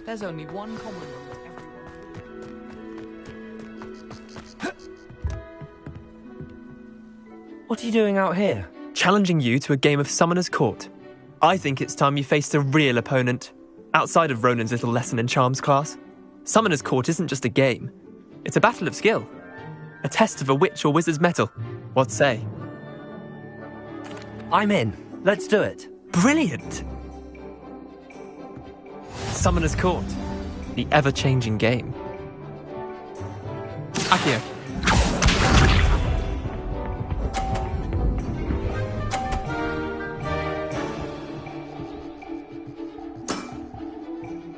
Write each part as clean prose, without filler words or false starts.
There's only one common room that everyone... What are you doing out here? Challenging you to a game of Summoner's Court. I think it's time you faced a real opponent, outside of Ronan's little lesson in charms class. Summoner's Court isn't just a game. It's a battle of skill. A test of a witch or wizard's mettle. What say? I'm in. Let's do it. Brilliant! Summoner's Court. The ever-changing game. Accio.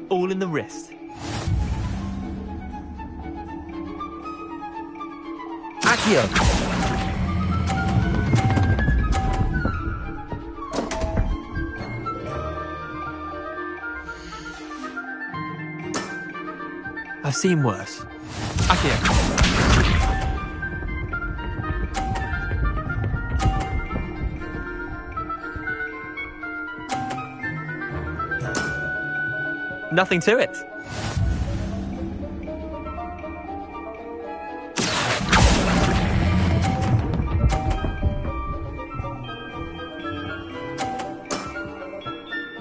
All in the wrist. Accio! I've seen worse. Accio. Nothing to it.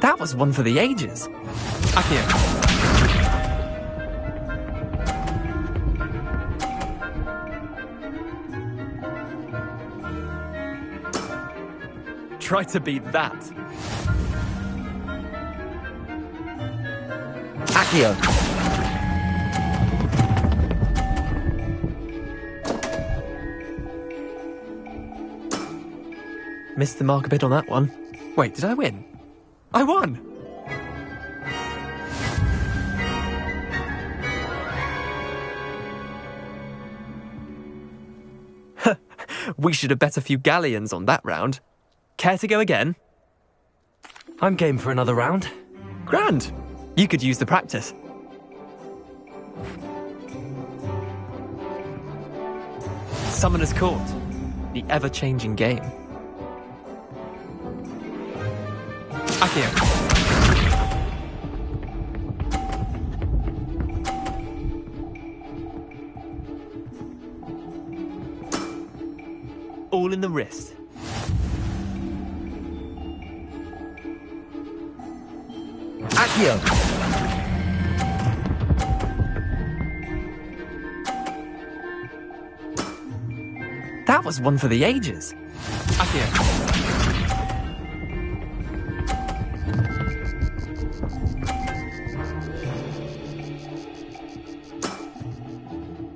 That was one for the ages. Accio. Try to beat that. Accio! Missed the mark a bit on that one. Wait, did I win? I won! We should have bet a few galleons on that round. Care to go again? I'm game for another round. Grand! You could use the practice. Summoner's Court. The ever-changing game. Accio. All in the wrist. Accio! That was one for the ages. Accio.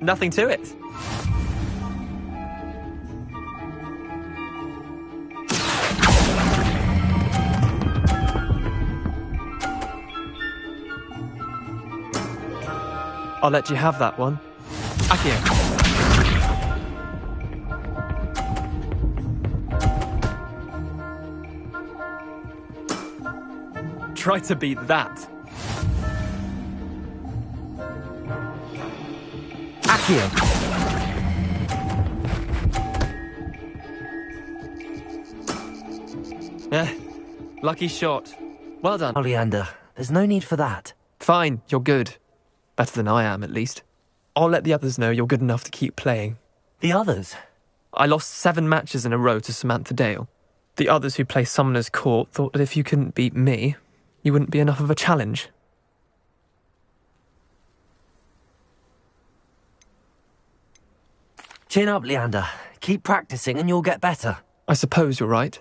Nothing to it. I'll let you have that one. Accio. Try to beat that. Accio! Lucky shot. Well done. Oleander, there's no need for that. Fine, you're good. Better than I am, at least. I'll let the others know you're good enough to keep playing. The others? I lost 7 matches in a row to Samantha Dale. The others who play Summoner's Court thought that if you couldn't beat me, you wouldn't be enough of a challenge. Chin up, Leander. Keep practicing and you'll get better. I suppose you're right.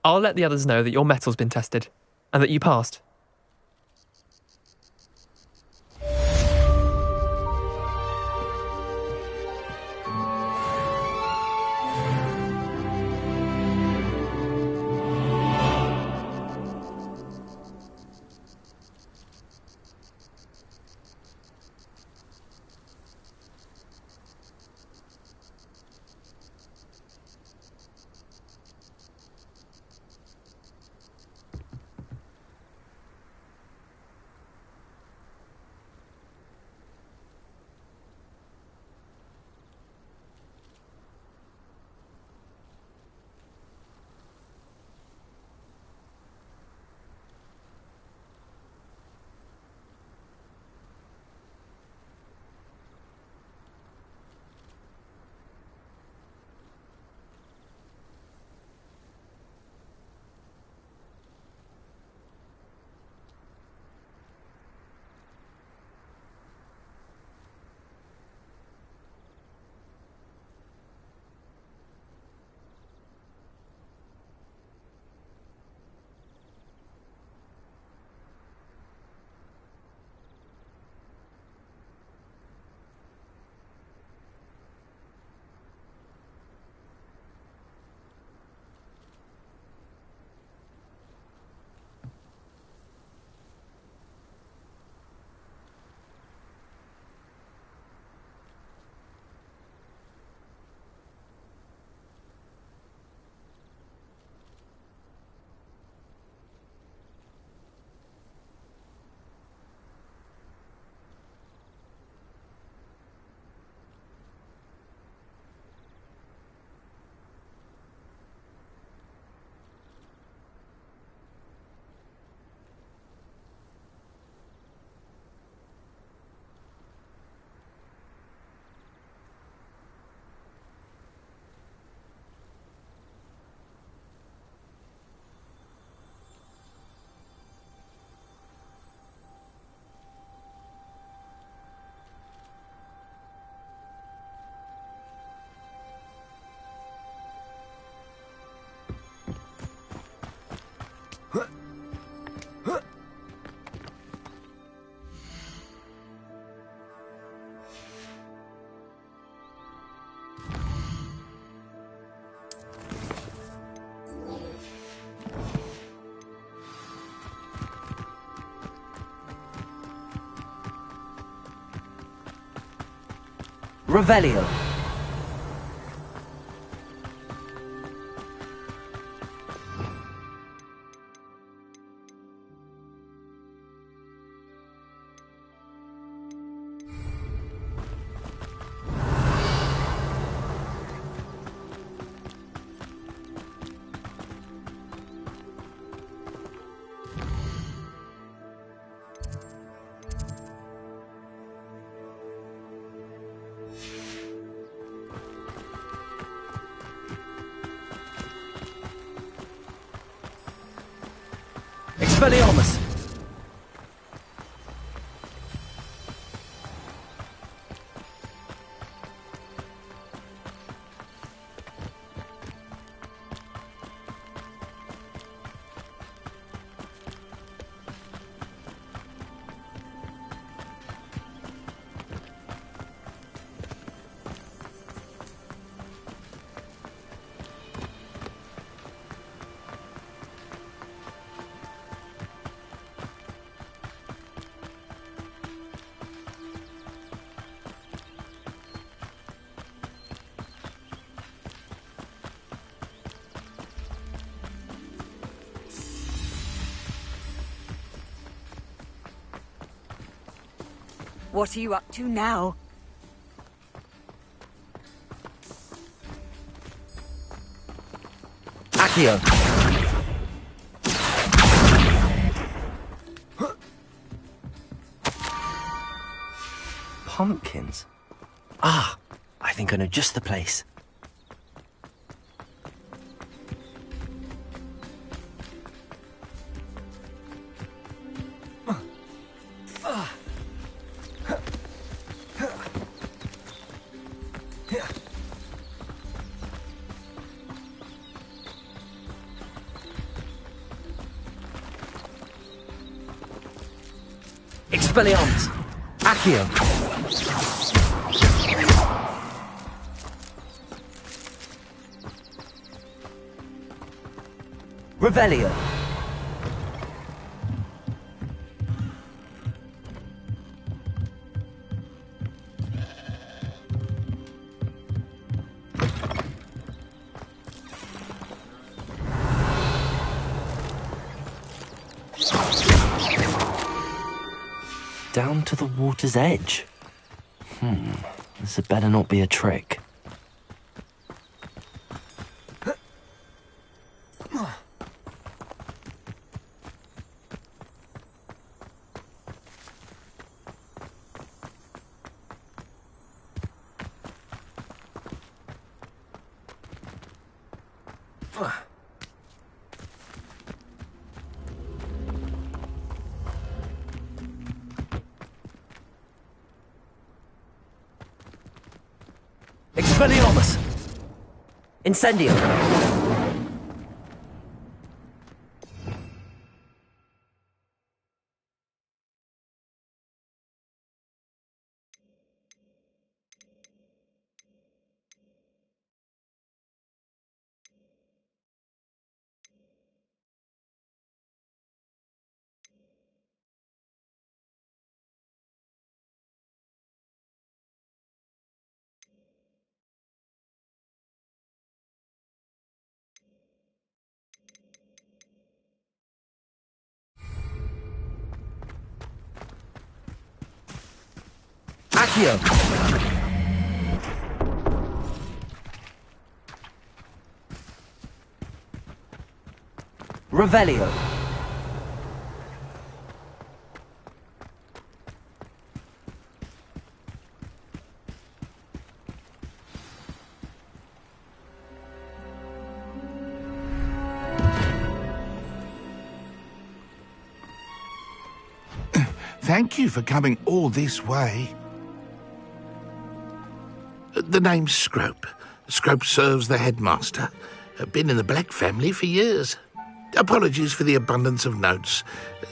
I'll let the others know that your metal's been tested, and that you passed. Revelio. Expelliarmus! What are you up to now? Accio. Pumpkins? Ah, I think I know just the place. Expelliarmus! Accio! Revelio! Down to the water's edge. This had better not be a trick. Expelliarmus! Incendio! Accio! Revelio! Thank you for coming all this way. The name's Scrope. Scrope serves the headmaster. Been in the Black family for years. Apologies for the abundance of notes.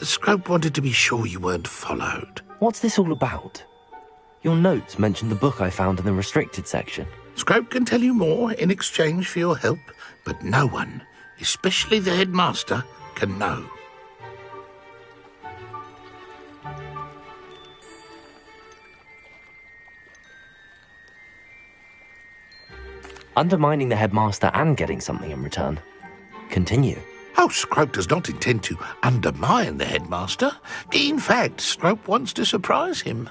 Scrope wanted to be sure you weren't followed. What's this all about? Your notes mentioned the book I found in the restricted section. Scrope can tell you more in exchange for your help, but no one, especially the headmaster, can know. undermining the headmaster and getting something in return. Continue. Oh, Scrope does not intend to undermine the headmaster. In fact, Scrope wants to surprise him.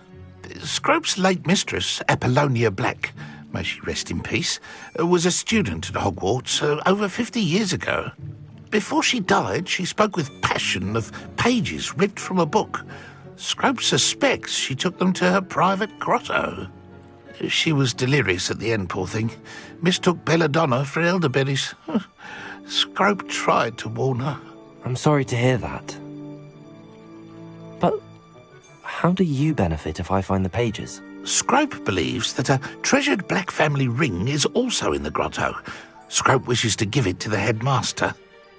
Scrope's late mistress, Apollonia Black, may she rest in peace, was a student at Hogwarts over 50 years ago. Before she died, she spoke with passion of pages ripped from a book. Scrope suspects she took them to her private grotto. She was delirious at the end, poor thing. Mistook belladonna for elderberries. Scrope tried to warn her. I'm sorry to hear that. But how do you benefit if I find the pages? Scrope believes that a treasured Black family ring is also in the grotto. Scrope wishes to give it to the headmaster.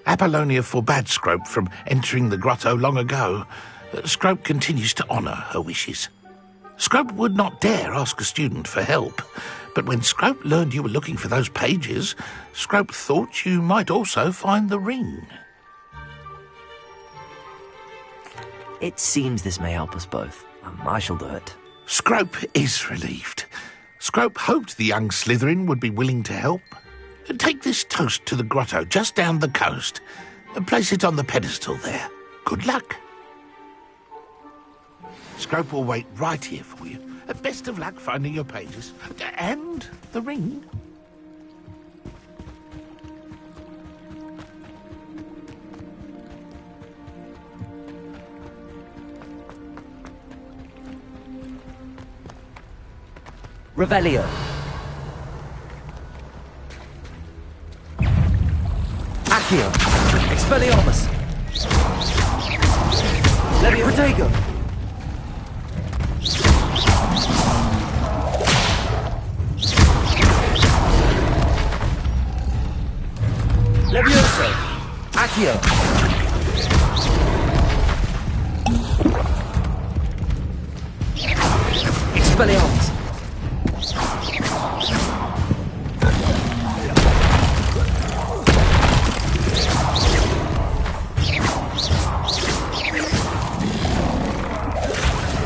Apollonia forbade Scrope from entering the grotto long ago. Scrope continues to honour her wishes. Scrope would not dare ask a student for help, but when Scrope learned you were looking for those pages, Scrope thought you might also find the ring. It seems this may help us both. I shall do it. Scrope is relieved. Scrope hoped the young Slytherin would be willing to help. Take this toast to the grotto just down the coast and place it on the pedestal there. Good luck. Scrope will wait right here for you. Best of luck finding your pages. And the ring. Revelio. Accio. Expelliarmus. Protego. Levioso. Accio. Expelliarmus.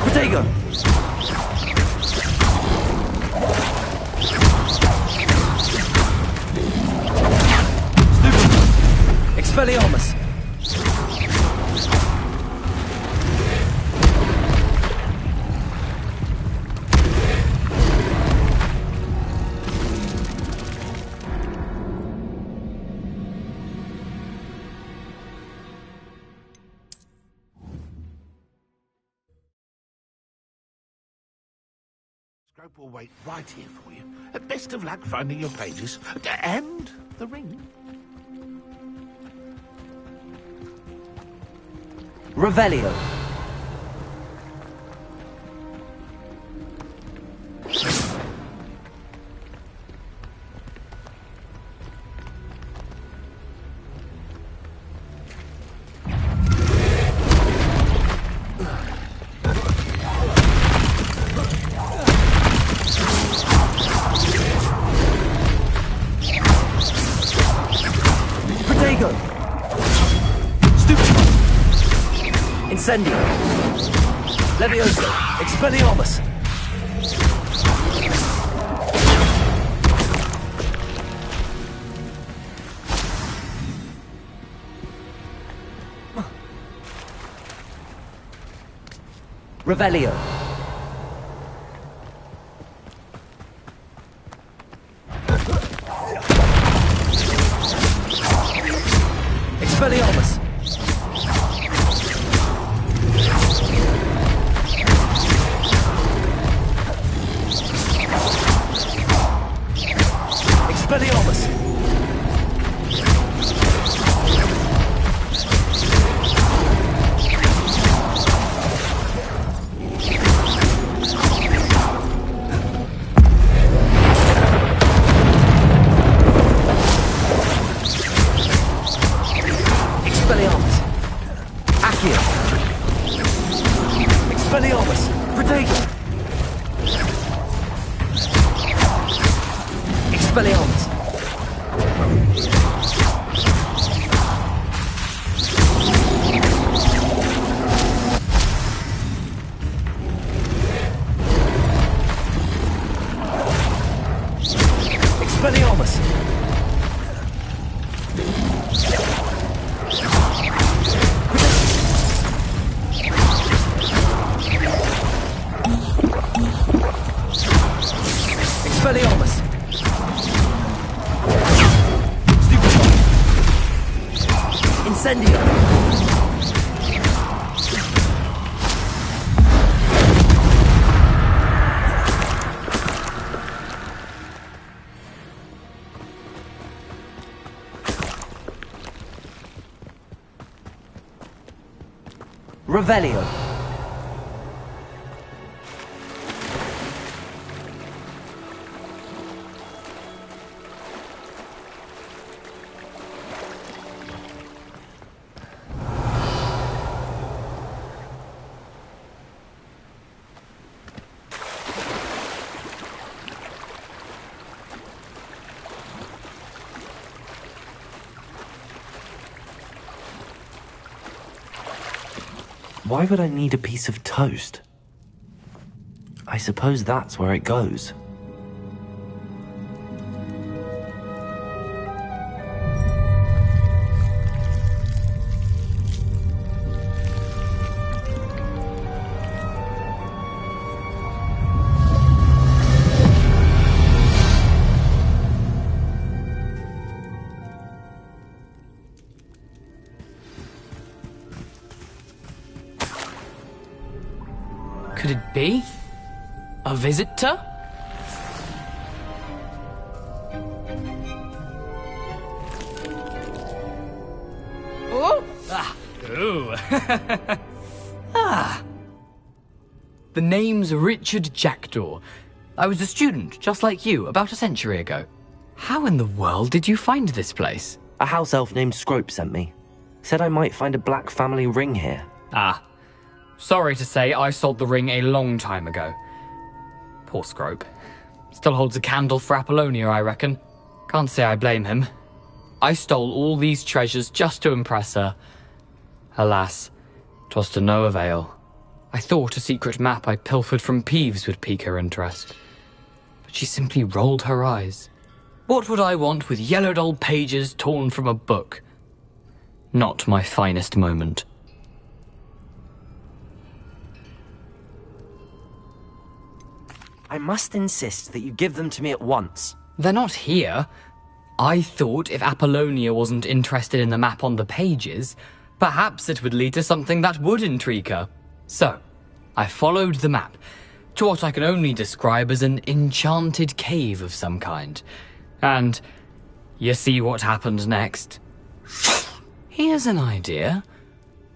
Protego. Expelliarmus. Scrope will wait right here for you. Best of luck finding your pages. And the ring. Revelio. Protego. Stupefy. Incendio. Levioso. Expelliarmus. Revelio. Expelliarmus. Expelliarmus. Incendio! Revelio. Why would I need a piece of toast? I suppose that's where it goes. Could it be? A visitor? Oh! Ah! Ooh! Ah! The name's Richard Jackdaw. I was a student, just like you, about a century ago. How in the world did you find this place? A house elf named Scrope sent me. Said I might find a black family ring here. Ah. Sorry to say, I sold the ring a long time ago. Poor Scrope. Still holds a candle for Apollonia, I reckon. Can't say I blame him. I stole all these treasures just to impress her. Alas, 'twas to no avail. I thought a secret map I pilfered from Peeves would pique her interest. But she simply rolled her eyes. What would I want with yellowed old pages torn from a book? Not my finest moment. I must insist that you give them to me at once. They're not here. I thought if Apollonia wasn't interested in the map on the pages, perhaps it would lead to something that would intrigue her. So, I followed the map to what I can only describe as an enchanted cave of some kind. And you see what happened next. Here's an idea.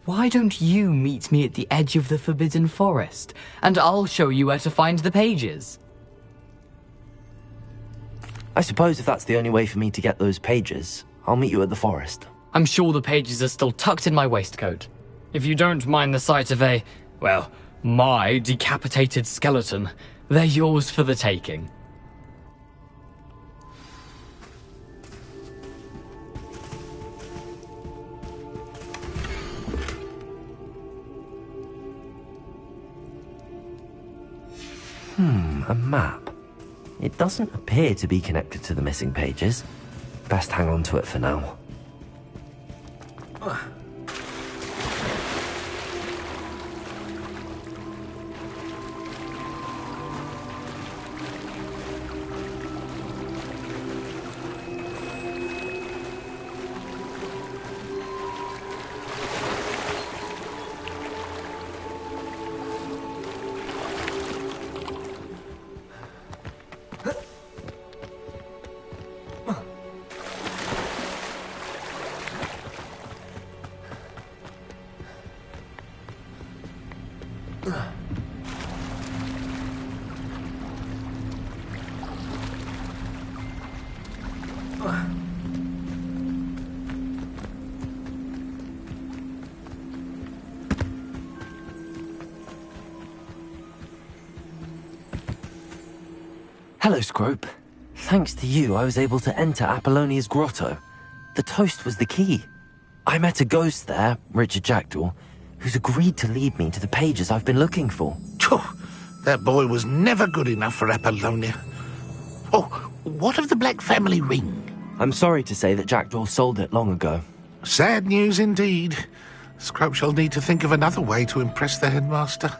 Why don't you meet me at the edge of the Forbidden Forest, and I'll show you where to find the pages? I suppose if that's the only way for me to get those pages, I'll meet you at the forest. I'm sure the pages are still tucked in my waistcoat. If you don't mind the sight of my decapitated skeleton, they're yours for the taking. A map. It doesn't appear to be connected to the missing pages. Best hang on to it for now. Hello, Scrope. Thanks to you, I was able to enter Apollonia's grotto. The toast was the key. I met a ghost there, Richard Jackdaw, who's agreed to lead me to the pages I've been looking for. That boy was never good enough for Apollonia. Oh, what of the Black family ring? I'm sorry to say that Jackdaw sold it long ago. Sad news indeed. Scrope shall need to think of another way to impress the headmaster.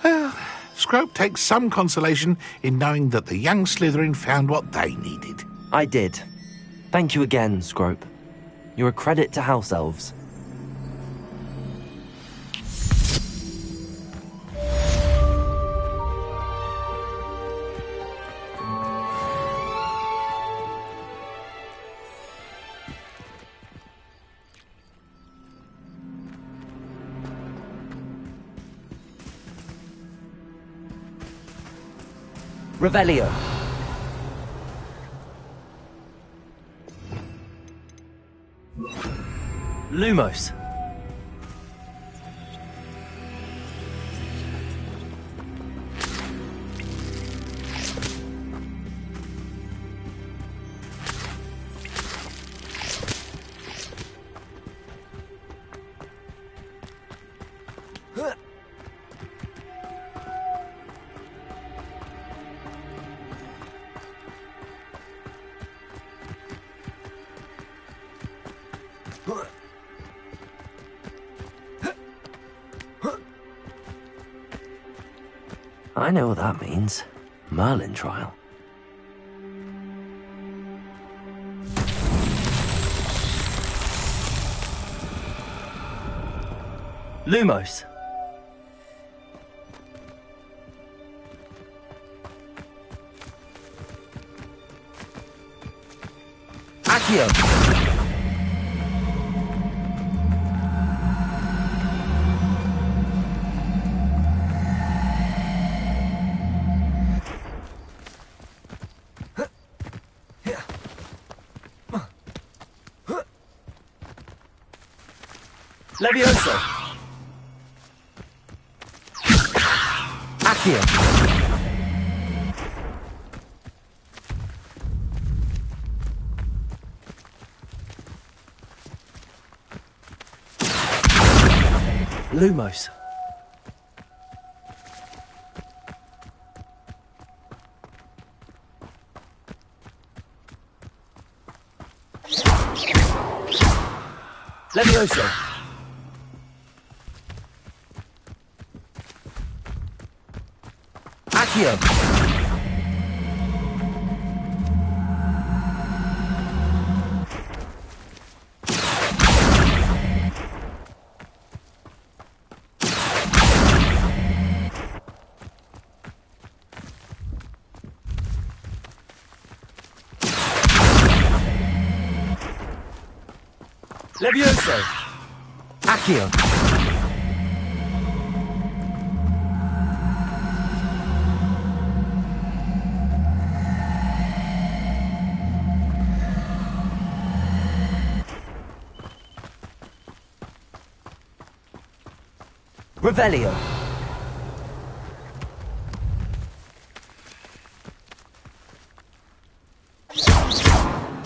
Well, Scrope takes some consolation in knowing that the young Slytherin found what they needed. I did. Thank you again, Scrope. You're a credit to house elves. Revelio. Lumos. I know what that means. Merlin trial. Lumos. Accio. Levioso. Accio. Lumos. Levioso. Accio. Levioso. Accio. Revelio.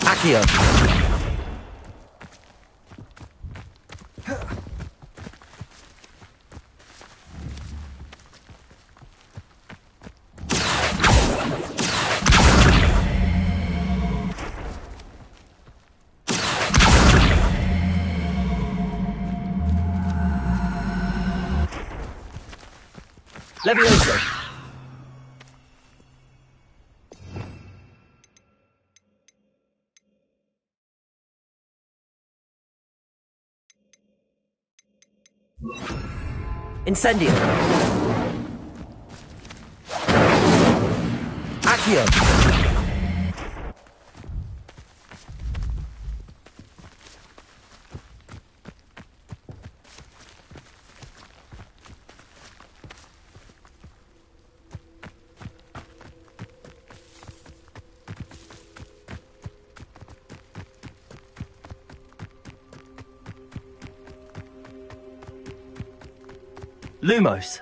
Accio. Levioso. Incendio. Accio. Lumos.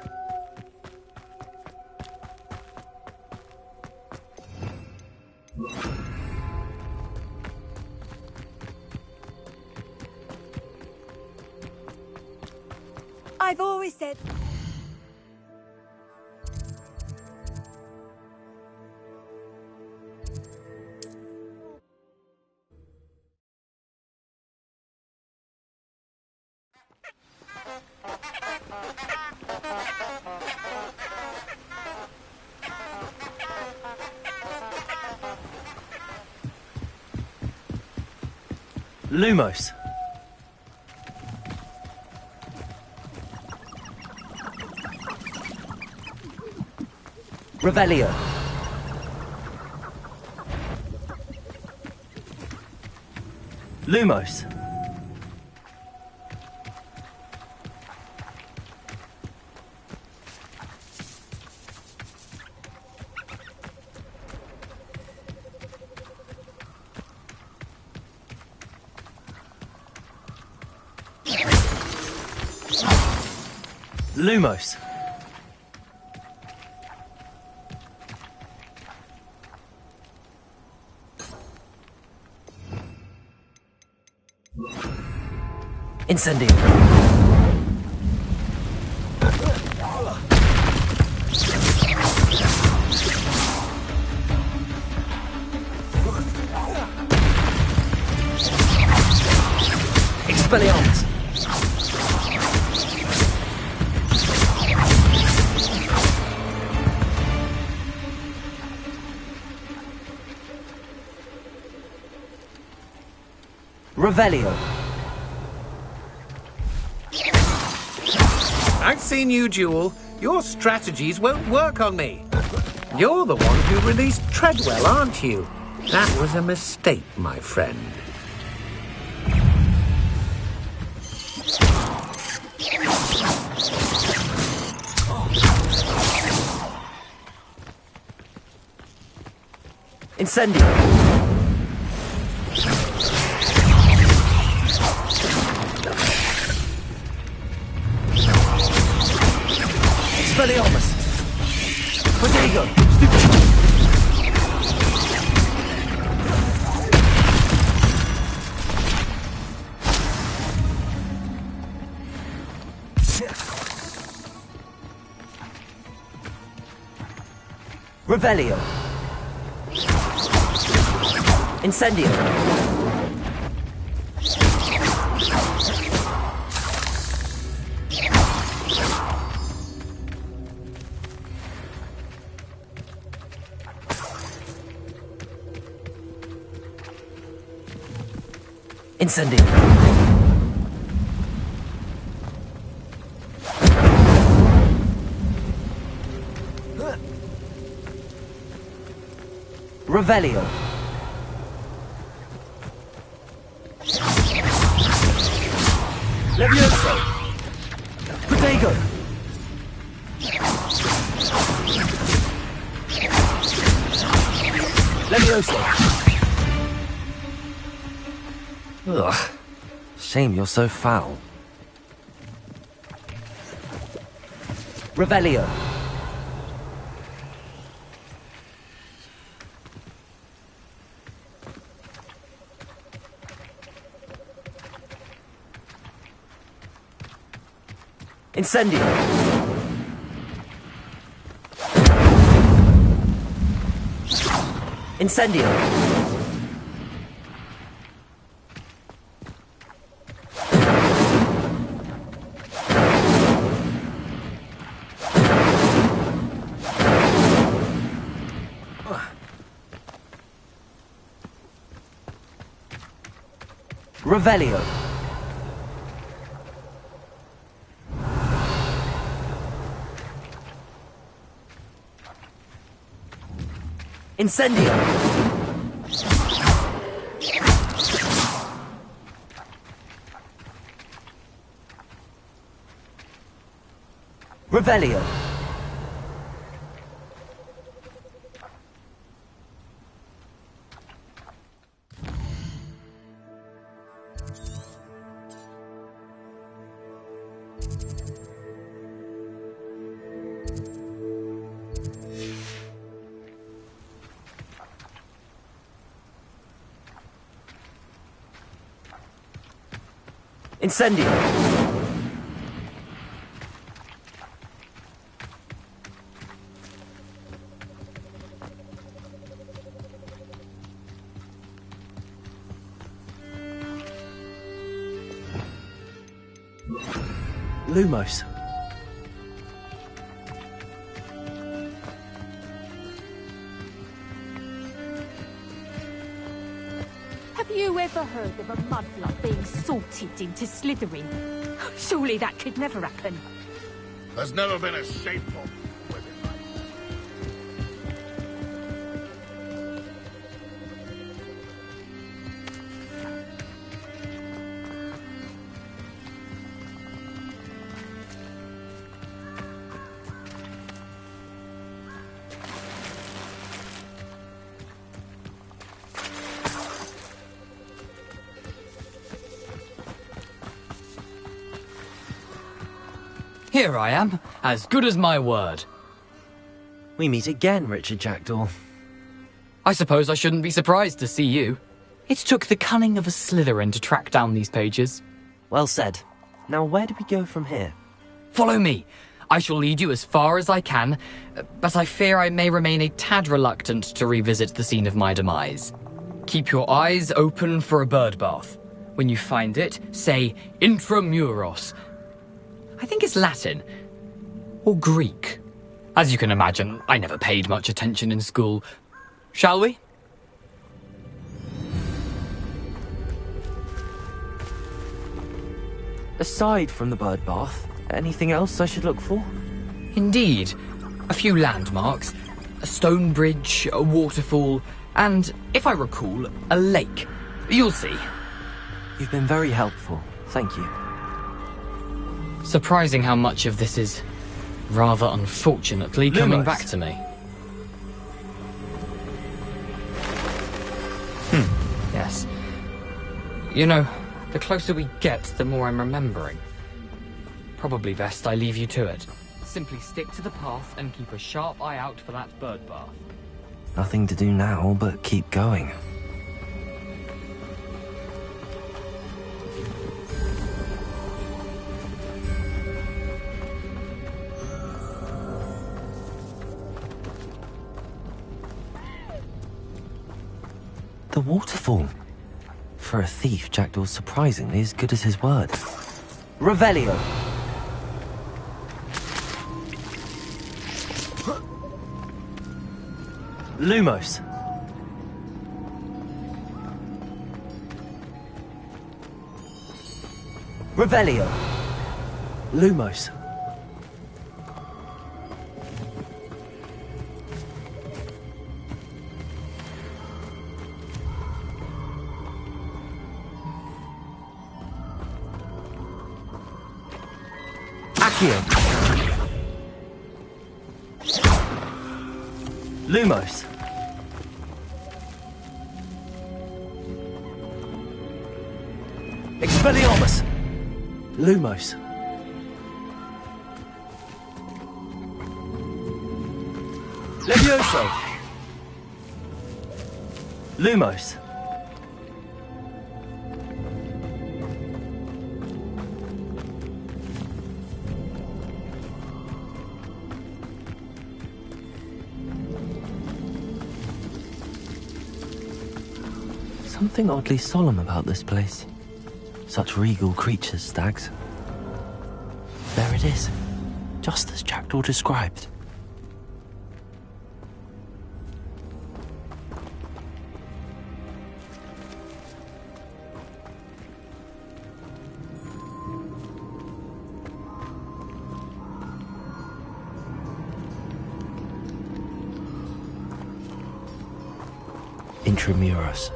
I've always said... Lumos. Revelio. Lumos. Lumos. Incendio. Expelliarmus. Revelio. I've seen you duel. Your strategies won't work on me. You're the one who released Treadwell, aren't you? That was a mistake, my friend. Incendio. Expelliarmus. Protego. Revelio. Incendio. Incendio. Revelio. Levioso. Protego. Levioso. Ugh. Shame you're so foul. Revelio. Incendio. Incendio. Revelio. Incendio. Revelio. Incendio. Lumos. Have you ever heard of a mudblood being sorted into Slytherin? Surely that could never happen. There's never been a shameful women. Here I am, as good as my word. We meet again, Richard Jackdaw. I suppose I shouldn't be surprised to see you. It took the cunning of a Slytherin to track down these pages. Well said. Now where do we go from here? Follow me. I shall lead you as far as I can, but I fear I may remain a tad reluctant to revisit the scene of my demise. Keep your eyes open for a bird bath. When you find it, say intramuros. I think it's Latin. Or Greek. As you can imagine, I never paid much attention in school. Shall we? Aside from the bird bath, anything else I should look for? Indeed. A few landmarks. A stone bridge, a waterfall, and, if I recall, a lake. You'll see. You've been very helpful. Thank you. Surprising how much of this is, rather unfortunately, coming back to me. Yes. You know, the closer we get, the more I'm remembering. Probably best I leave you to it. Simply stick to the path and keep a sharp eye out for that bird bath. Nothing to do now but keep going. The waterfall. For a thief, Jackdaw's surprisingly as good as his word. Revelio! Lumos. Revelio. Lumos. Accio. Lumos. Expelliarmus. Lumos. Levioso. Lumos. Something oddly solemn about this place. Such regal creatures, stags. There it is, just as Jackdaw described. Intramuros.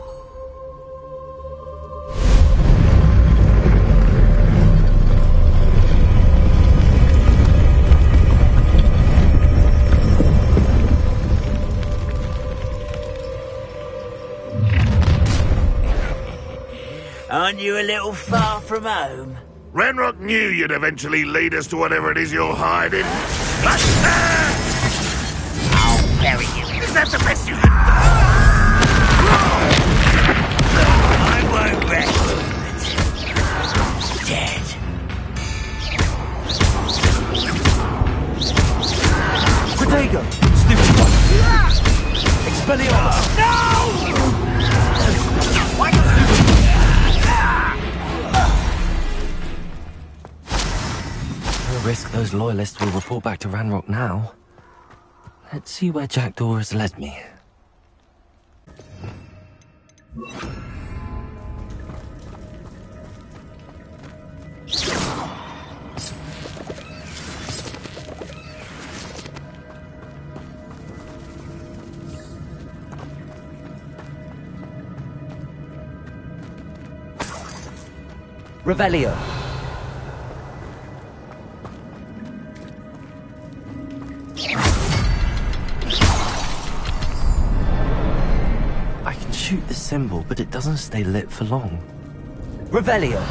Aren't you a little far from home? Ranrock knew you'd eventually lead us to whatever it is you're hiding. I'll bury you. Is that the best you can I won't rest dead. Protego! Stupid one! Expelliarmus! No! No risk those loyalists will report back to Ranrock now. Let's see where Jackdaw has led me. Revelio. I can shoot the symbol, but it doesn't stay lit for long. Revelio.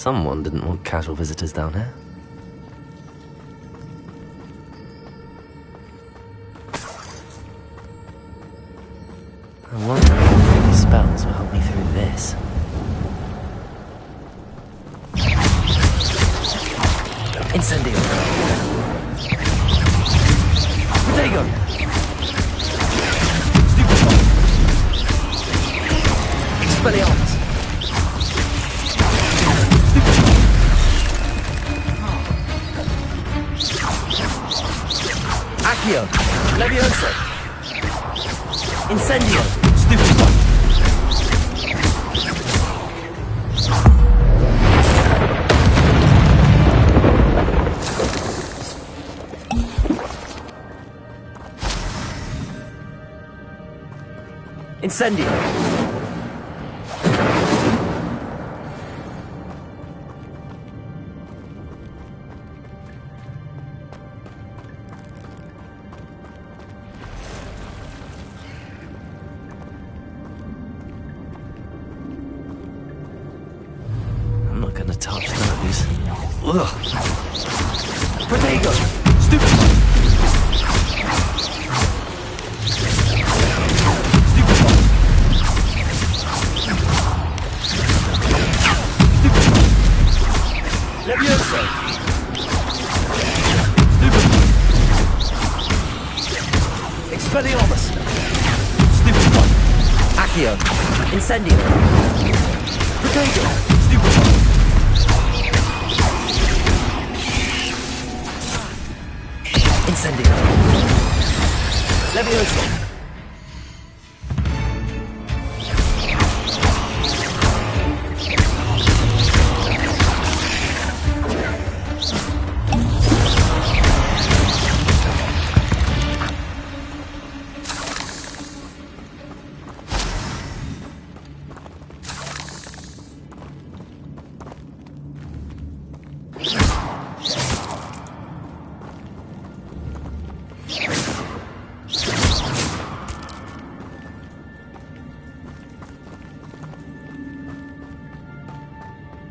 Someone didn't want casual visitors down here. I wonder if any spells will help me through this. Incendio! Potato! Stupefy! Expelliarmus! Accio! Levioso! Incendio! Stupefy! Incendio! I'm not gonna touch those. Ugh! Protego! Stupid! Levioso! Stupefy! Expelliarmus! Stupefy! Accio! Incendio! Potato! Stupefy! Incendio! Levioso!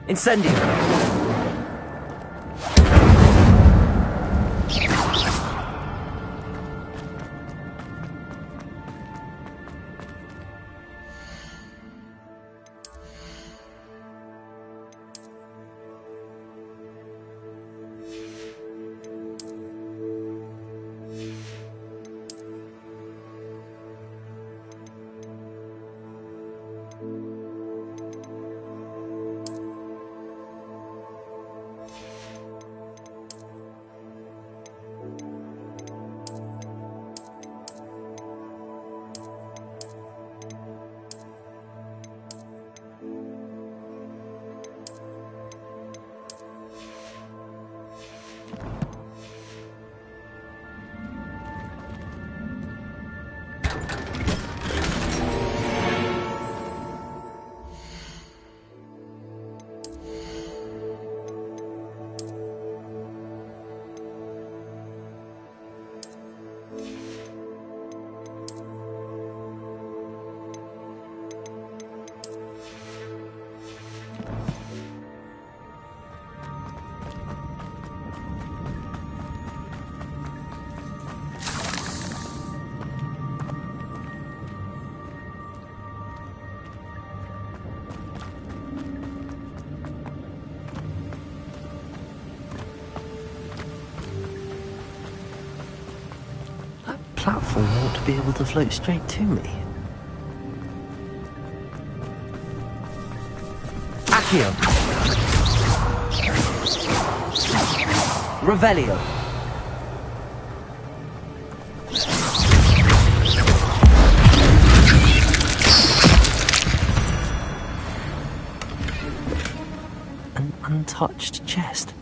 Incendio! Platform ought to be able to float straight to me. Accio! Revelio! An untouched chest.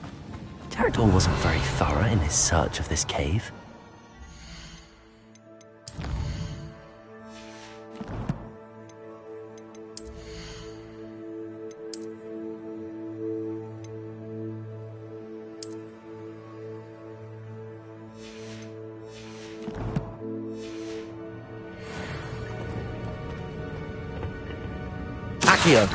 Jaredor wasn't very thorough in his search of this cave. Accio!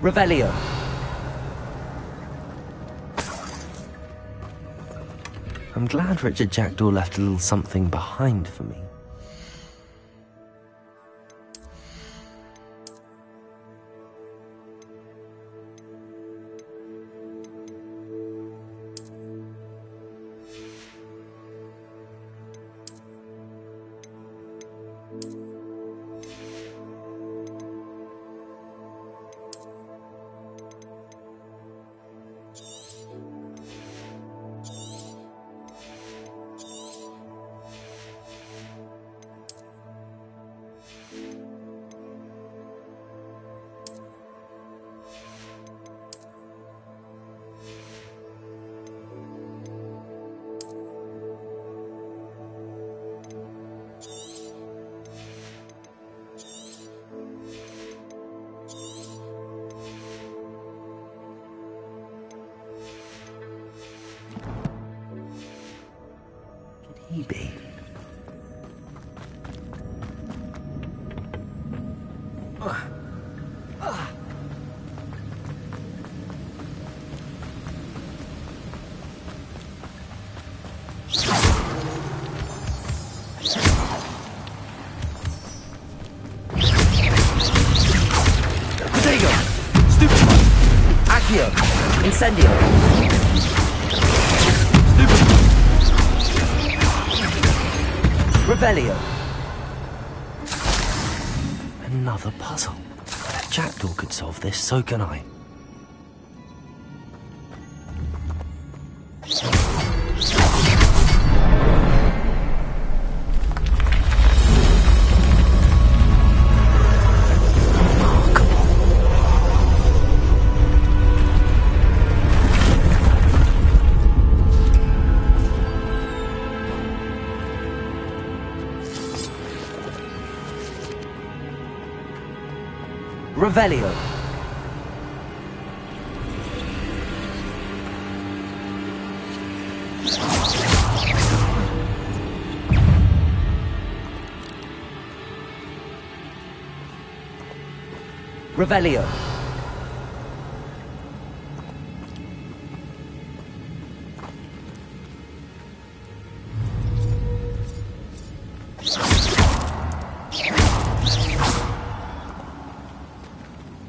Revelio. I'm glad Richard Jackdaw left a little something behind for me. Could he be? Protego! Stupefy! Accio! Incendio! Stupefy! Revelio! Another puzzle. If Jackdaw could solve this, so can I. Revelio. Revelio.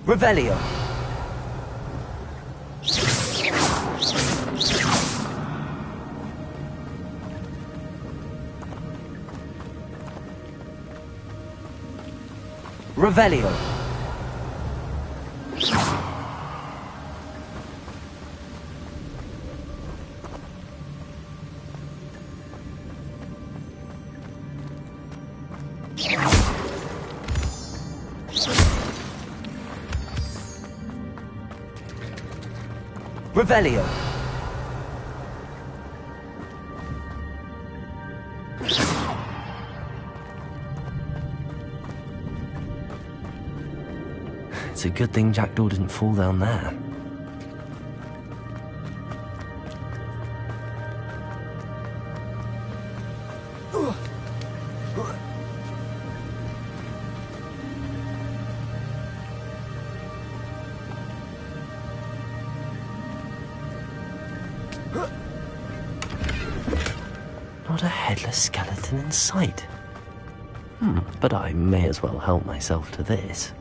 Revelio. Revelio. Revelio. It's a good thing Jackdaw didn't fall down there. Not a headless skeleton in sight. But I may as well help myself to this.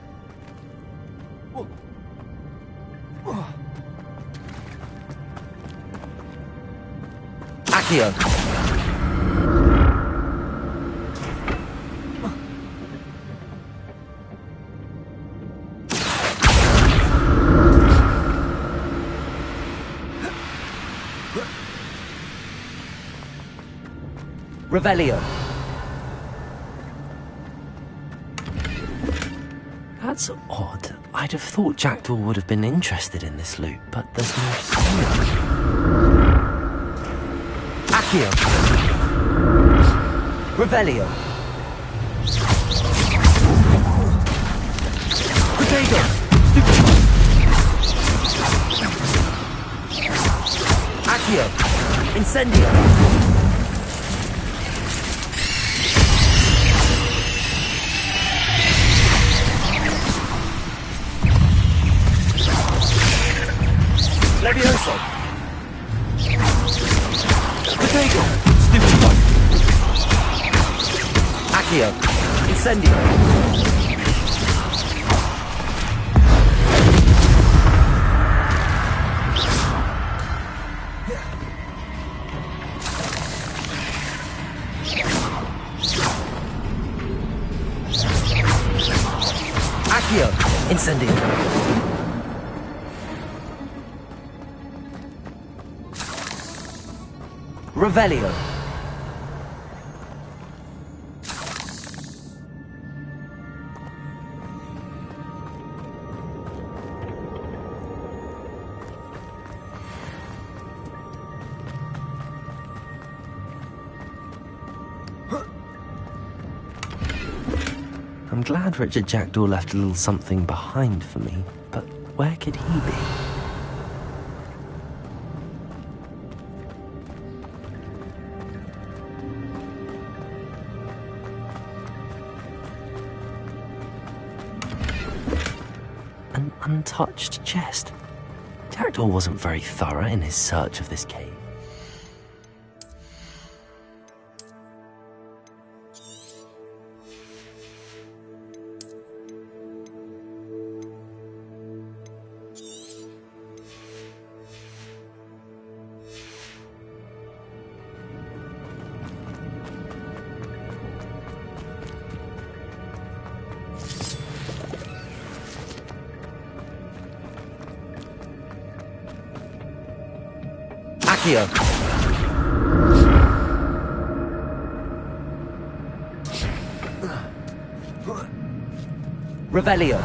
Accio! Revelio. That's odd. I'd have thought Jackdaw would have been interested in this loot, but there's no sign. Accio. Revelio. Protego. Accio. Incendio. Levioso! Potato! Stupefy! Accio! Incendio! Accio! Incendio! Revelio. I'm glad Richard Jackdaw left a little something behind for me, but where could he be? An untouched chest. Jackdaw wasn't very thorough in his search of this cave. Accio. Revelio.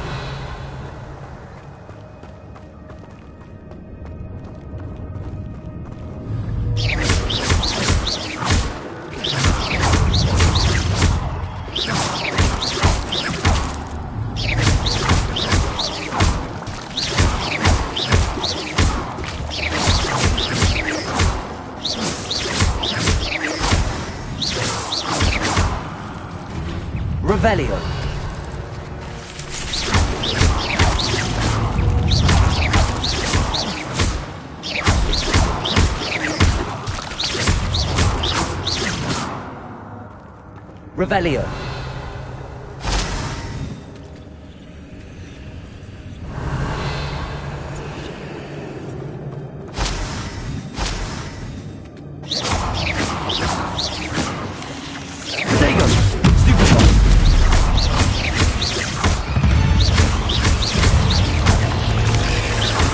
Revelio. Revelio.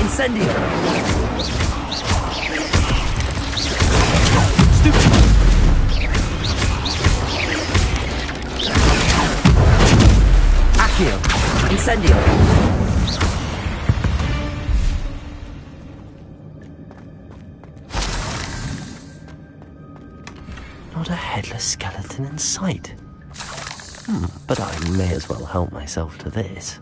Incendio! Stupefy! Accio! Incendio! Not a headless skeleton in sight. But I may as well help myself to this.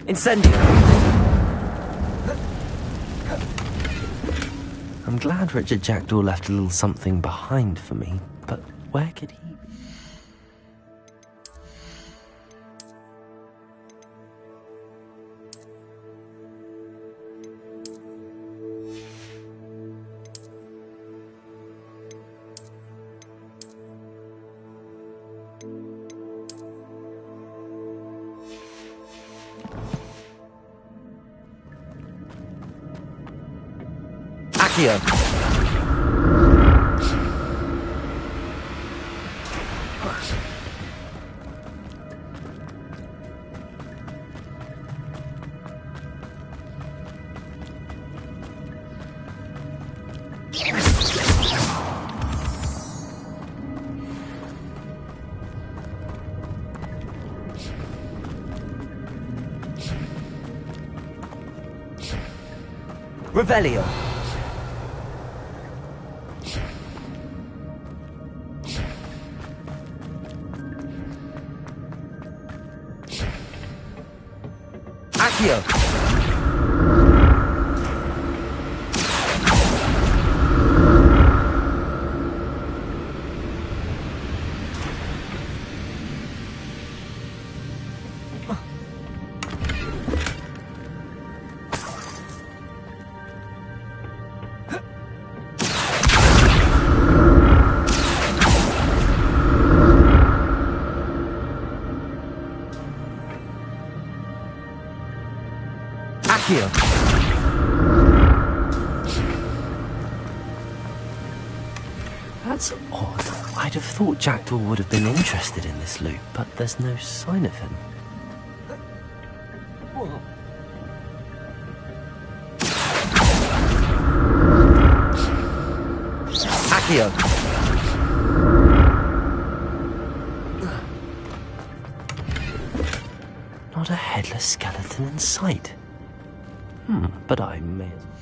Incendio! I'm glad Richard Jackdaw left a little something behind for me, but where could he be? Accio! Revelio! Accio! Accio. That's odd. I'd have thought Jackdaw would have been interested in this loot, but there's no sign of him. Accio. Not a headless skeleton in sight. But I may as well.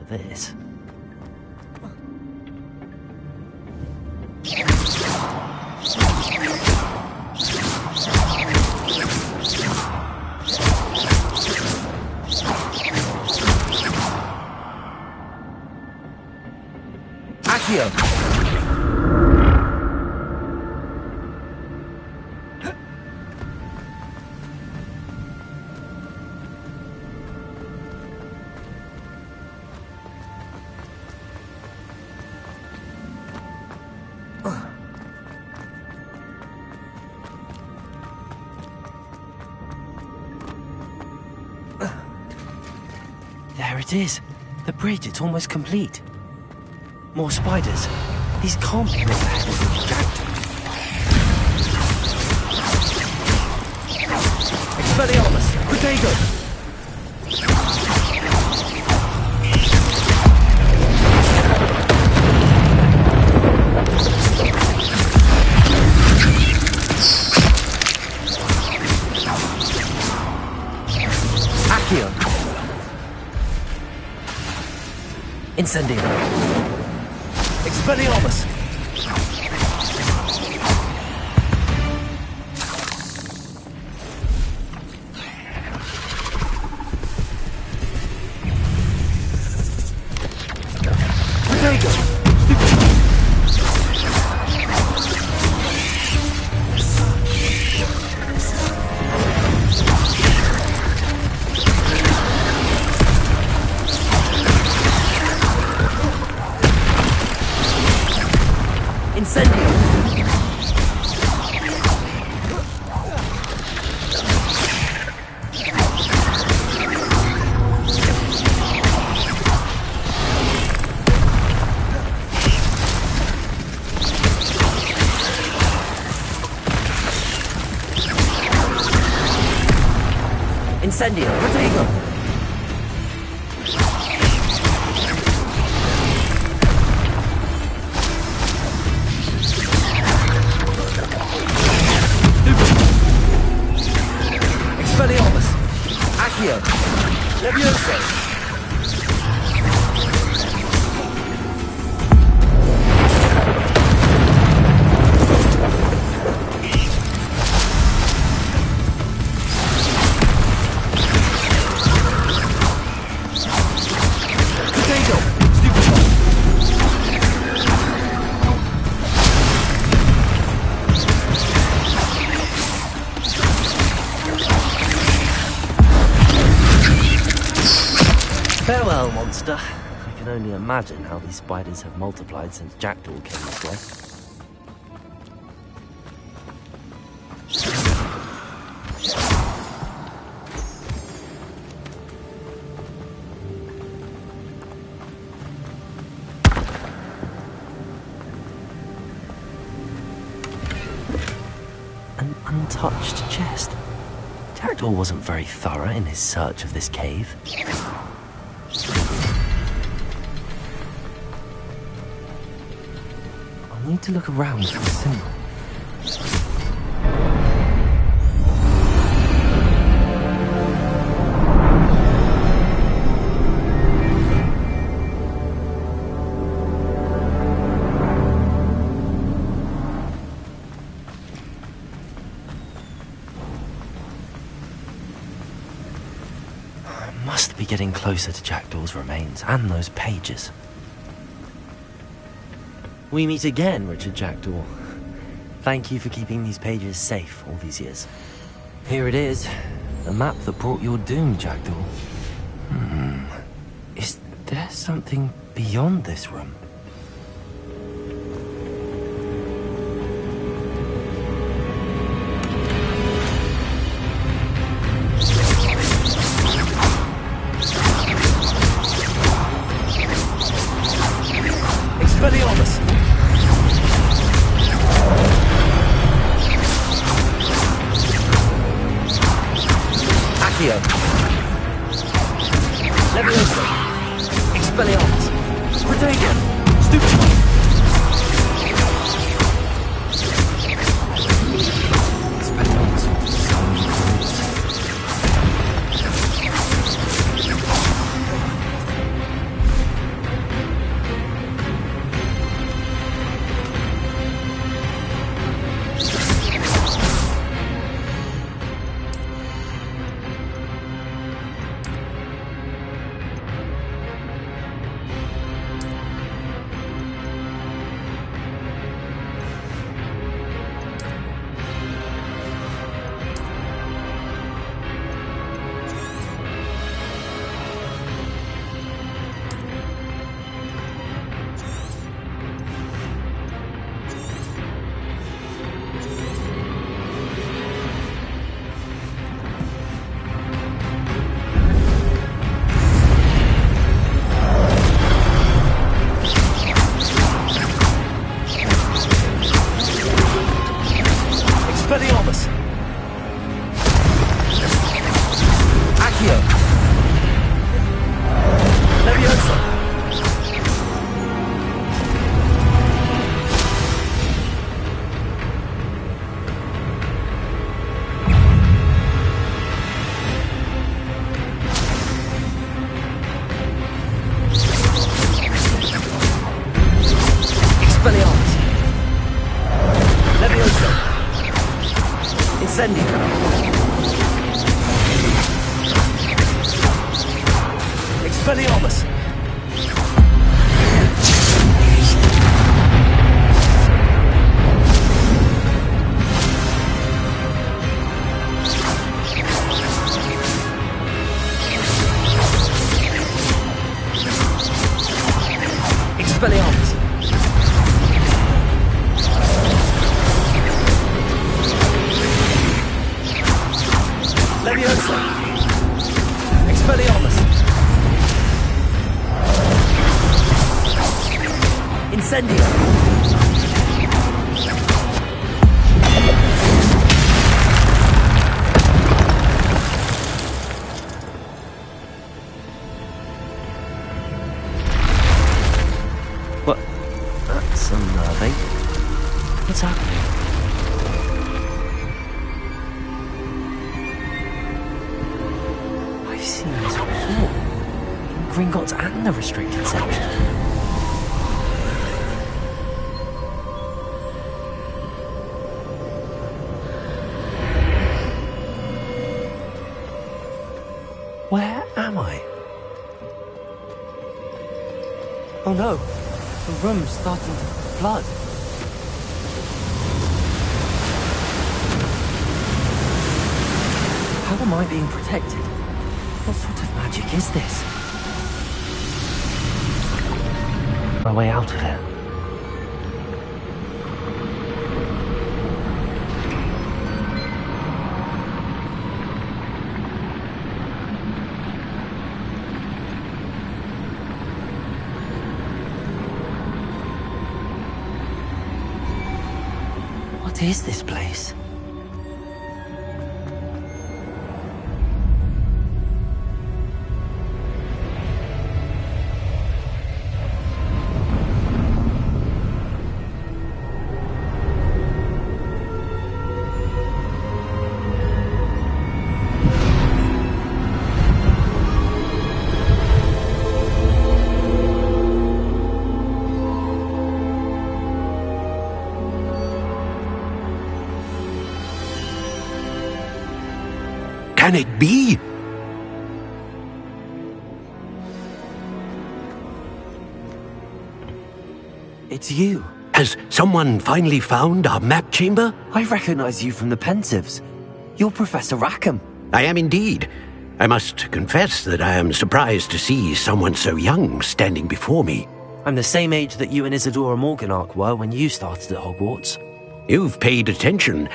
This. Accio. There it is. The bridge, it's almost complete. More spiders. These can't be more ahead of the Jackdaw. Expelliarmus! Potato! Incendio. Expelliarmus. Potato. Incendio! Incendio! Potato! Expelliarmus! Accio! Levioso! Potato! Stupefy! Farewell, monster. I can only imagine how these spiders have multiplied since Jackdaw came this way. An untouched chest. Jackdaw wasn't very thorough in his search of this cave. I need to look around for a symbol. I must be getting closer to Jackdaw's remains and those pages. We meet again, Richard Jackdaw. Thank you for keeping these pages safe all these years. Here it is, the map that brought your doom, Jackdaw. Is there something beyond this room? Expelliarmus! Accio! Leviosa! Expelliarmus! Strategia! Stupefy! Expelliarmus with so many words. Expelliarmus! Accio! Leviosa! Expelliarmus! Leviosa! Incendio! Expelliarmus! Expelliarmus! Leviosa! Expelliarmus! Incendio! What? That's unnerving. What's happening? I've seen this before. In Gringotts and the restricted section. Where am I? Oh no, the room's starting to flood. How am I being protected? What sort of magic is this? My way out of here. What is this place? Can it be? It's you. Has someone finally found our map chamber? I recognize you from the Pensives. You're Professor Rackham. I am indeed. I must confess that I am surprised to see someone so young standing before me. I'm the same age that you and Isadora Morganach were when you started at Hogwarts. You've paid attention,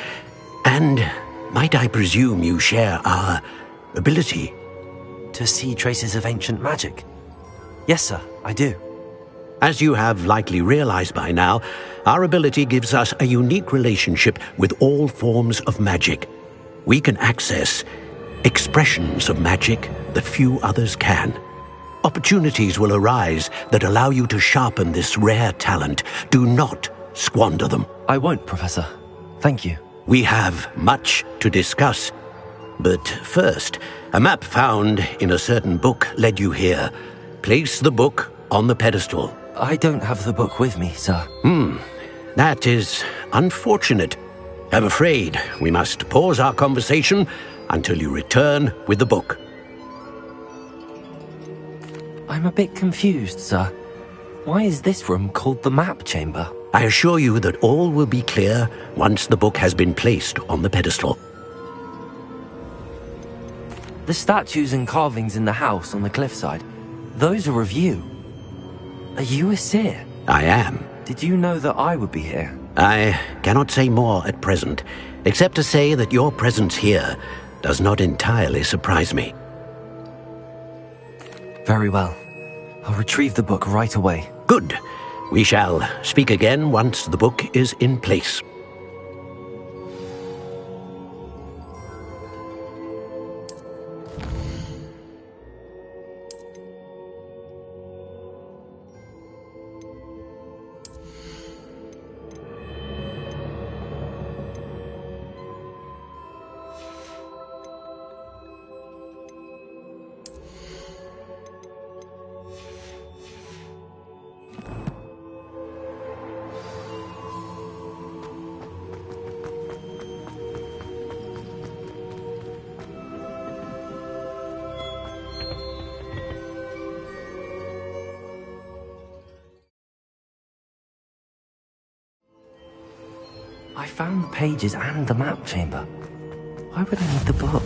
and might I presume you share our ability? To see traces of ancient magic? Yes, sir, I do. As you have likely realized by now, our ability gives us a unique relationship with all forms of magic. We can access expressions of magic that few others can. Opportunities will arise that allow you to sharpen this rare talent. Do not squander them. I won't, Professor. Thank you. We have much to discuss. But first, a map found in a certain book led you here. Place the book on the pedestal. I don't have the book with me, sir. That is unfortunate. I'm afraid we must pause our conversation until you return with the book. I'm a bit confused, sir. Why is this room called the map chamber? I assure you that all will be clear once the book has been placed on the pedestal. The statues and carvings in the house on the cliffside, those are of you. Are you a seer? I am. Did you know that I would be here? I cannot say more at present, except to say that your presence here does not entirely surprise me. Very well. I'll retrieve the book right away. Good. We shall speak again once the book is in place. I found the pages and the map chamber. Why would I need the book?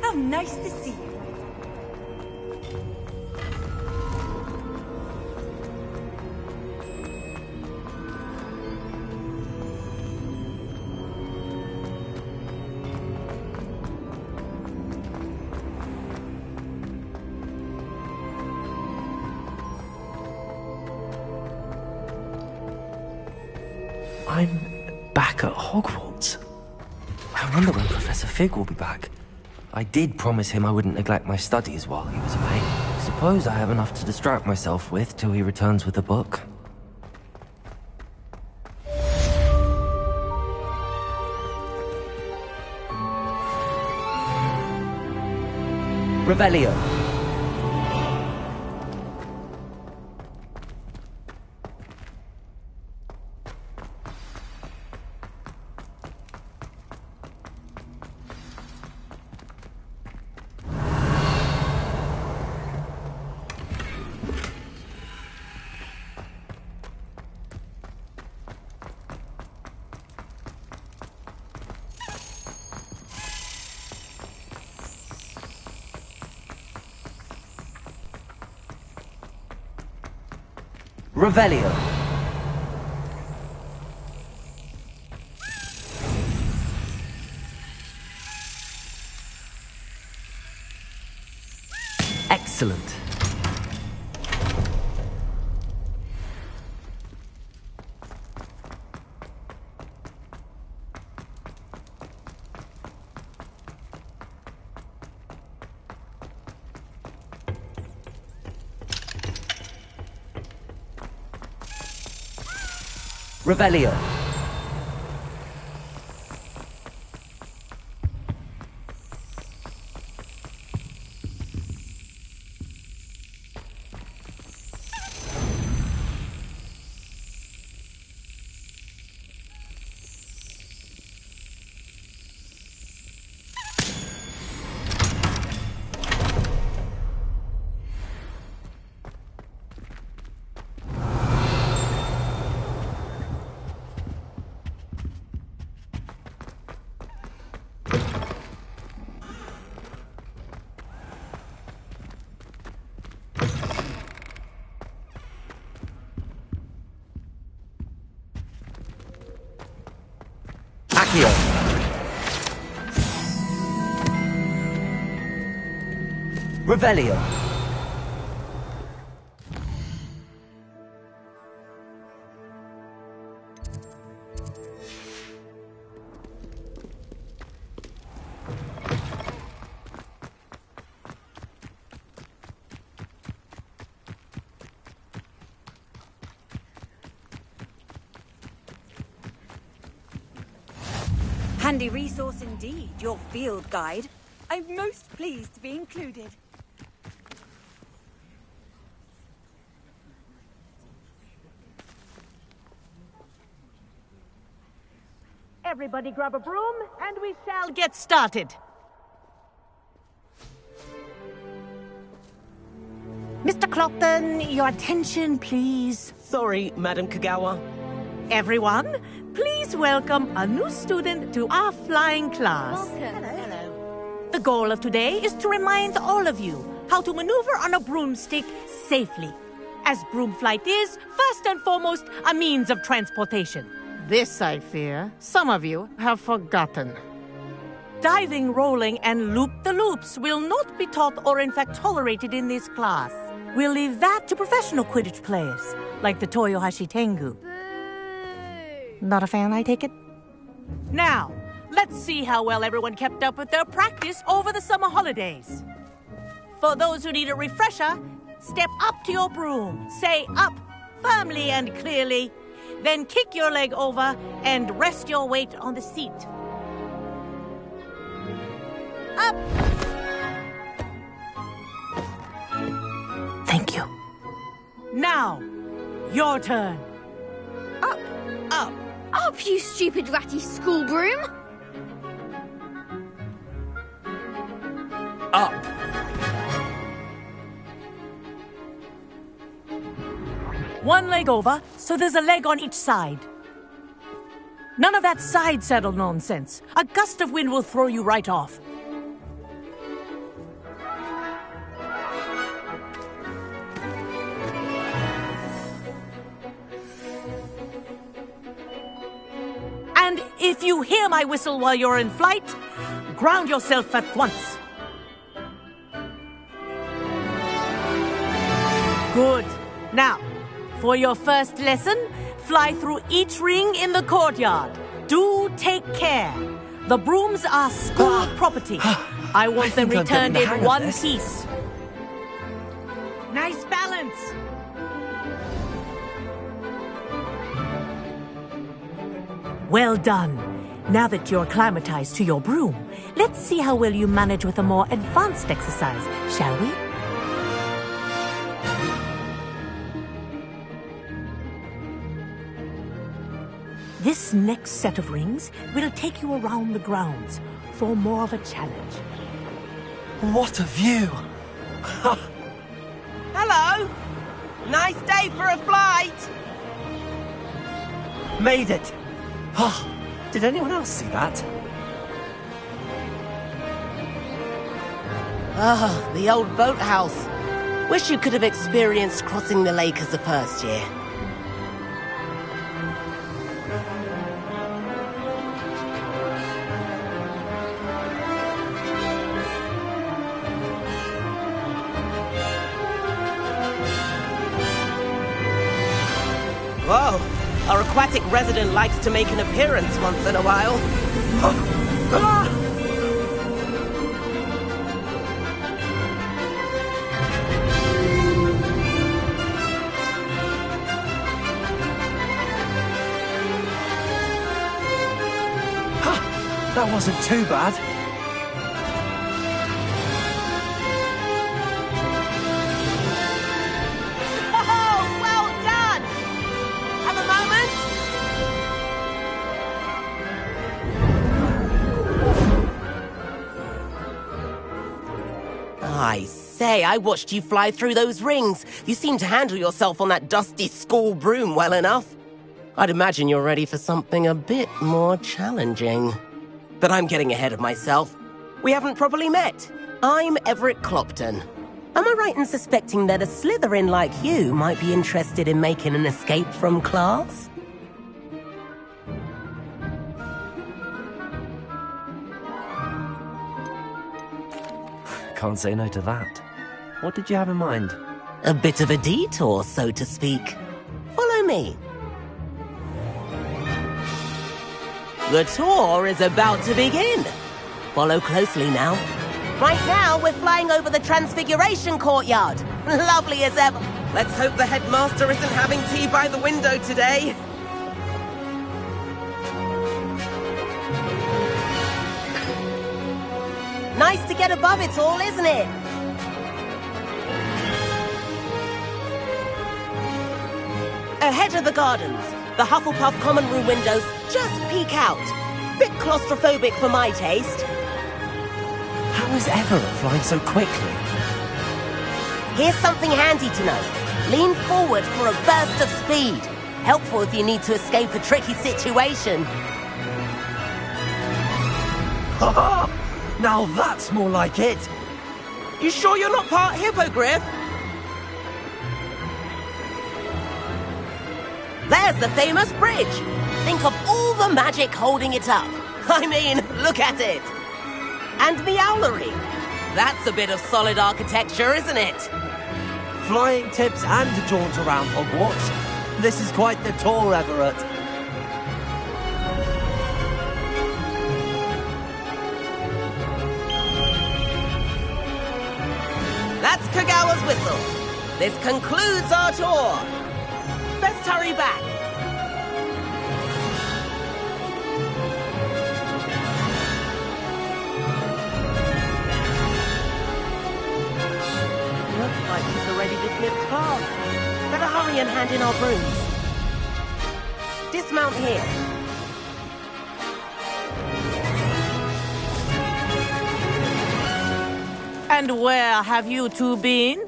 How nice to see you. I'm back at Hogwarts. I wonder when Professor Fig will be back. I did promise him I wouldn't neglect my studies while he was away. Suppose I have enough to distract myself with till he returns with the book. Revelio. Revelio. Excellent. Revelio. Accio. Revelio. Handy resource indeed, your field guide. I'm most pleased to be included. Everybody grab a broom, and we shall get started. Mr. Clopton, your attention, please. Sorry, Madam Kagawa. Everyone, please welcome a new student to our flying class. Hello. The goal of today is to remind all of you how to maneuver on a broomstick safely, as broom flight is, first and foremost, a means of transportation. This, I fear, some of you have forgotten. Diving, rolling, and loop-the-loops will not be taught or in fact tolerated in this class. We'll leave that to professional Quidditch players, like the Toyohashi Tengu. Not a fan, I take it? Now, let's see how well everyone kept up with their practice over the summer holidays. For those who need a refresher, step up to your broom, say up firmly and clearly, then kick your leg over and rest your weight on the seat. Up! Thank you. Now, your turn. Up. Up. Up, you stupid ratty school broom! Up. One leg over, so there's a leg on each side. None of that side saddle nonsense. A gust of wind will throw you right off. And if you hear my whistle while you're in flight, ground yourself at once. Good. Now, for your first lesson, fly through each ring in the courtyard. Do take care. The brooms are school property. I want them returned in one piece. Nice balance. Well done. Now that you're acclimatized to your broom, let's see how well you manage with a more advanced exercise, shall we? This next set of rings will take you around the grounds for more of a challenge. What a view! Hello! Nice day for a flight! Made it! Oh, did anyone else see that? Ah, the old boathouse. Wish you could have experienced crossing the lake as a first year. Whoa! Our aquatic resident likes to make an appearance once in a while. That wasn't too bad. Oh, well done! Have a moment? I say, I watched you fly through those rings. You seem to handle yourself on that dusty school broom well enough. I'd imagine you're ready for something a bit more challenging. But I'm getting ahead of myself. We haven't properly met. I'm Everett Clopton. Am I right in suspecting that a Slytherin like you might be interested in making an escape from class? can't say no to that. What did you have in mind? A bit of a detour, so to speak. Follow me. The tour is about to begin. Follow closely now. Right now, we're flying over the Transfiguration Courtyard. Lovely as ever. Let's hope the headmaster isn't having tea by the window today. Nice to get above it all, isn't it? Ahead of the gardens, the Hufflepuff common room windows just peek out. Bit claustrophobic for my taste. How is Everett flying so quickly? Here's something handy to know. Lean forward for a burst of speed. Helpful if you need to escape a tricky situation. Ha! Now that's more like it! You sure you're not part hippogriff? There's the famous bridge. Think of all the magic holding it up. I mean, look at it. And the owlery. That's a bit of solid architecture, isn't it? Flying tips and a jaunt around Hogwarts. This is quite the tour, Everett. That's Kagawa's whistle. This concludes our tour. Best hurry back. Looks like we've already dismissed class. Better hurry and hand in our brooms. Dismount here. And where have you two been?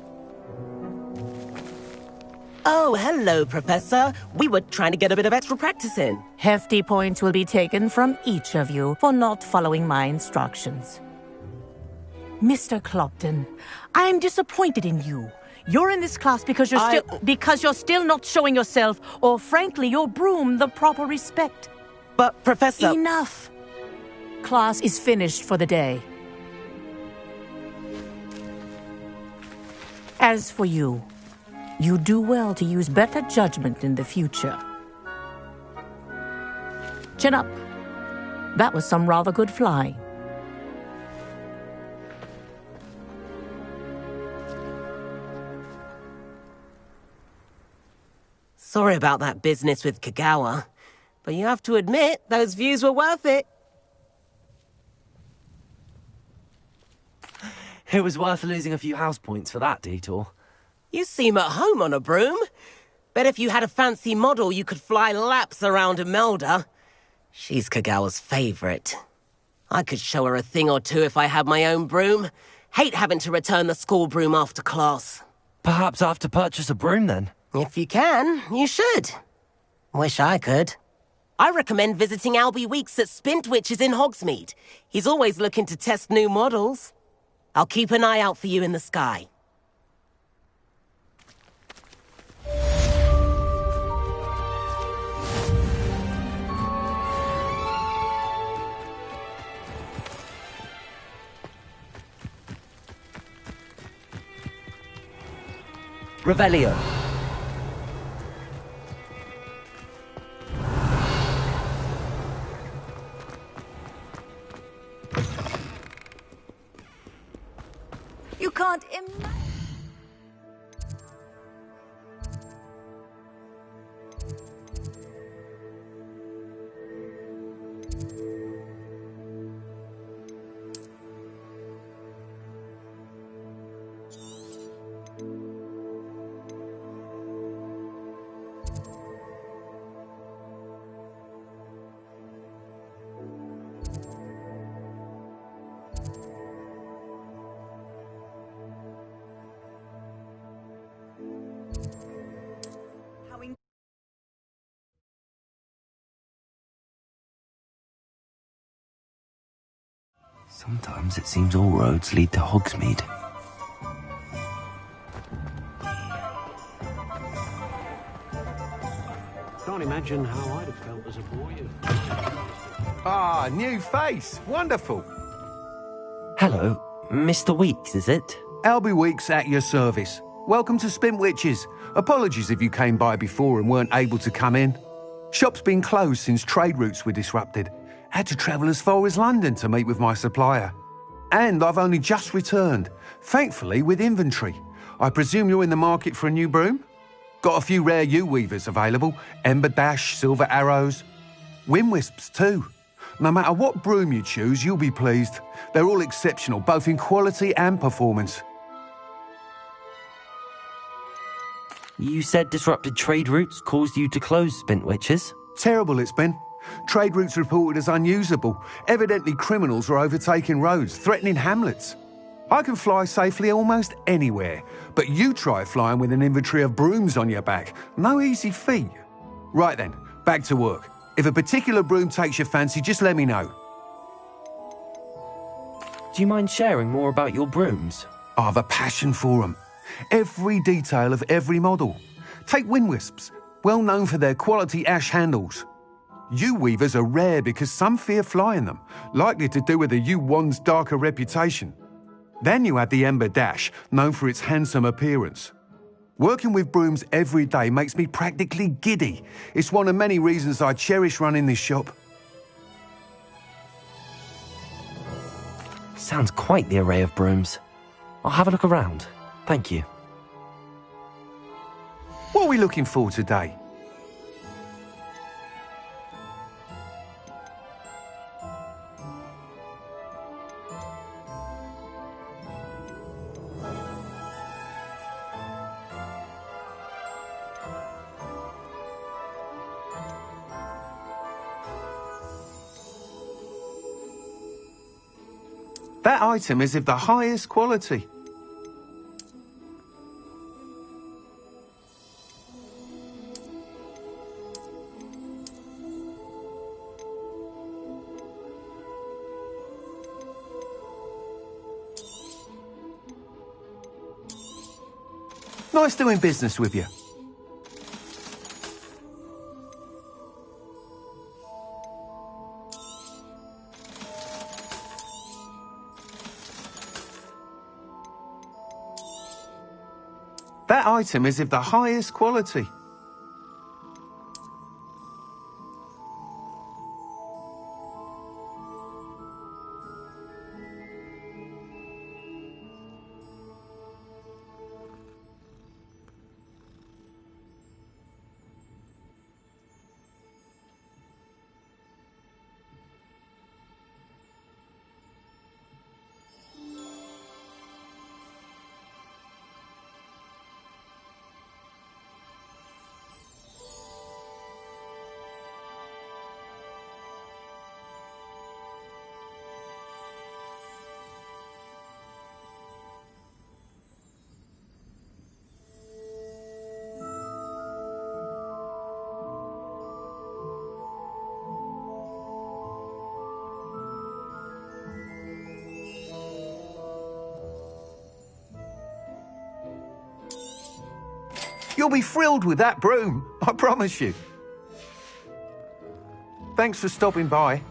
Oh, hello, Professor. We were trying to get a bit of extra practice in. Hefty points will be taken from each of you for not following my instructions. Mr. Clopton, I'm disappointed in you. You're in this class because you're still not showing yourself, or frankly, your broom the proper respect. But, Professor... Enough! Class is finished for the day. As for you, you do well to use better judgment in the future. Chin up. That was some rather good flying. Sorry about that business with Kagawa, but you have to admit, those views were worth it. It was worth losing a few house points for that detour. You seem at home on a broom. Bet if you had a fancy model, you could fly laps around Imelda. She's Kagawa's favorite. I could show her a thing or two if I had my own broom. Hate having to return the school broom after class. Perhaps I have to purchase a broom then? If you can, you should. Wish I could. I recommend visiting Albie Weeks at Spintwitches in Hogsmeade. He's always looking to test new models. I'll keep an eye out for you in the sky. Revelio. You can't imagine. Sometimes it seems all roads lead to Hogsmeade. Can't imagine how I'd have felt as a boy. Ah, new face. Wonderful. Hello, Mr. Weeks, is it? Albie Weeks at your service. Welcome to Spintwitches. Apologies if you came by before and weren't able to come in. Shop's been closed since trade routes were disrupted. Had to travel as far as London to meet with my supplier. And I've only just returned, thankfully with inventory. I presume you're in the market for a new broom? Got a few rare yew-weavers available. Ember Dash, Silver Arrows. Wind-Wisps too. No matter what broom you choose, you'll be pleased. They're all exceptional, both in quality and performance. You said disrupted trade routes caused you to close Spintwitches? Terrible it's been. Trade routes reported as unusable. Evidently criminals were overtaking roads, threatening hamlets. I can fly safely almost anywhere, but you try flying with an inventory of brooms on your back. No easy feat. Right then, back to work. If a particular broom takes your fancy, just let me know. Do you mind sharing more about your brooms? I have a passion for them. Every detail of every model. Take Wind-Wisps, well known for their quality ash handles. Yew-weavers are rare because some fear flying them, likely to do with the yew-wand's darker reputation. Then you have the Ember Dash, known for its handsome appearance. Working with brooms every day makes me practically giddy. It's one of many reasons I cherish running this shop. Sounds quite the array of brooms. I'll have a look around. Thank you. What are we looking for today? That item is of the highest quality. Nice doing business with you. That item is of the highest quality. You'll be thrilled with that broom, I promise you. Thanks for stopping by.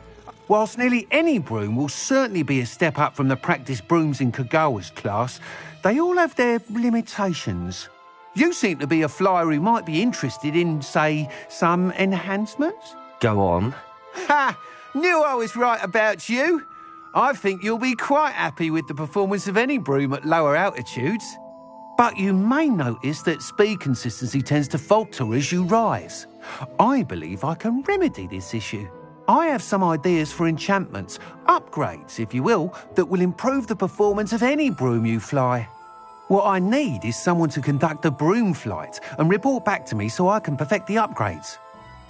Whilst nearly any broom will certainly be a step up from the practice brooms in Kagawa's class, they all have their limitations. You seem to be a flyer who might be interested in, say, some enhancements? Go on. Ha! Knew I was right about you. I think you'll be quite happy with the performance of any broom at lower altitudes. But you may notice that speed consistency tends to falter as you rise. I believe I can remedy this issue. I have some ideas for enchantments, upgrades, if you will, that will improve the performance of any broom you fly. What I need is someone to conduct a broom flight and report back to me so I can perfect the upgrades.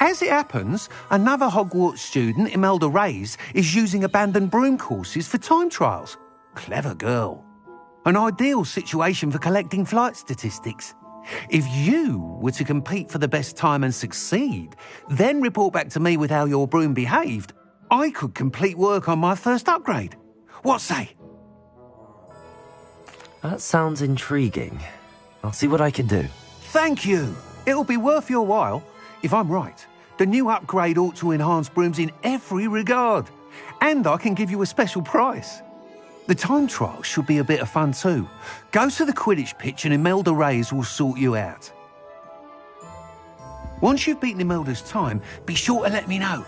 As it happens, another Hogwarts student, Imelda Reyes, is using abandoned broom courses for time trials. Clever girl. An ideal situation for collecting flight statistics. If you were to compete for the best time and succeed, then report back to me with how your broom behaved, I could complete work on my first upgrade. What say? That sounds intriguing. I'll see what I can do. Thank you. It'll be worth your while. If I'm right, the new upgrade ought to enhance brooms in every regard. And I can give you a special price. The time trial should be a bit of fun too. Go to the Quidditch pitch and Imelda Reyes will sort you out. Once you've beaten Imelda's time, be sure to let me know.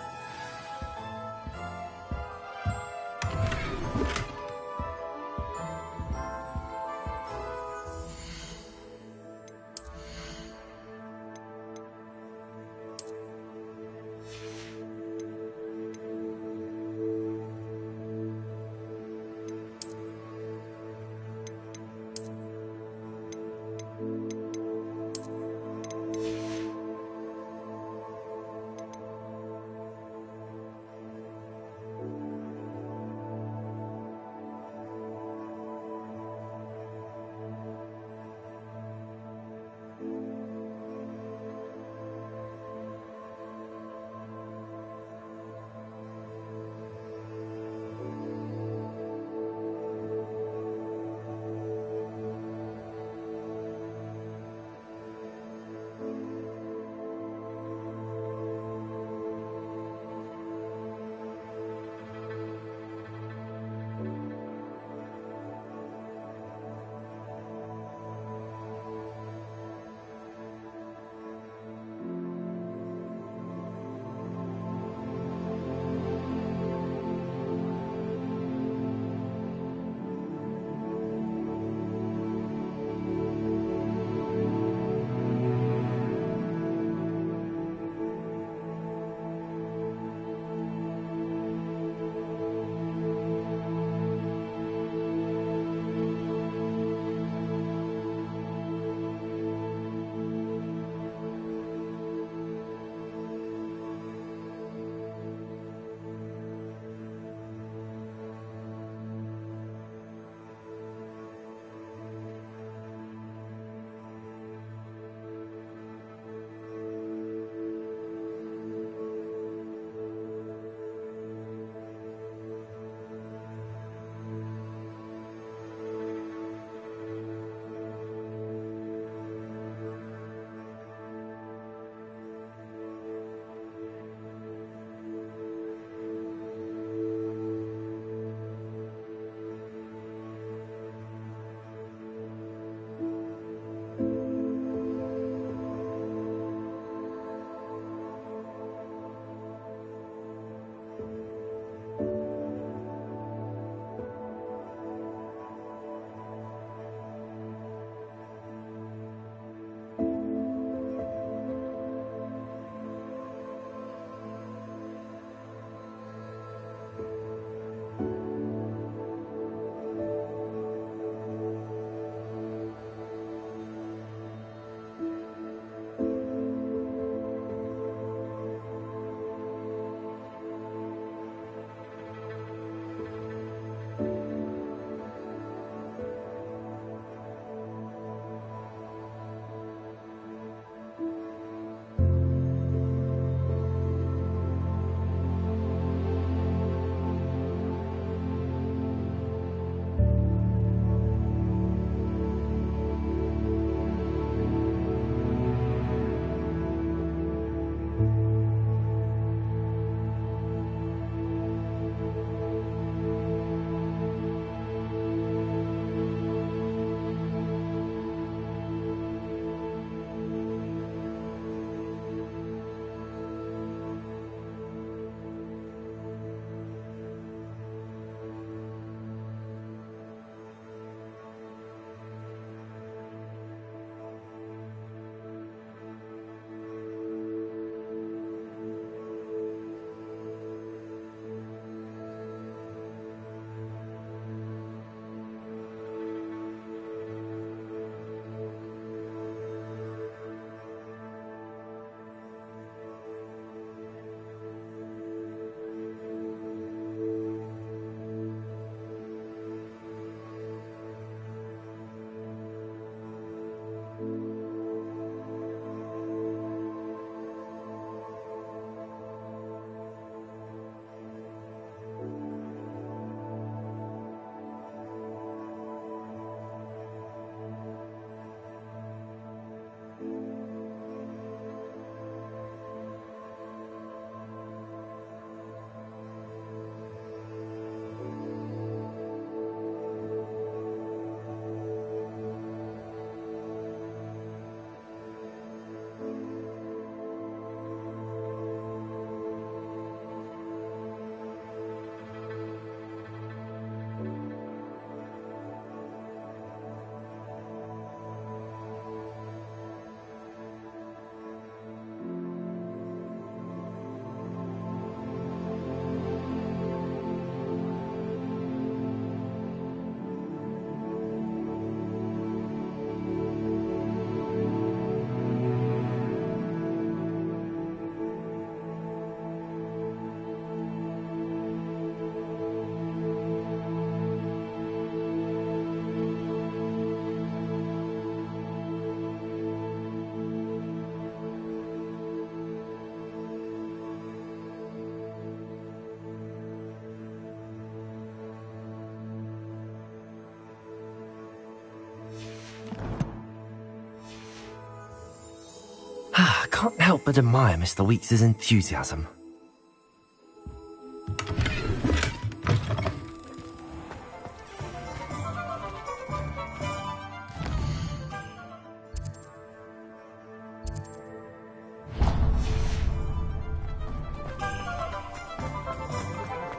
can't help but admire Mr. Weekes' enthusiasm.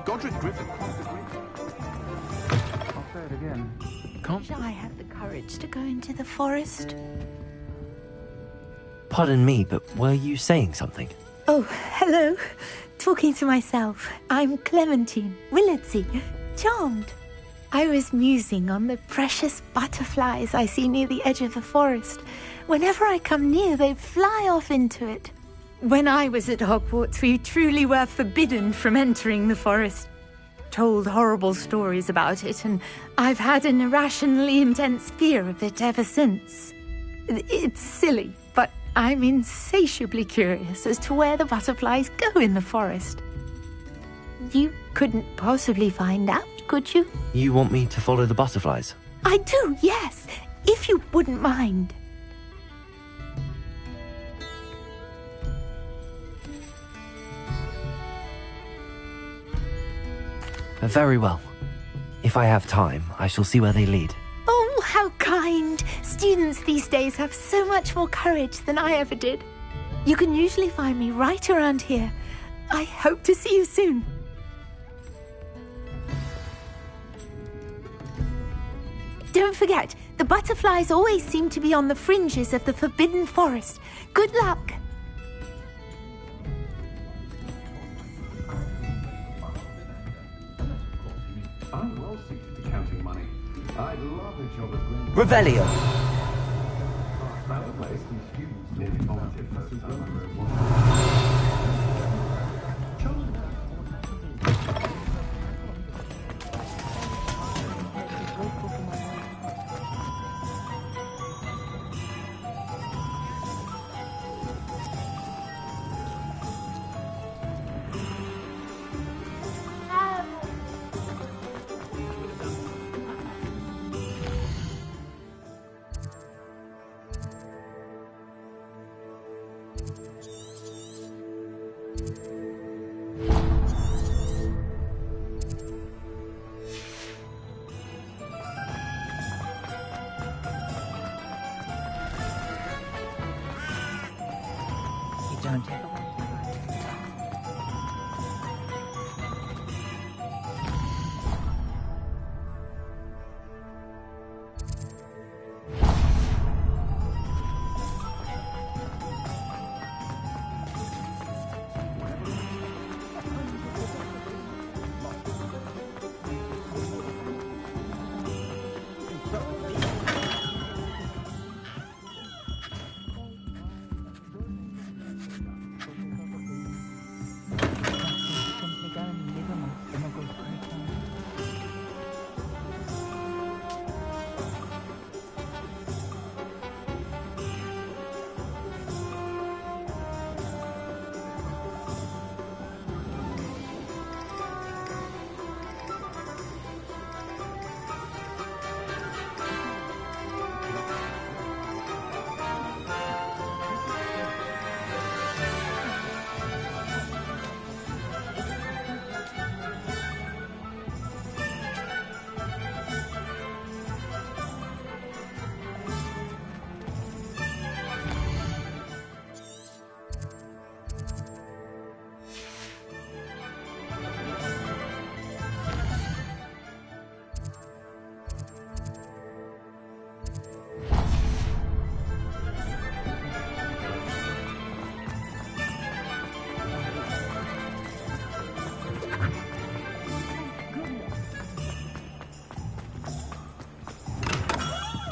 Godric Griffin. I'll say it again. Shall I have the courage to go into the forest? Pardon me, but were you saying something? Oh, hello. Talking to myself. I'm Clementine Willardsey, charmed. I was musing on the precious butterflies I see near the edge of the forest. Whenever I come near, they fly off into it. When I was at Hogwarts, we truly were forbidden from entering the forest. Told horrible stories about it, and I've had an irrationally intense fear of it ever since. It's silly, but I'm insatiably curious as to where the butterflies go in the forest. You couldn't possibly find out, could you? You want me to follow the butterflies? I do, yes, if you wouldn't mind. Very well. If I have time, I shall see where they lead. Oh, how kind! Students these days have so much more courage than I ever did. You can usually find me right around here. I hope to see you soon. Don't forget, the butterflies always seem to be on the fringes of the Forbidden Forest. Good luck! I'm well suited to counting money. I'd love a job at Green. Revelio! That place and students nearly vomited for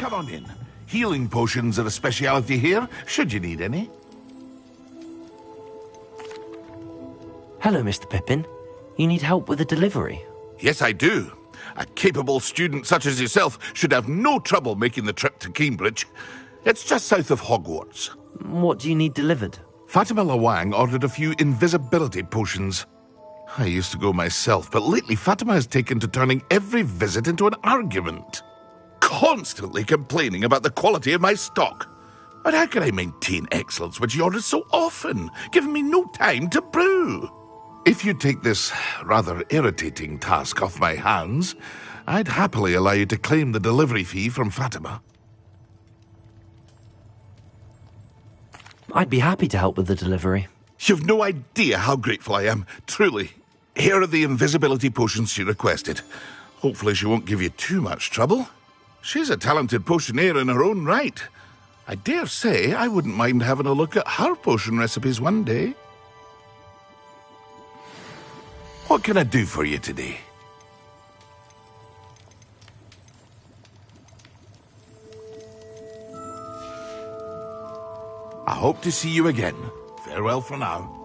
Come on in. Healing potions are a speciality here, should you need any. Hello, Mr. Pippin. You need help with a delivery? Yes, I do. A capable student such as yourself should have no trouble making the trip to Cambridge. It's just south of Hogwarts. What do you need delivered? Fatima Lawang ordered a few invisibility potions. I used to go myself, but lately Fatima has taken to turning every visit into an argument. Constantly complaining about the quality of my stock. But how can I maintain excellence when she orders so often, giving me no time to brew? If you take this rather irritating task off my hands, I'd happily allow you to claim the delivery fee from Fatima. I'd be happy to help with the delivery. You've no idea how grateful I am, truly. Here are the invisibility potions she requested. Hopefully she won't give you too much trouble. She's a talented potioneer in her own right. I dare say I wouldn't mind having a look at her potion recipes one day. What can I do for you today? I hope to see you again. Farewell for now.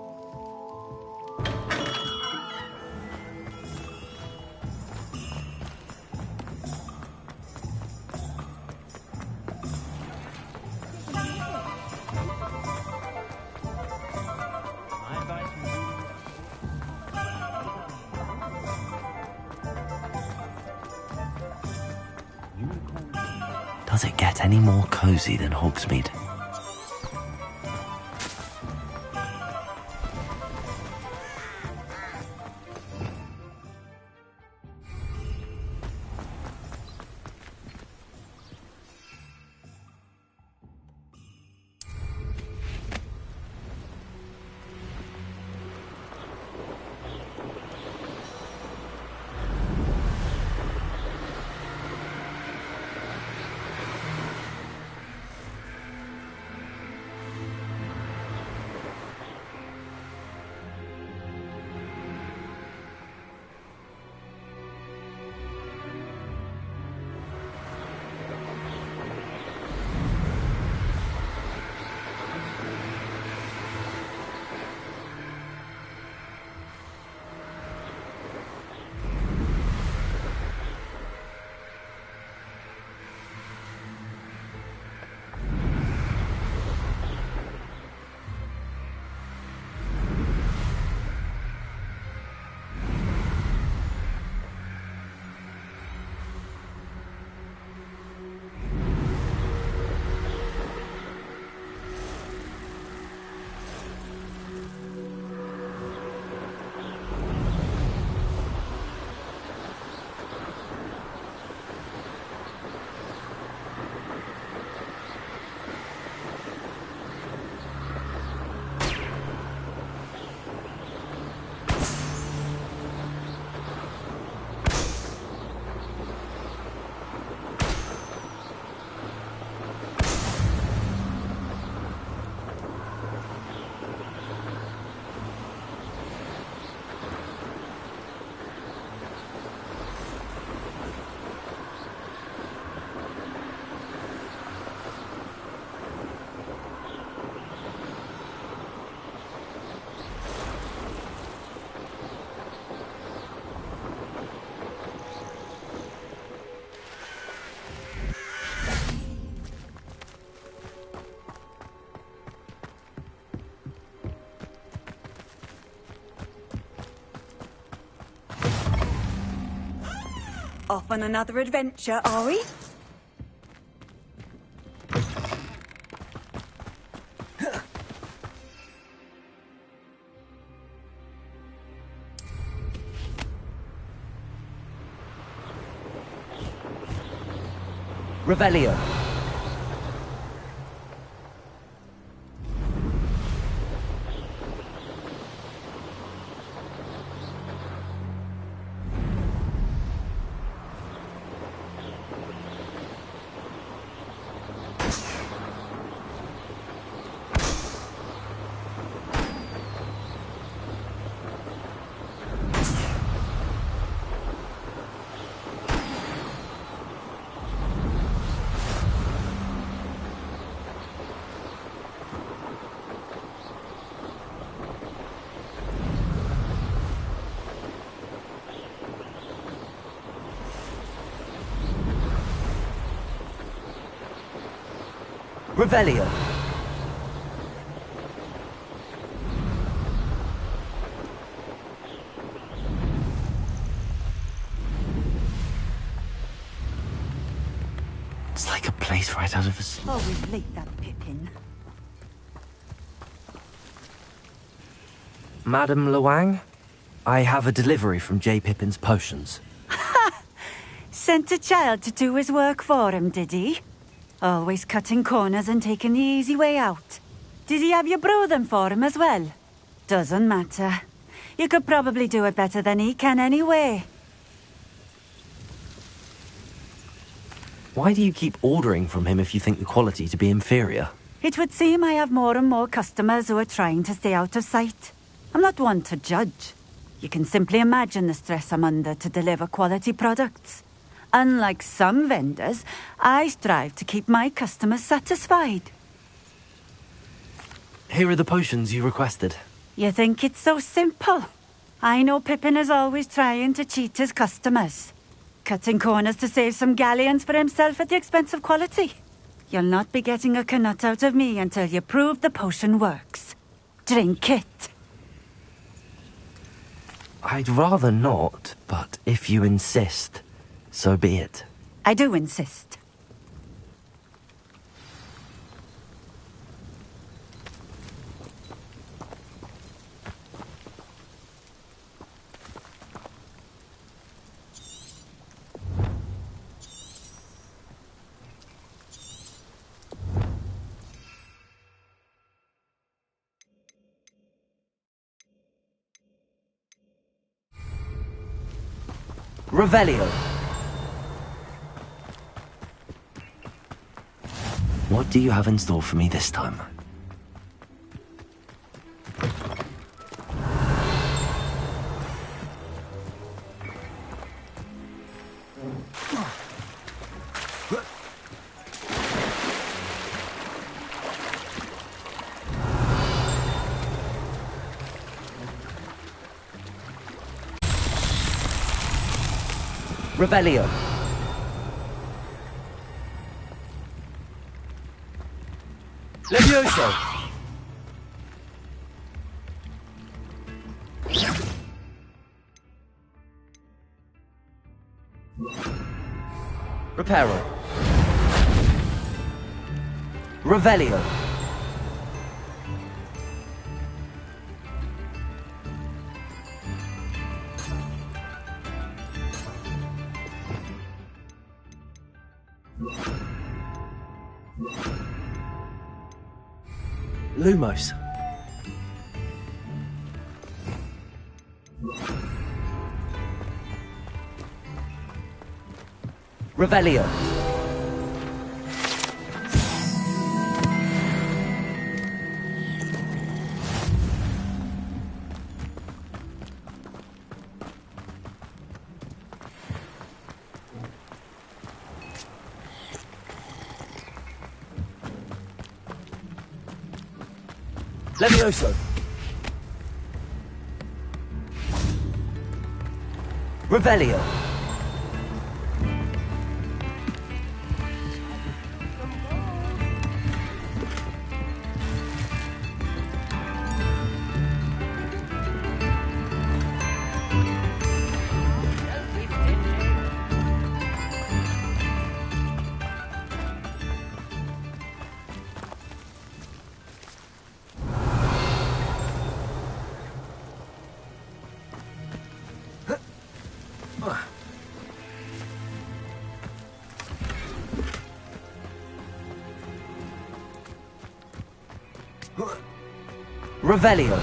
Does it get any more cozy than Hogsmeade? Off on another adventure, are we? Revelio. Revelio. It's like a place right out of a sleep. Always late, that Pippin. Madam Luang, I have a delivery from J. Pippin's potions. Sent a child to do his work for him, did he? Always cutting corners and taking the easy way out. Did he have you brew them for him as well? Doesn't matter. You could probably do it better than he can anyway. Why do you keep ordering from him if you think the quality to be inferior? It would seem I have more and more customers who are trying to stay out of sight. I'm not one to judge. You can simply imagine the stress I'm under to deliver quality products. Unlike some vendors, I strive to keep my customers satisfied. Here are the potions you requested. You think it's so simple? I know Pippin is always trying to cheat his customers. Cutting corners to save some galleons for himself at the expense of quality. You'll not be getting a knut out of me until you prove the potion works. Drink it. I'd rather not, but if you insist, so be it. I do insist. Revelio. What do you have in store for me this time? Revelio. Levioso. Reparo. Revelio. Lumos. Revelio. Levioso. Revelio. Revelio.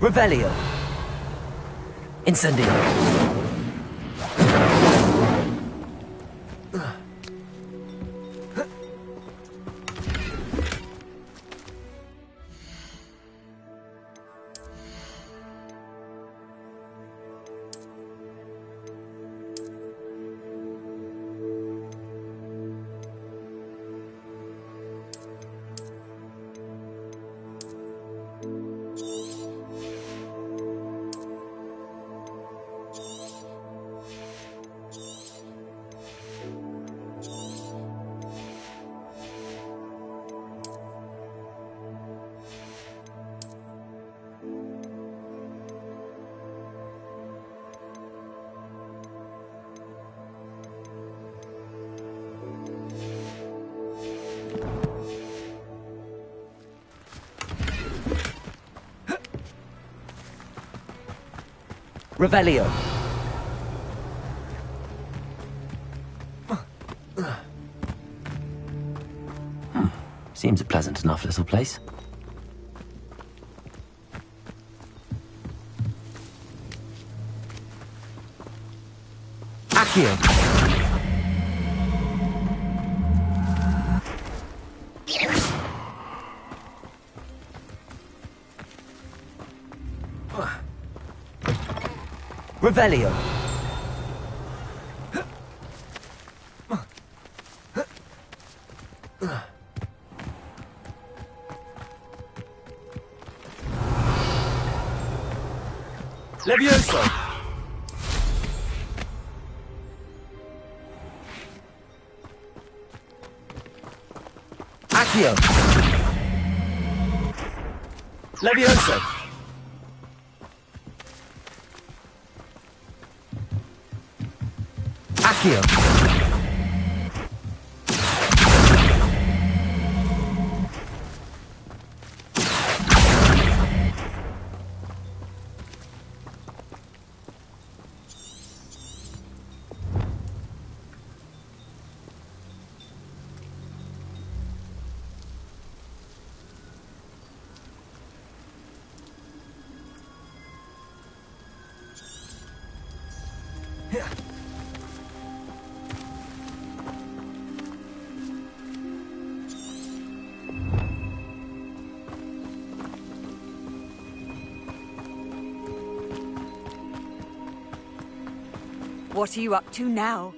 Revelio. Incendio. Revelio. Seems a pleasant enough little place. Accio. Revelio. Levioso. Accio. Levioso. Accio. What are you up to now?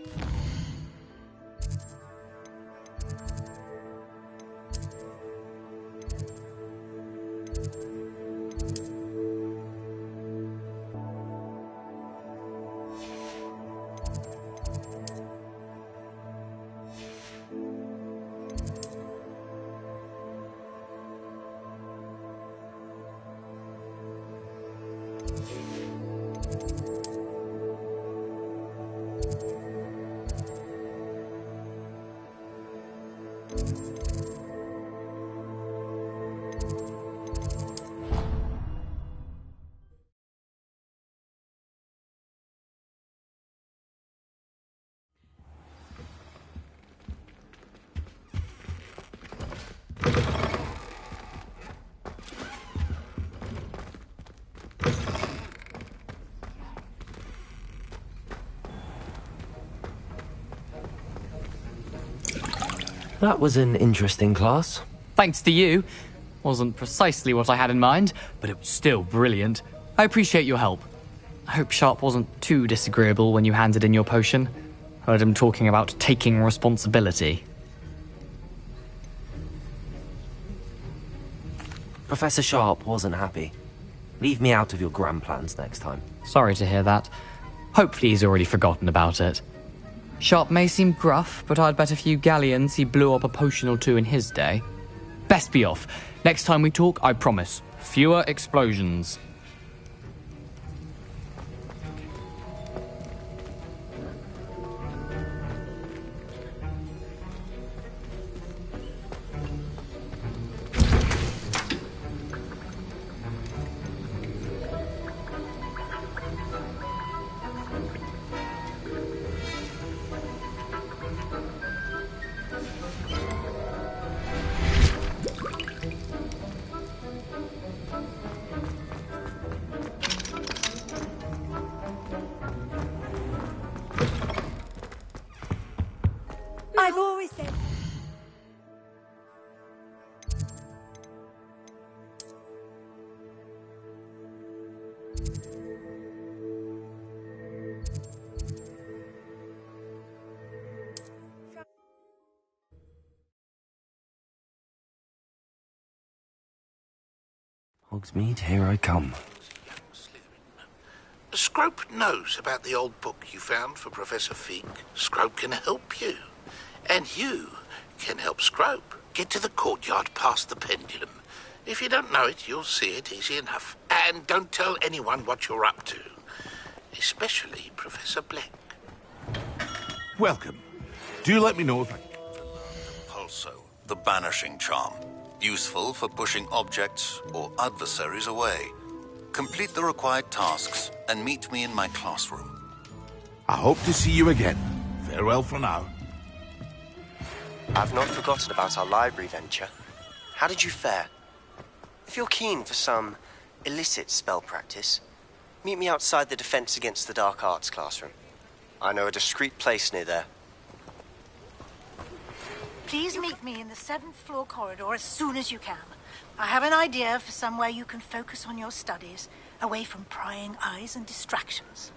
That was an interesting class. Thanks to you. Wasn't precisely what I had in mind, but it was still brilliant. I appreciate your help. I hope Sharp wasn't too disagreeable when you handed in your potion. Heard him talking about taking responsibility. Professor Sharp wasn't happy. Leave me out of your grand plans next time. Sorry to hear that. Hopefully he's already forgotten about it. Sharp may seem gruff, but I'd bet a few galleons he blew up a potion or two in his day. Best be off. Next time we talk, I promise, fewer explosions. I've always said... Hogsmeade, here I come. Scrope knows about the old book you found for Professor Fig. Scrope can help you. And you can help Scrope get to the courtyard past the pendulum. If you don't know it, you'll see it easy enough. And don't tell anyone what you're up to. Especially Professor Black. Welcome. Do let me know if I... Pulso, the banishing charm. Useful for pushing objects or adversaries away. Complete the required tasks and meet me in my classroom. I hope to see you again. Farewell for now. I've not forgotten about our library venture. How did you fare? If you're keen for some illicit spell practice, meet me outside the Defense Against the Dark Arts classroom. I know a discreet place near there. Please meet me in the 7th floor corridor as soon as you can. I have an idea for somewhere you can focus on your studies, away from prying eyes and distractions.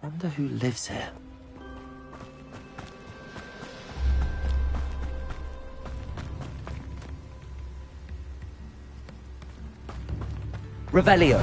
Wonder who lives here. Revelio.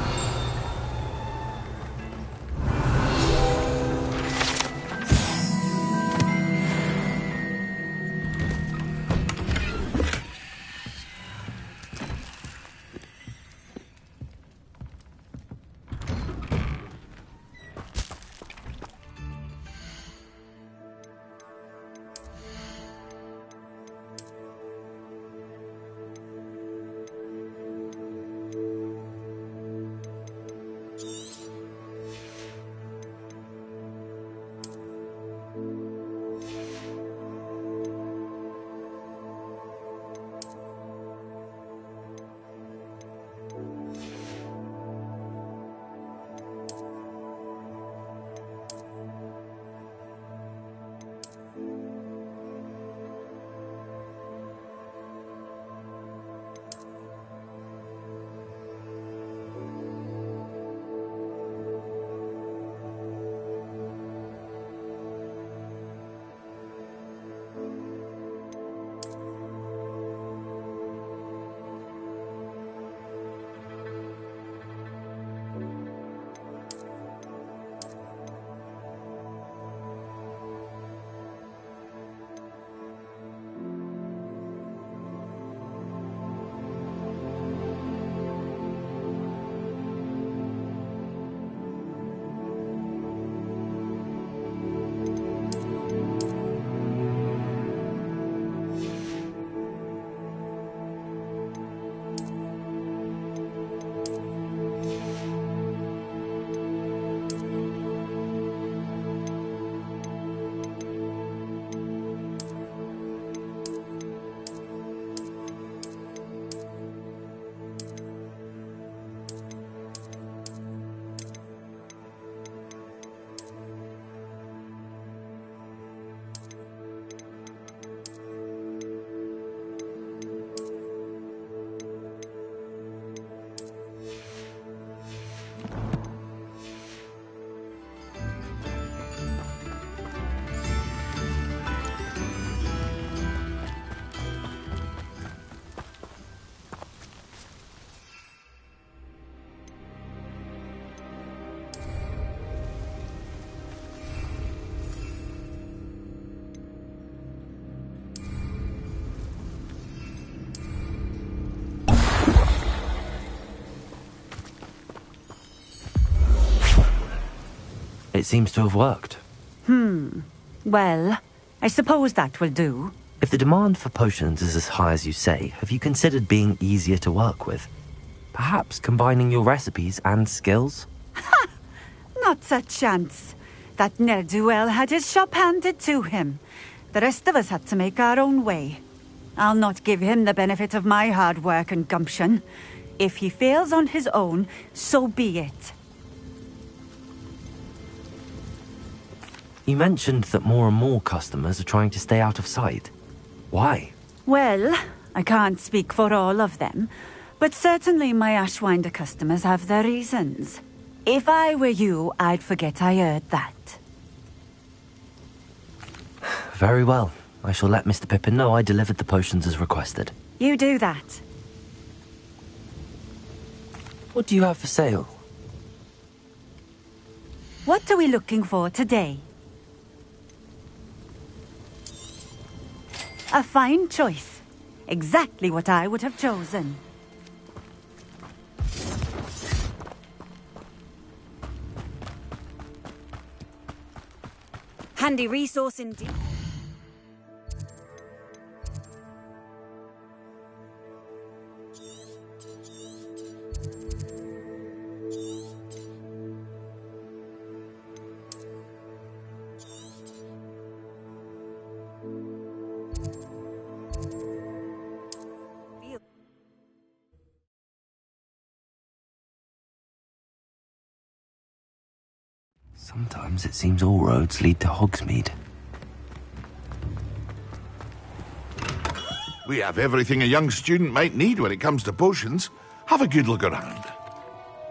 It seems to have worked. Well, I suppose that will do. If the demand for potions is as high as you say, have you considered being easier to work with? Perhaps combining your recipes and skills? Not a chance. That ne'er-do-well had his shop handed to him. The rest of us had to make our own way. I'll not give him the benefit of my hard work and gumption. If he fails on his own, so be it. You mentioned that more and more customers are trying to stay out of sight. Why? Well, I can't speak for all of them, but certainly my Ashwinder customers have their reasons. If I were you, I'd forget I heard that. Very well. I shall let Mr. Pippin know I delivered the potions as requested. You do that. What do you have for sale? What are we looking for today? A fine choice. Exactly what I would have chosen. Handy resource indeed. Sometimes it seems all roads lead to Hogsmeade. We have everything a young student might need when it comes to potions. Have a good look around.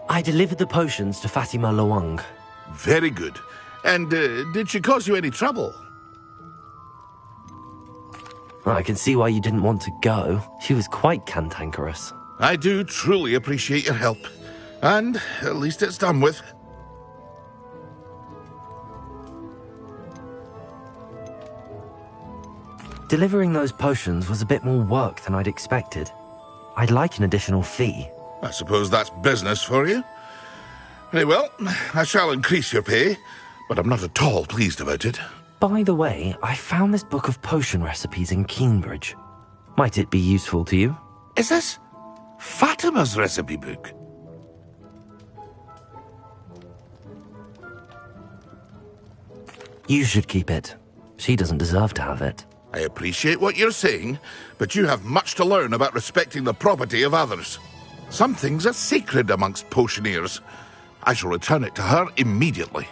I delivered the potions to Fatima Lawang. Very good. And did she cause you any trouble? I can see why you didn't want to go. She was quite cantankerous. I do truly appreciate your help. And at least it's done with. Delivering those potions was a bit more work than I'd expected. I'd like an additional fee. I suppose that's business for you. Very well, I shall increase your pay, but I'm not at all pleased about it. By the way, I found this book of potion recipes in Cambridge. Might it be useful to you? Is this Fatima's recipe book? You should keep it. She doesn't deserve to have it. I appreciate what you're saying, but you have much to learn about respecting the property of others. Some things are sacred amongst potioneers. I shall return it to her immediately.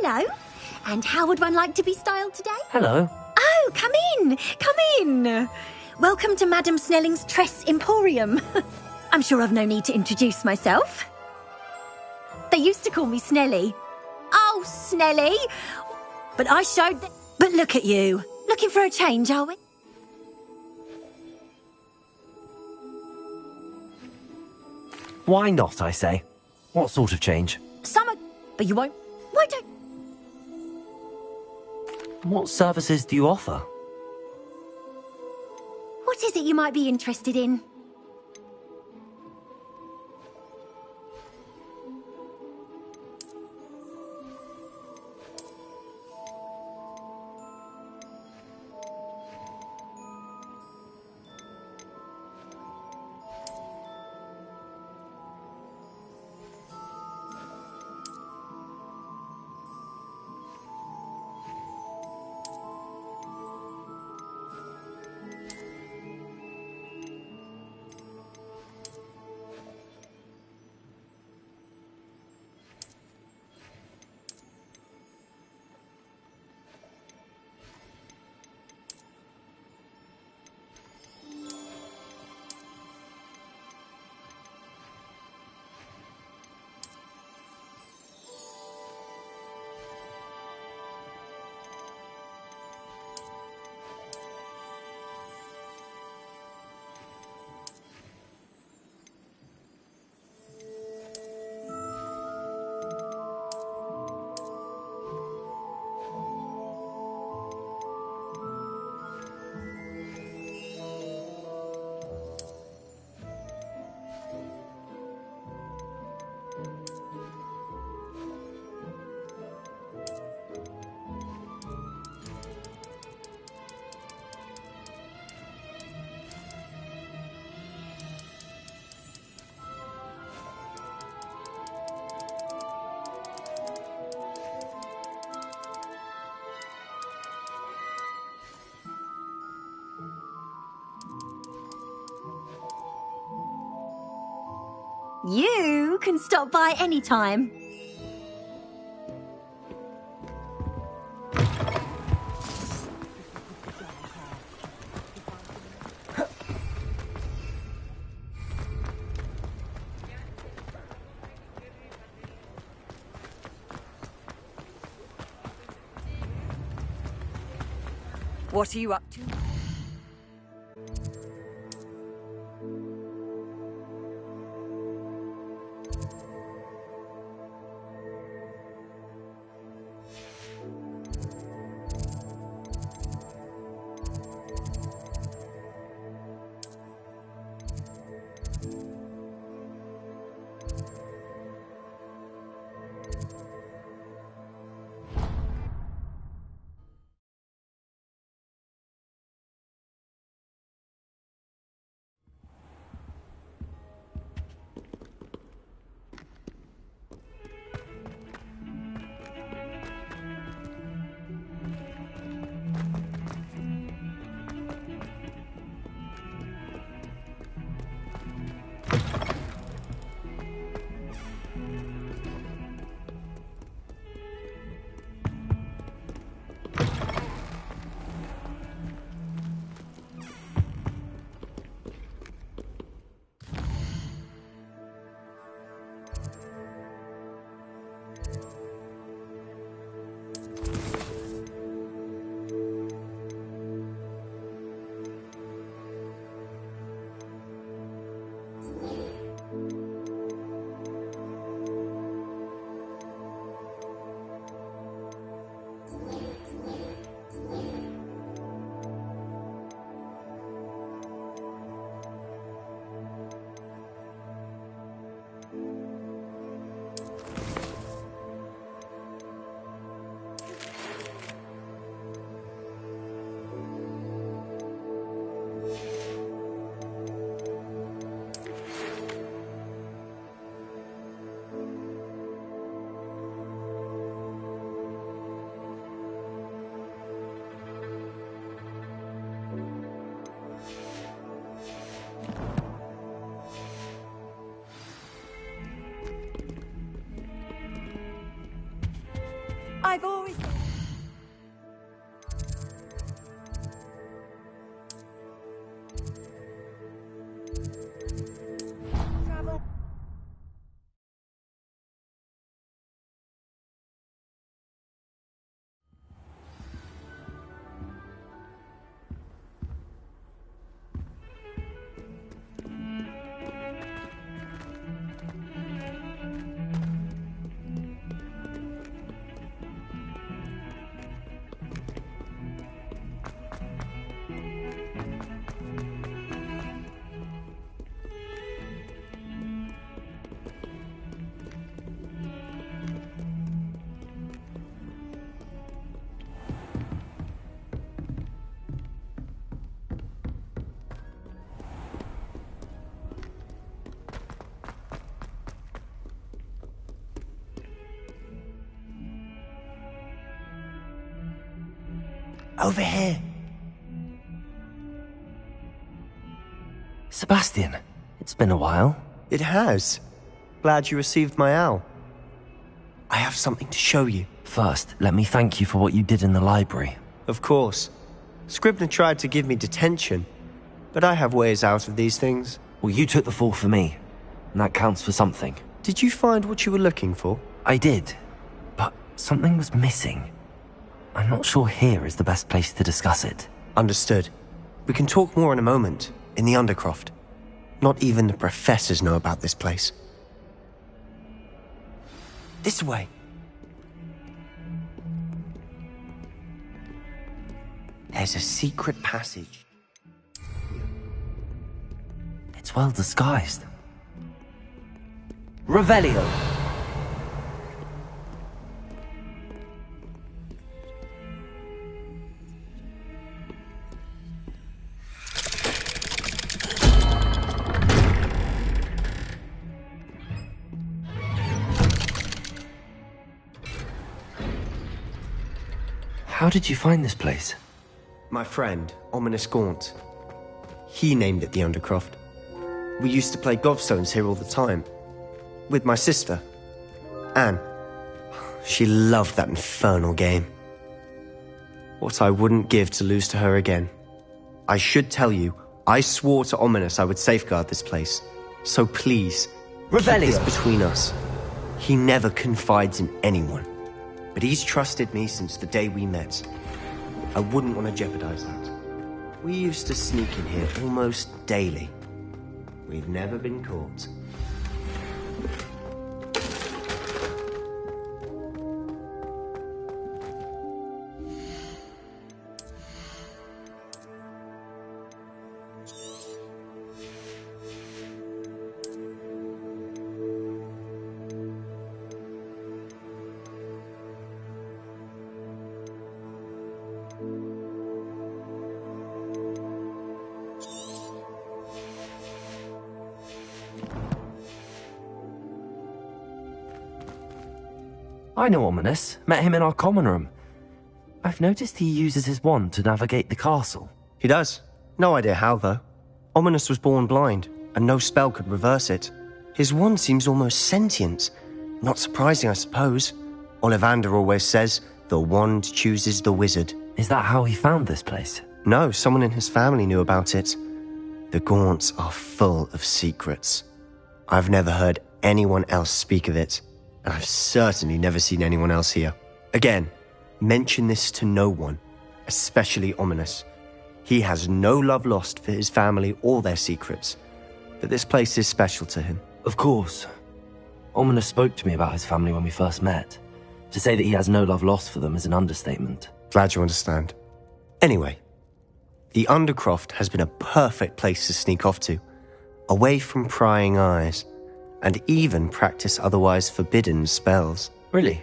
Hello. And how would one like to be styled today? Hello. Oh, come in. Come in. Welcome to Madame Snelling's Tress Emporium. I'm sure I've no need to introduce myself. They used to call me Snelly. Oh, Snelly. But I showed them. But look at you. Looking for a change, are we? Why not, I say? What sort of change? Summer. But you won't. Why don't... What services do you offer? What is it you might be interested in? You can stop by any time. What are you up to? I've always... Travel... Over here. Sebastian, it's been a while. It has. Glad you received my owl. I have something to show you. First, let me thank you for what you did in the library. Of course. Scribner tried to give me detention, but I have ways out of these things. Well, you took the fall for me, and that counts for something. Did you find what you were looking for? I did, but something was missing. I'm not sure here is the best place to discuss it. Understood. We can talk more in a moment, in the Undercroft. Not even the professors know about this place. This way. There's a secret passage. It's well disguised. Revelio. How did you find this place? My friend, Ominous Gaunt. He named it the Undercroft. We used to play gobstones here all the time. with my sister, Anne. She loved that infernal game. What I wouldn't give to lose to her again. I should tell you, I swore to Ominous I would safeguard this place. So please, keep this between us. He never confides in anyone. But he's trusted me since the day we met. I wouldn't want to jeopardize that. We used to sneak in here almost daily. We've never been caught. I know Ominous. Met him in our common room. I've noticed he uses his wand to navigate the castle. He does. No idea how, though. Ominous was born blind, and no spell could reverse it. His wand seems almost sentient. Not surprising, I suppose. Ollivander always says, the wand chooses the wizard. Is that how he found this place? No, someone in his family knew about it. The Gaunts are full of secrets. I've never heard anyone else speak of it. And I've certainly never seen anyone else here. Again, mention this to no one, especially Ominous. He has no love lost for his family or their secrets, but this place is special to him. Of course. Ominous spoke to me about his family when we first met. To say that he has no love lost for them is an understatement. Glad you understand. Anyway, the Undercroft has been a perfect place to sneak off to, away from prying eyes, and even practice otherwise forbidden spells. Really?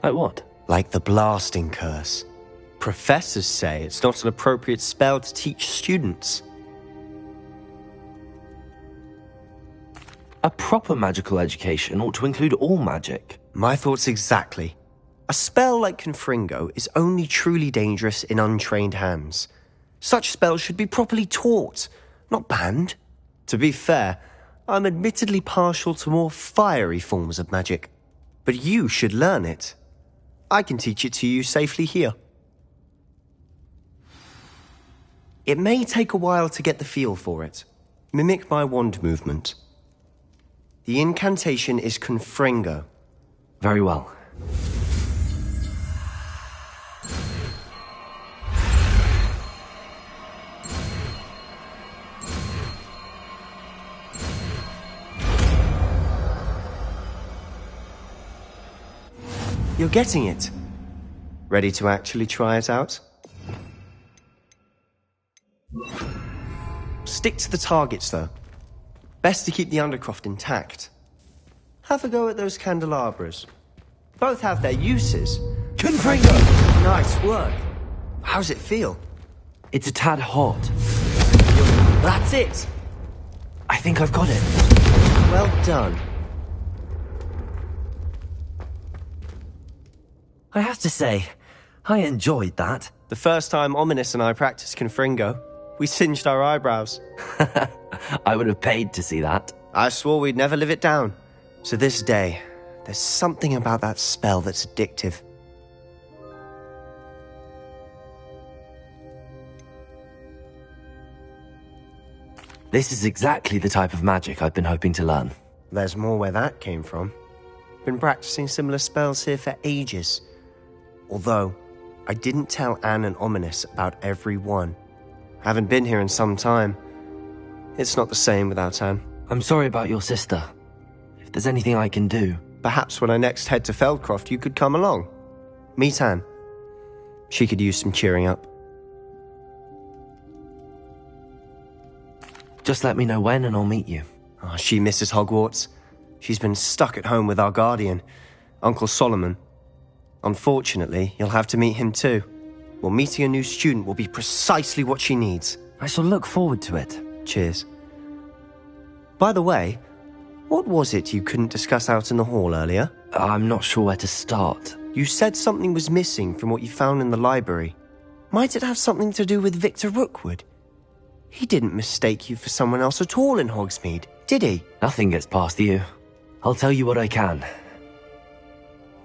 Like what? Like the blasting curse. Professors say it's not an appropriate spell to teach students. A proper magical education ought to include all magic. My thoughts exactly. A spell like Confringo is only truly dangerous in untrained hands. Such spells should be properly taught, not banned. To be fair, I'm admittedly partial to more fiery forms of magic, but you should learn it. I can teach it to you safely here. It may take a while to get the feel for it. Mimic my wand movement. The incantation is Confringo. Very well. You're getting it. Ready to actually try it out? Stick to the targets, though. Best to keep the Undercroft intact. Have a go at those candelabras. Both have their uses. Confringo! Nice work. How's it feel? It's a tad hot. That's it! I think I've got it. Well done. I have to say, I enjoyed that. The first time Ominous and I practiced Confringo, we singed our eyebrows. I would have paid to see that. I swore we'd never live it down. To this day, there's something about that spell that's addictive. This is exactly the type of magic I've been hoping to learn. There's more where that came from. Been practicing similar spells here for ages. Although, I didn't tell Anne and Ominous about every one. Haven't been here in some time. It's not the same without Anne. I'm sorry about your sister. If there's anything I can do... Perhaps when I next head to Feldcroft, you could come along. Meet Anne. She could use some cheering up. Just let me know when and I'll meet you. Oh, she misses Hogwarts. She's been stuck at home with our guardian, Uncle Solomon. Unfortunately, you'll have to meet him too. Well, meeting a new student will be precisely what she needs. I shall look forward to it. Cheers. By the way, what was it you couldn't discuss out in the hall earlier? I'm not sure where to start. You said something was missing from what you found in the library. Might it have something to do with Victor Rookwood? He didn't mistake you for someone else at all in Hogsmeade, did he? Nothing gets past you. I'll tell you what I can.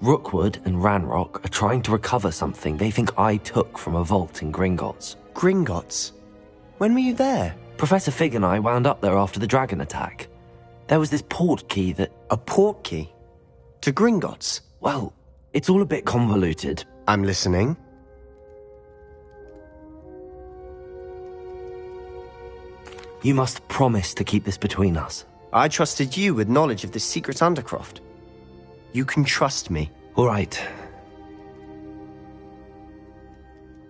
Rookwood and Ranrock are trying to recover something they think I took from a vault in Gringotts. Gringotts? When were you there? Professor Fig and I wound up there after the dragon attack. There was this port key that... A port key? To Gringotts? Well, it's all a bit convoluted. I'm listening. You must promise to keep this between us. I trusted you with knowledge of this secret undercroft. You can trust me. All right.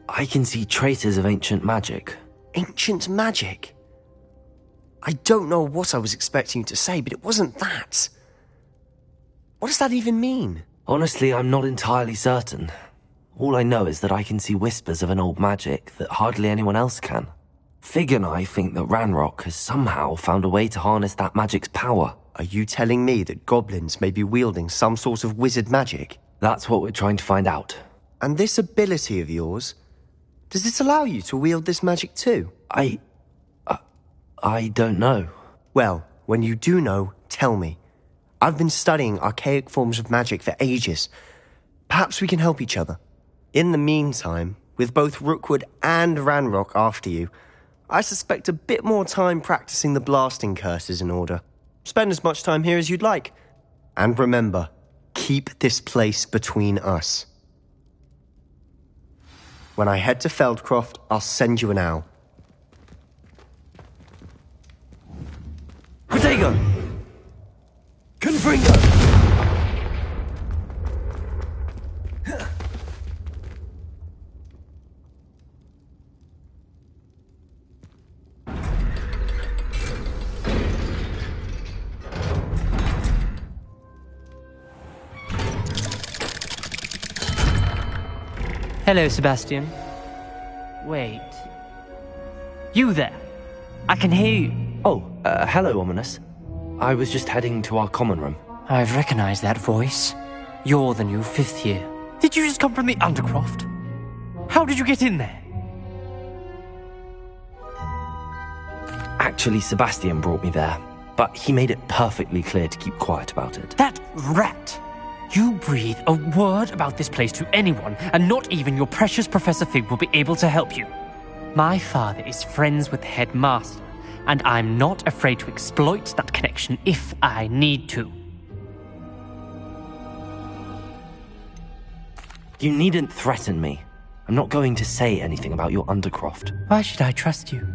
I can see traces of ancient magic. Ancient magic? I don't know what I was expecting you to say, but it wasn't that. What does that even mean? Honestly, I'm not entirely certain. All I know is that I can see whispers of an old magic that hardly anyone else can. Fig and I think that Ranrock has somehow found a way to harness that magic's power. Are you telling me that goblins may be wielding some sort of wizard magic? That's what we're trying to find out. And this ability of yours, does it allow you to wield this magic too? I don't know. Well, when you do know, tell me. I've been studying archaic forms of magic for ages. Perhaps we can help each other. In the meantime, with both Rookwood and Ranrock after you, I suspect a bit more time practicing the blasting curse is in order. Spend as much time here as you'd like. And remember, keep this place between us. When I head to Feldcroft, I'll send you an owl. Protego! Confringo! Hello, Sebastian. Wait. You there? I can hear you. Oh, hello, Ominous. I was just heading to our common room. I've recognized that voice. You're the new 5th year. Did you just come from the Undercroft? How did you get in there? Actually, Sebastian brought me there, but he made it perfectly clear to keep quiet about it. That rat! You breathe a word about this place to anyone, and not even your precious Professor Fig will be able to help you. My father is friends with the headmaster, and I'm not afraid to exploit that connection if I need to. You needn't threaten me. I'm not going to say anything about your Undercroft. Why should I trust you?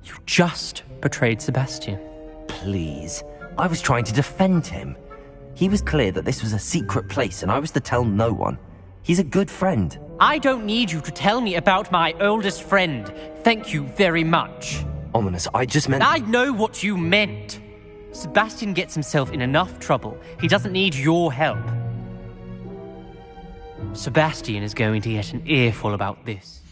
You just betrayed Sebastian. Please. I was trying to defend him. He was clear that this was a secret place and I was to tell no one. He's a good friend. I don't need you to tell me about my oldest friend. Thank you very much. Ominous, I just meant... I know what you meant. Sebastian gets himself in enough trouble. He doesn't need your help. Sebastian is going to get an earful about this.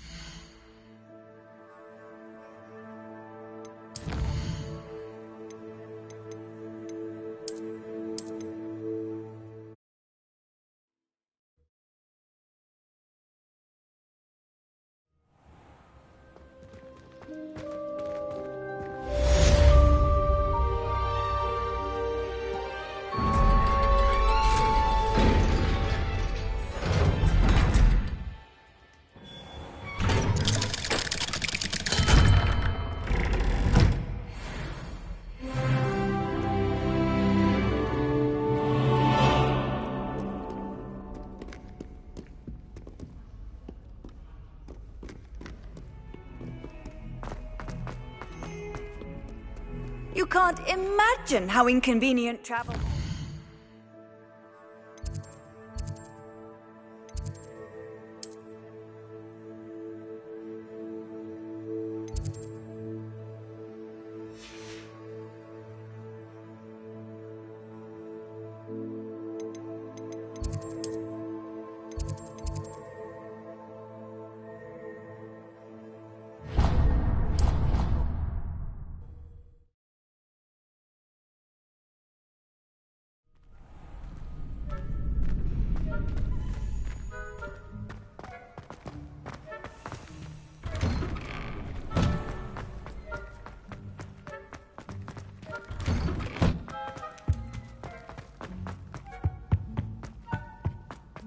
You can't imagine how inconvenient travel...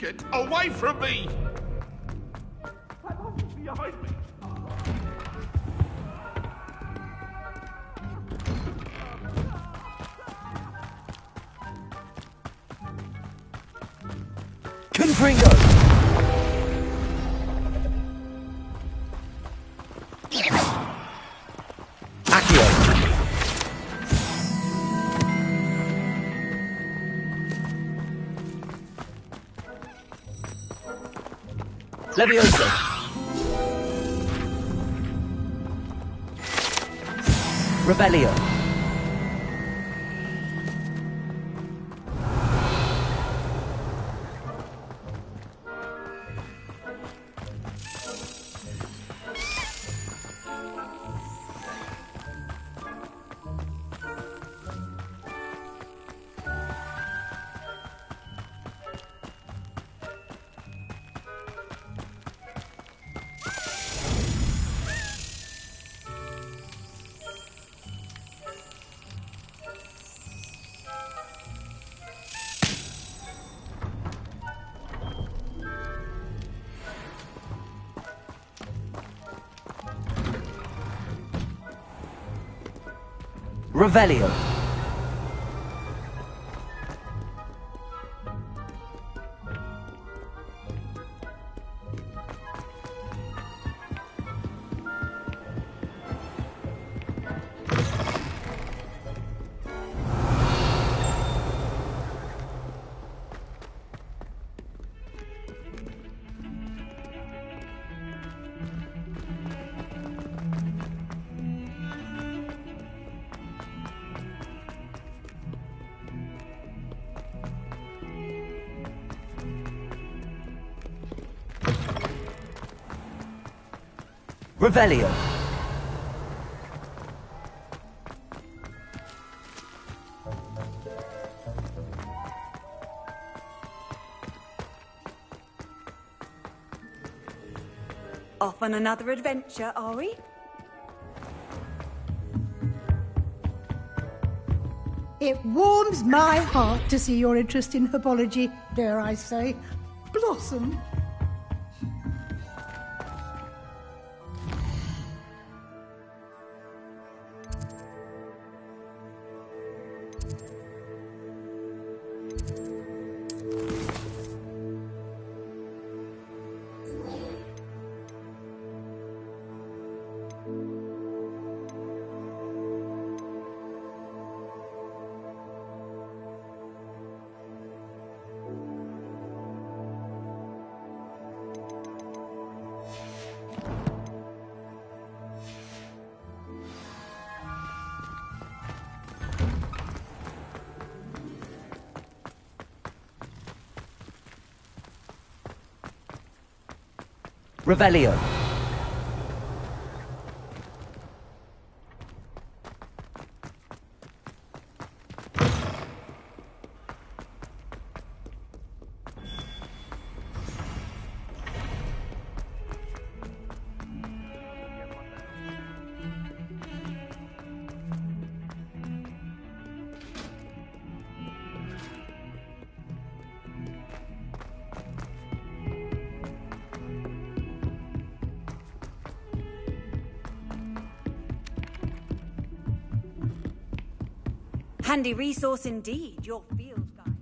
Get away from me! Behind me! Confringo! Accio! Leviosa! Revelio! Revelio. Revelio. Off on another adventure, are we? It warms my heart to see your interest in herbology, dare I say, blossom. Revelio. Handy resource indeed, your field guide.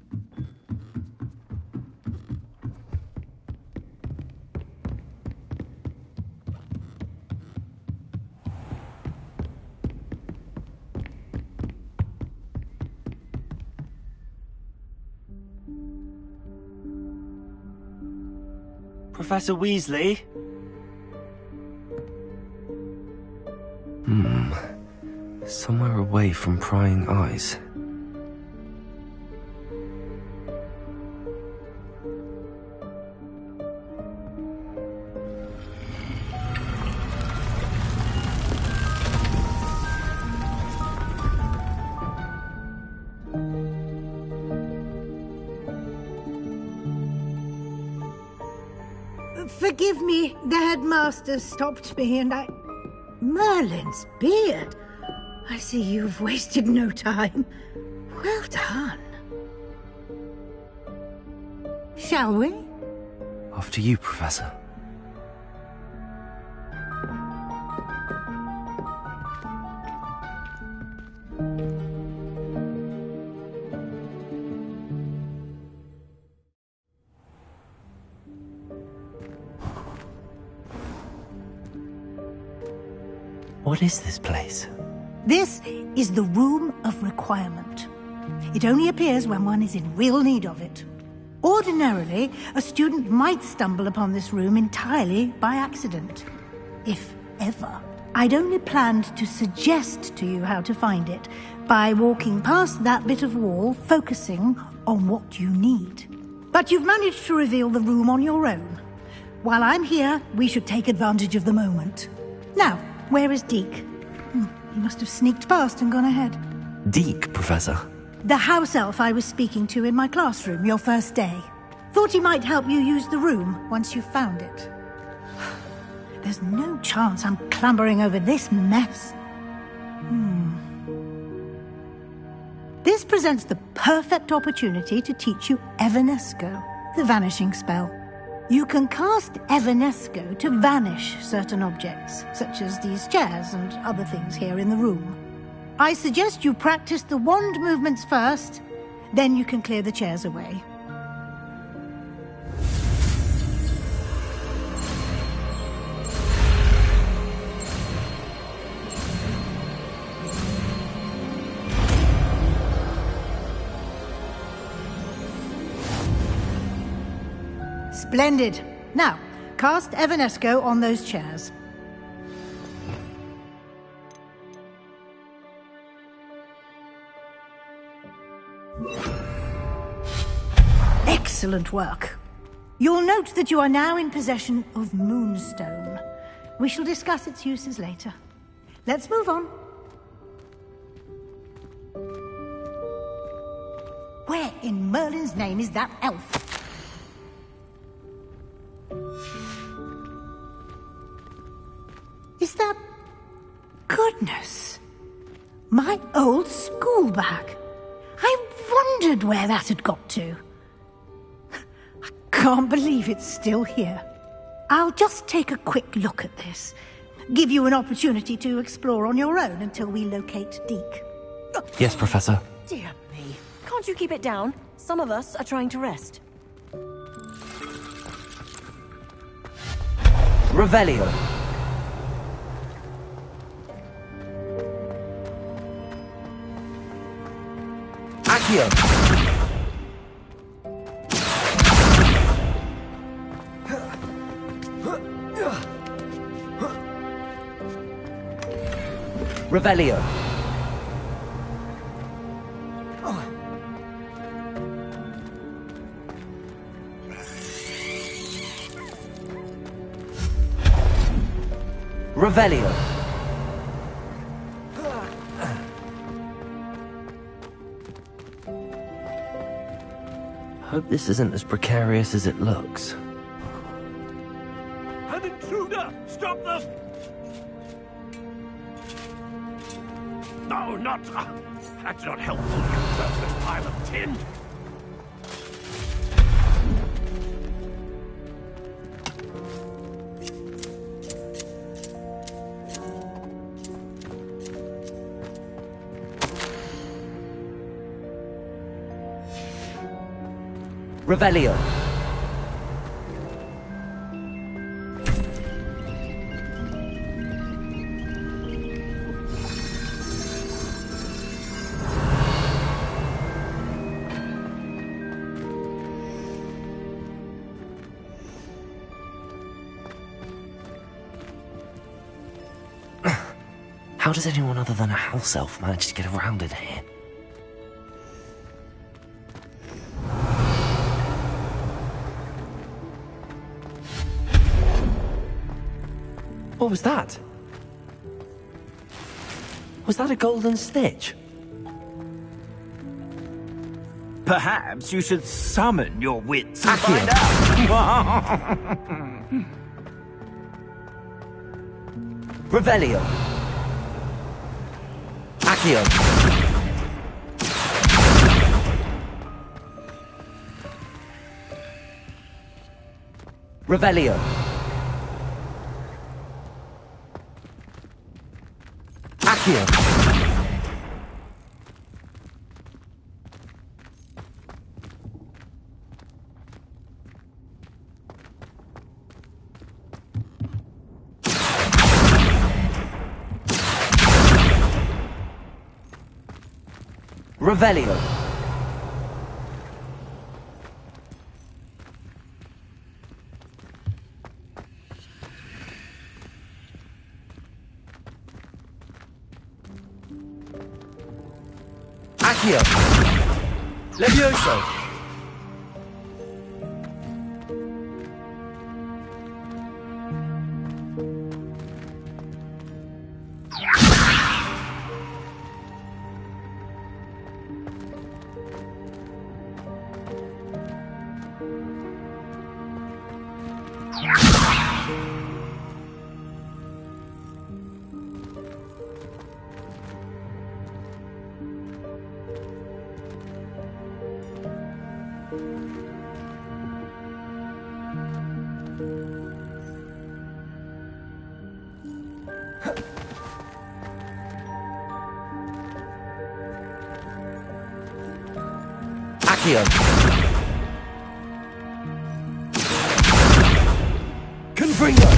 Professor Weasley? Somewhere away from prying eyes. Forgive me, the headmaster stopped me and I... Merlin's beard. I see you've wasted no time. Well done. Shall we? After you, Professor. What is this place? This is the Room of Requirement. It only appears when one is in real need of it. Ordinarily, a student might stumble upon this room entirely by accident. If ever. I'd only planned to suggest to you how to find it by walking past that bit of wall, focusing on what you need. But you've managed to reveal the room on your own. While I'm here, we should take advantage of the moment. Now, where is Deke? He must have sneaked past and gone ahead. Deke, Professor. The house elf I was speaking to in my classroom your first day. Thought he might help you use the room once you found it. There's no chance I'm clambering over this mess. This presents the perfect opportunity to teach you Evanesco, the vanishing spell. You can cast Evanesco to vanish certain objects, such as these chairs and other things here in the room. I suggest you practice the wand movements first, then you can clear the chairs away. Splendid. Now, cast Evanesco on those chairs. Excellent work. You'll note that you are now in possession of Moonstone. We shall discuss its uses later. Let's move on. Where in Merlin's name is that elf? Is that... Goodness! My old school bag. I wondered where that had got to. I can't believe it's still here. I'll just take a quick look at this. Give you an opportunity to explore on your own until we locate Deke. Yes, Professor. Dear me. Can't you keep it down? Some of us are trying to rest. Revelio. Accio. Revelio. Revelio. Hope this isn't as precarious as it looks. An intruder! Stop them! No, not... that's not helpful, you worthless pile of tin! Revelio. How does anyone other than a house elf manage to get around in here? What was that? Was that a golden snitch? Perhaps you should summon your wits and find out. Revelio. Accio. Revelio. Accio. Revelio. Accio. Levioso. Accio. Confringo.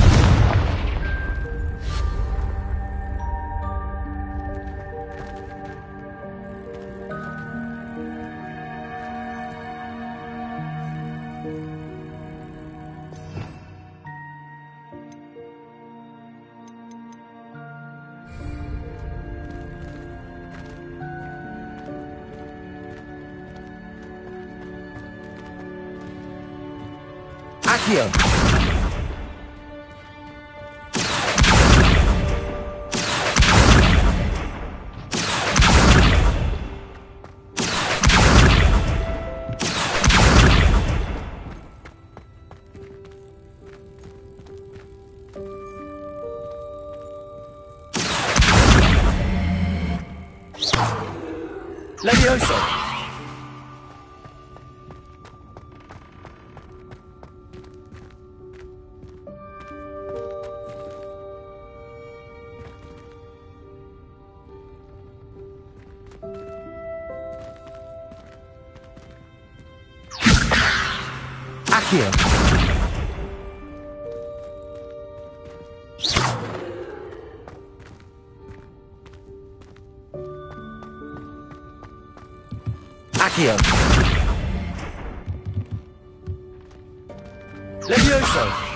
Accio. Levioso. Accio. Accio. Levioso.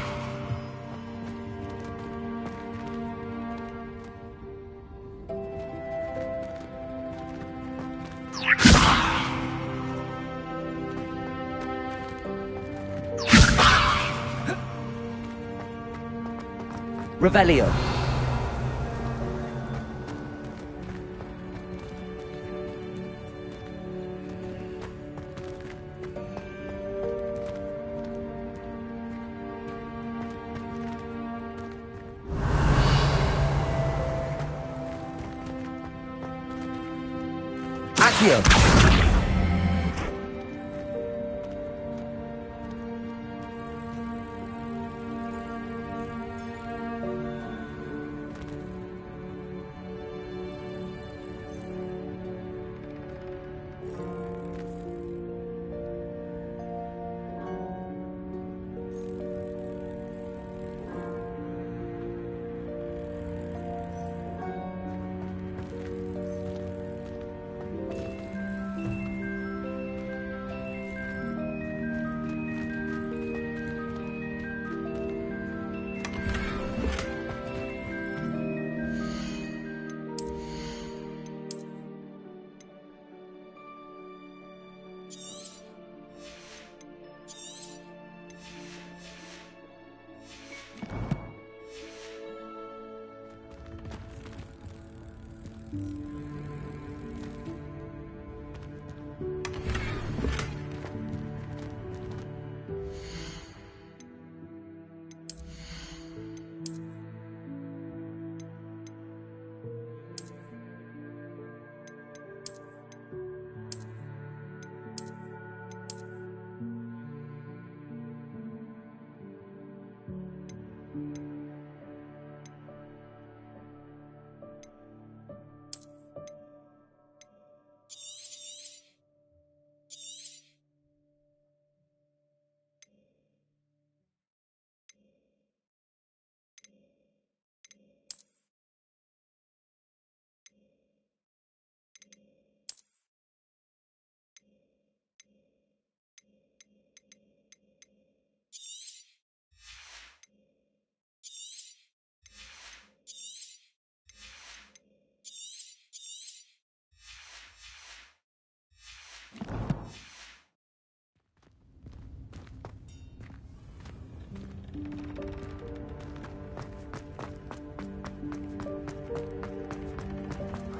Revelio. Accio.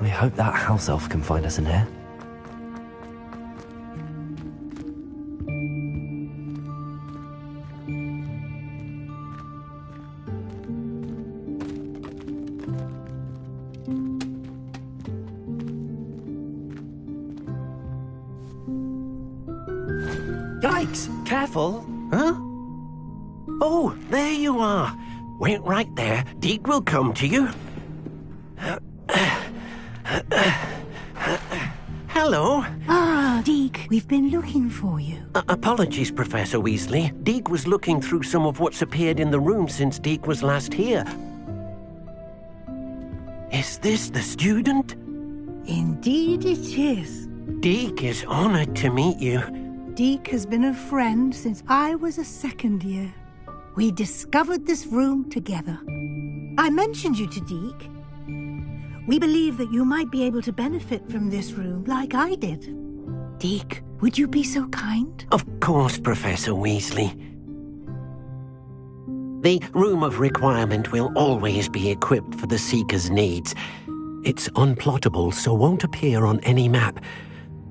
I hope that house elf can find us in here. Yikes! Careful! Huh? Oh, there you are. Wait right there. Deke will come to you. Hello. Ah, Deke, we've been looking for you. Apologies, Professor Weasley. Deke was looking through some of what's appeared in the room since Deke was last here. Is this the student? Indeed it is. Deke is honored to meet you. Deke has been a friend since I was a second year. We discovered this room together. I mentioned you to Deke. We believe that you might be able to benefit from this room like I did. Deke, would you be so kind? Of course, Professor Weasley. The Room of Requirement will always be equipped for the Seeker's needs. It's unplottable, so won't appear on any map.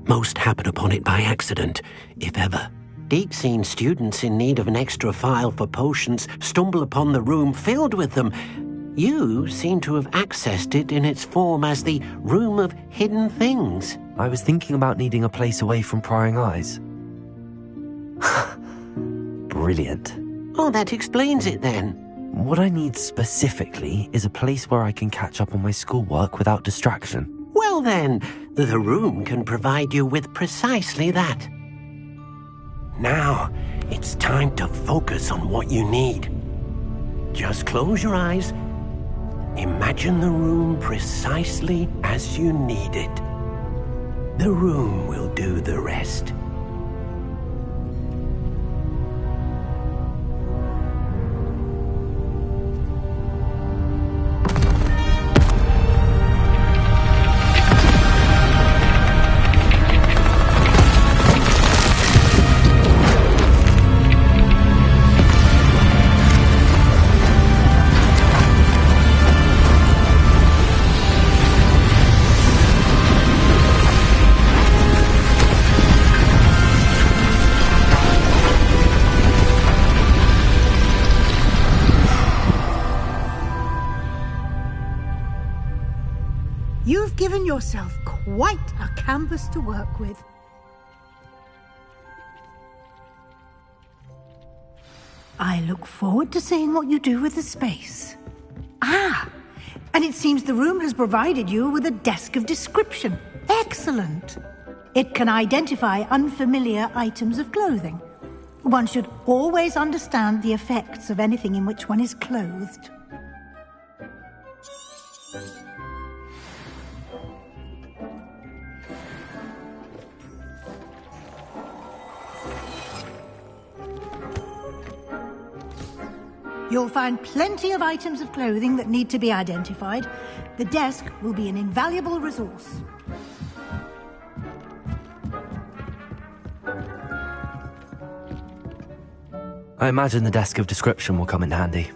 Most happen upon it by accident, if ever. Deke's seen students in need of an extra file for potions stumble upon the room filled with them. You seem to have accessed it in its form as the Room of Hidden Things. I was thinking about needing a place away from prying eyes. Brilliant. Oh, that explains it then. What I need specifically is a place where I can catch up on my schoolwork without distraction. Well then, the room can provide you with precisely that. Now, it's time to focus on what you need. Just close your eyes. Imagine the room precisely as you need it. The room will do the rest. You've given yourself quite a canvas to work with. I look forward to seeing what you do with the space. Ah, and it seems the room has provided you with a desk of description. Excellent. It can identify unfamiliar items of clothing. One should always understand the effects of anything in which one is clothed. You'll find plenty of items of clothing that need to be identified. The desk will be an invaluable resource. I imagine the desk of description will come in handy.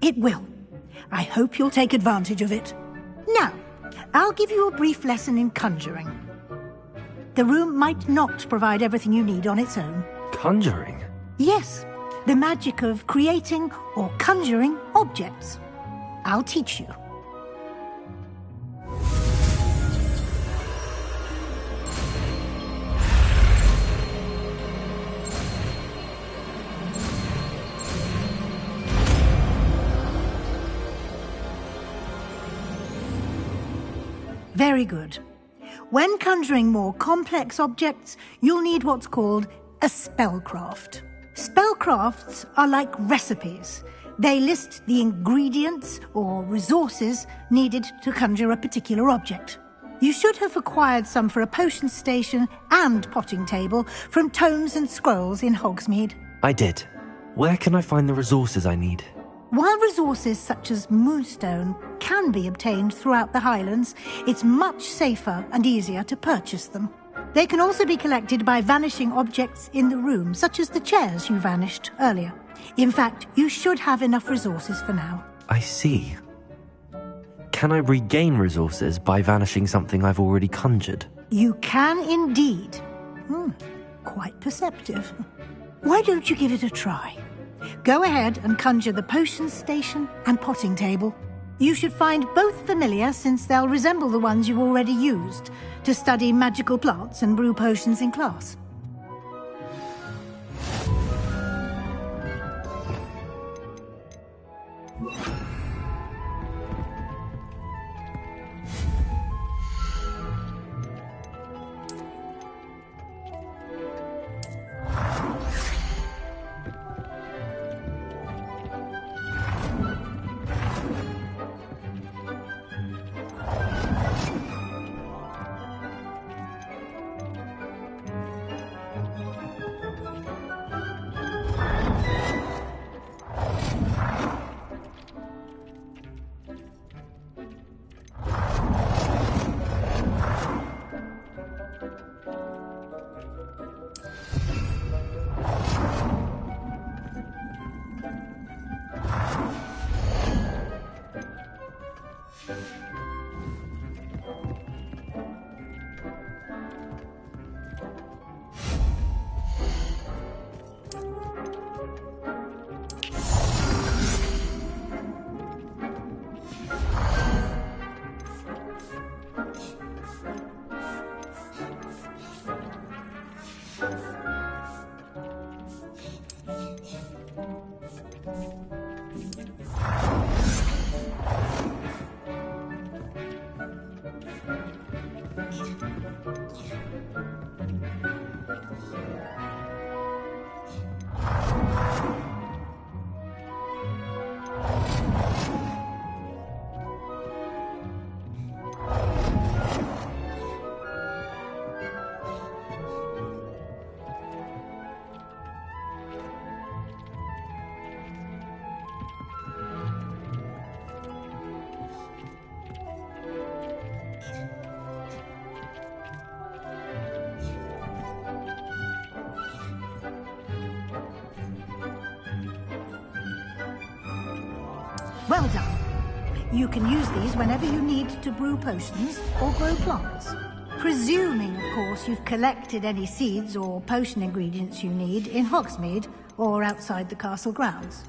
It will. I hope you'll take advantage of it. Now, I'll give you a brief lesson in conjuring. The room might not provide everything you need on its own. Conjuring? Yes. The magic of creating or conjuring objects. I'll teach you. Very good. When conjuring more complex objects, you'll need what's called a spellcraft. Spellcrafts are like recipes. They list the ingredients or resources needed to conjure a particular object. You should have acquired some for a potion station and potting table from tomes and scrolls in Hogsmeade. I did. Where can I find the resources I need? While resources such as moonstone can be obtained throughout the Highlands, it's much safer and easier to purchase them. They can also be collected by vanishing objects in the room, such as the chairs you vanished earlier. In fact, you should have enough resources for now. I see. can I regain resources by vanishing something I've already conjured? You can indeed. Quite perceptive. Why don't you give it a try? Go ahead and conjure the potions station and potting table. You should find both familiar, since they'll resemble the ones you've already used to study magical plants and brew potions in class. Well done. You can use these whenever you need to brew potions or grow plants. Presuming, of course, you've collected any seeds or potion ingredients you need in Hogsmeade or outside the castle grounds.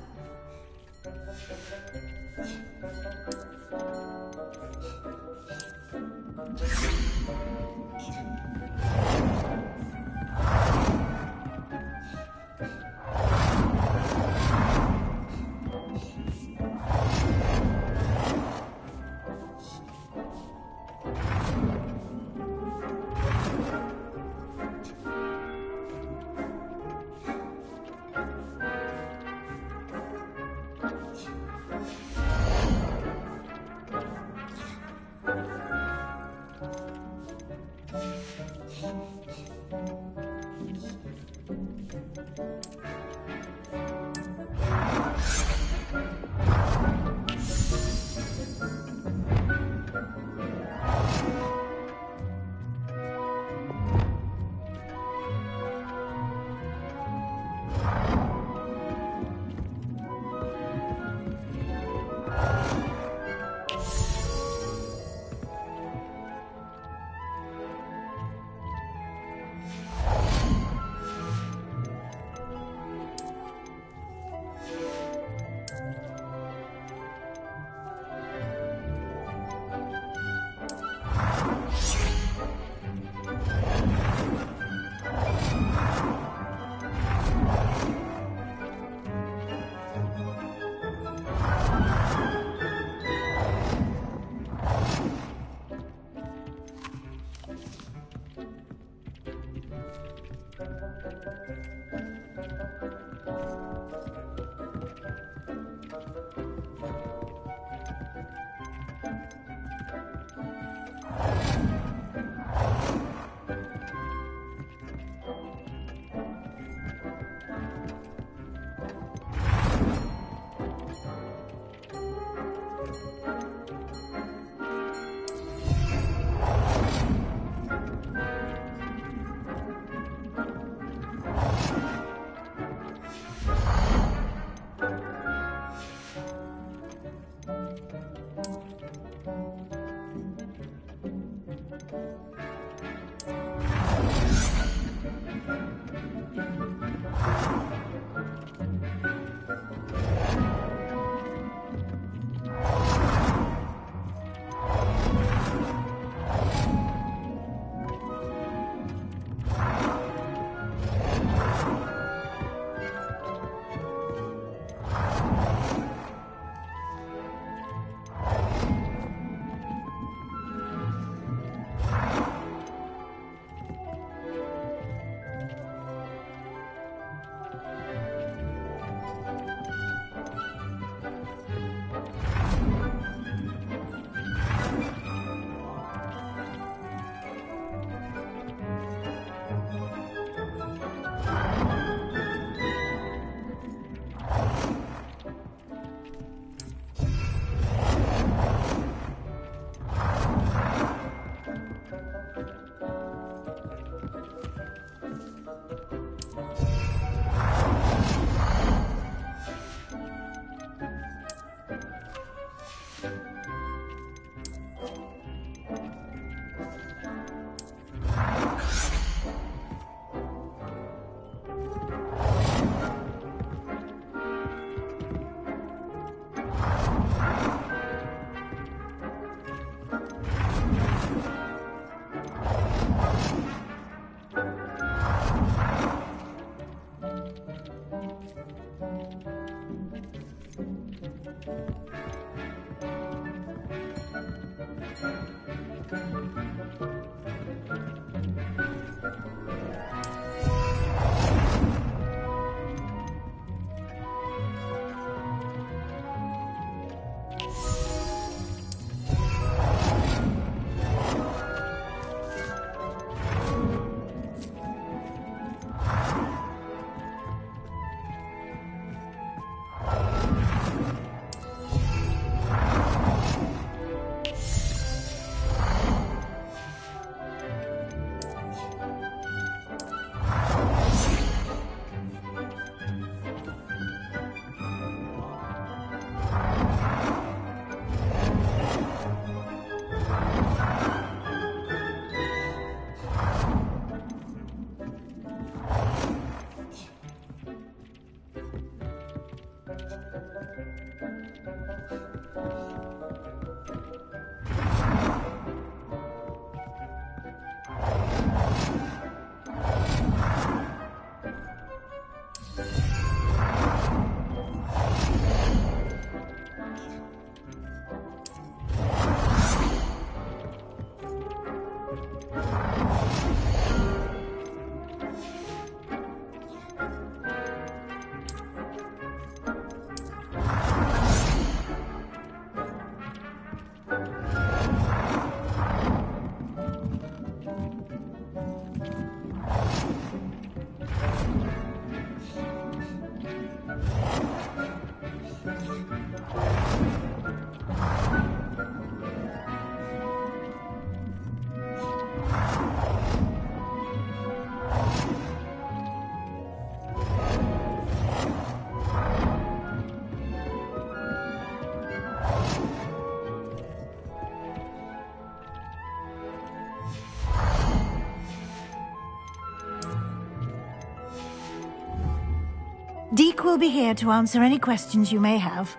Deke will be here to answer any questions you may have.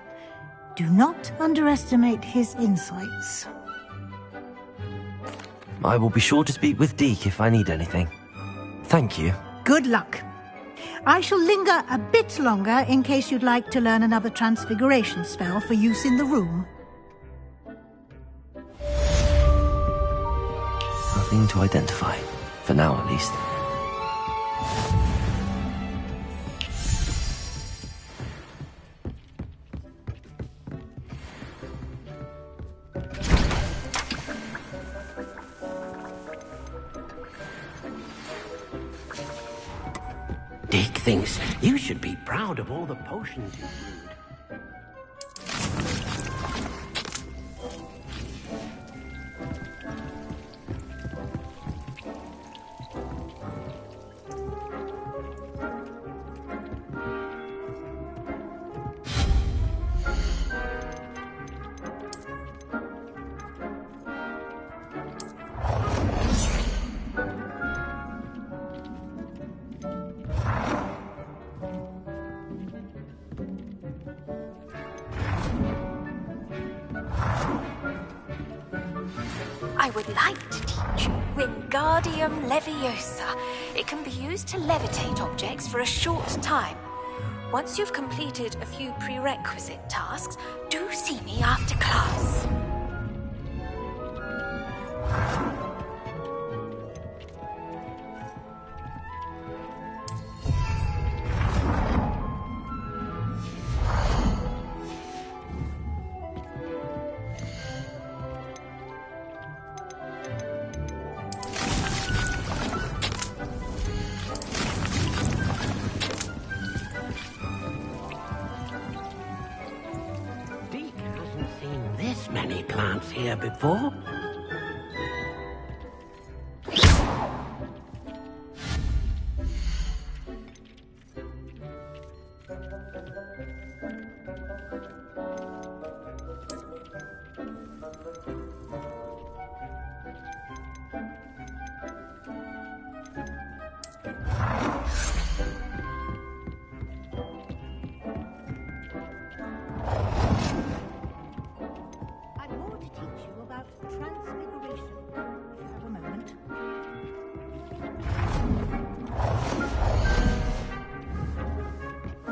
Do not underestimate his insights. I will be sure to speak with Deke if I need anything. Thank you. Good luck. I shall linger a bit longer in case you'd like to learn another transfiguration spell for use in the room. Nothing to identify. For now, at least. Deke thinks you should be proud of all the potions you brewed. I would like to teach you Wingardium Leviosa. It can be used to levitate objects for a short time. Once you've completed a few prerequisite tasks, do see me after class. Many plants here before.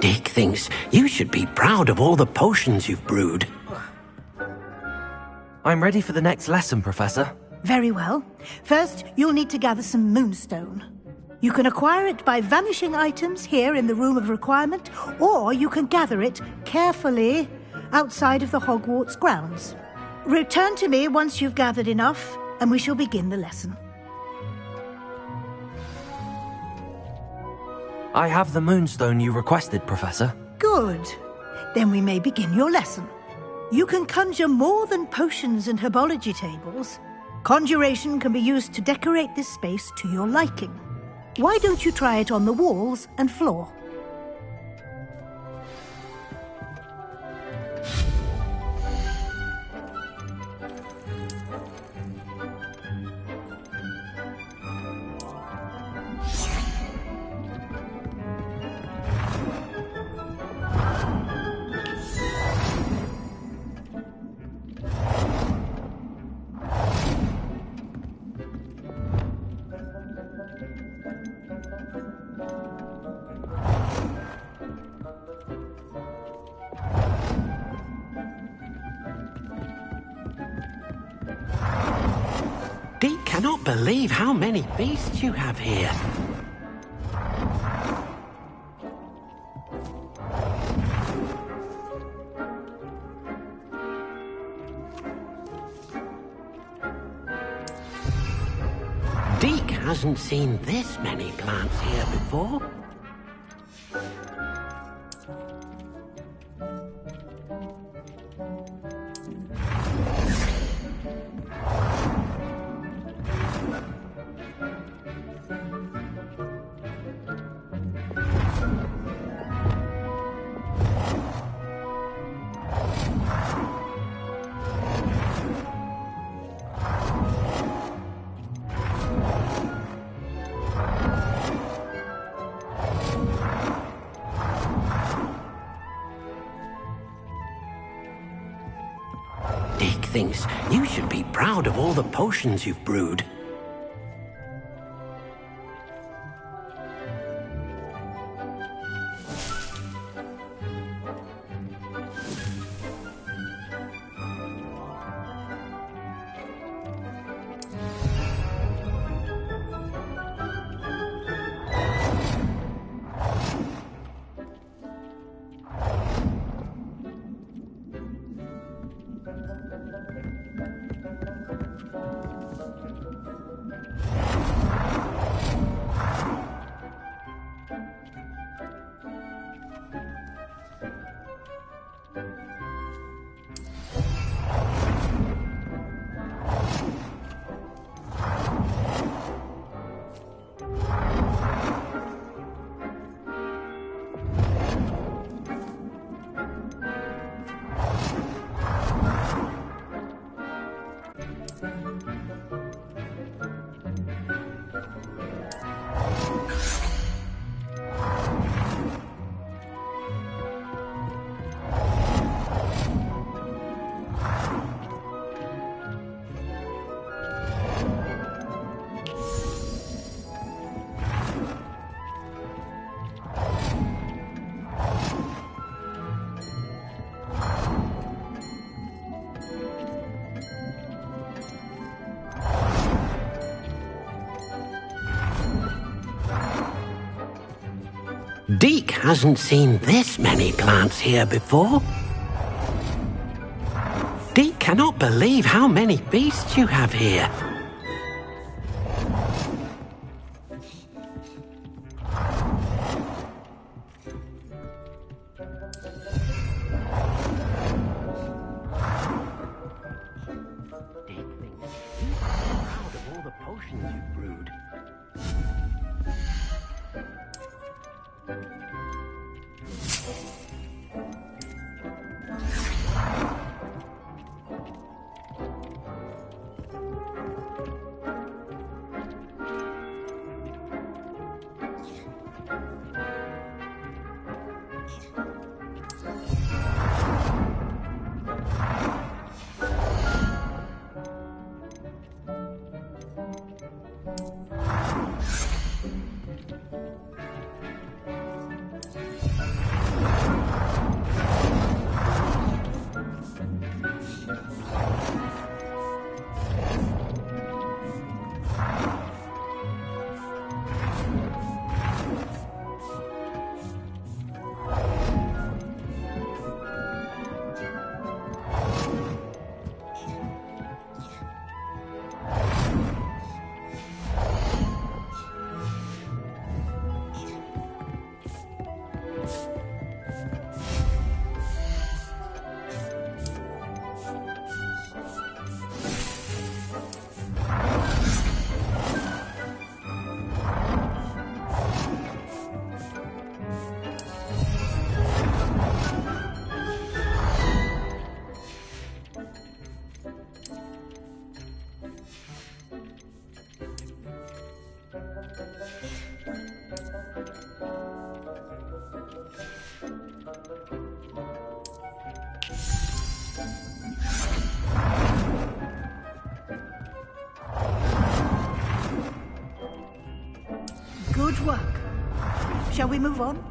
Dick thinks you should be proud of all the potions you've brewed. I'm ready for the next lesson, Professor. Very well. First, you'll need to gather some moonstone. You can acquire it by vanishing items here in the Room of Requirement, or you can gather it carefully outside of the Hogwarts grounds. Return to me once you've gathered enough, and we shall begin the lesson. I have the moonstone you requested, Professor. Good. Then we may begin your lesson. You can conjure more than potions and herbology tables. Conjuration can be used to decorate this space to your liking. Why don't you try it on the walls and floor? Deke cannot believe how many beasts you have here. Deke hasn't seen this many plants here before. Deke thinks you should be proud of all the potions you've brewed. Deke hasn't seen this many plants here before. Deke cannot believe how many beasts you have here. Good work. Shall we move on?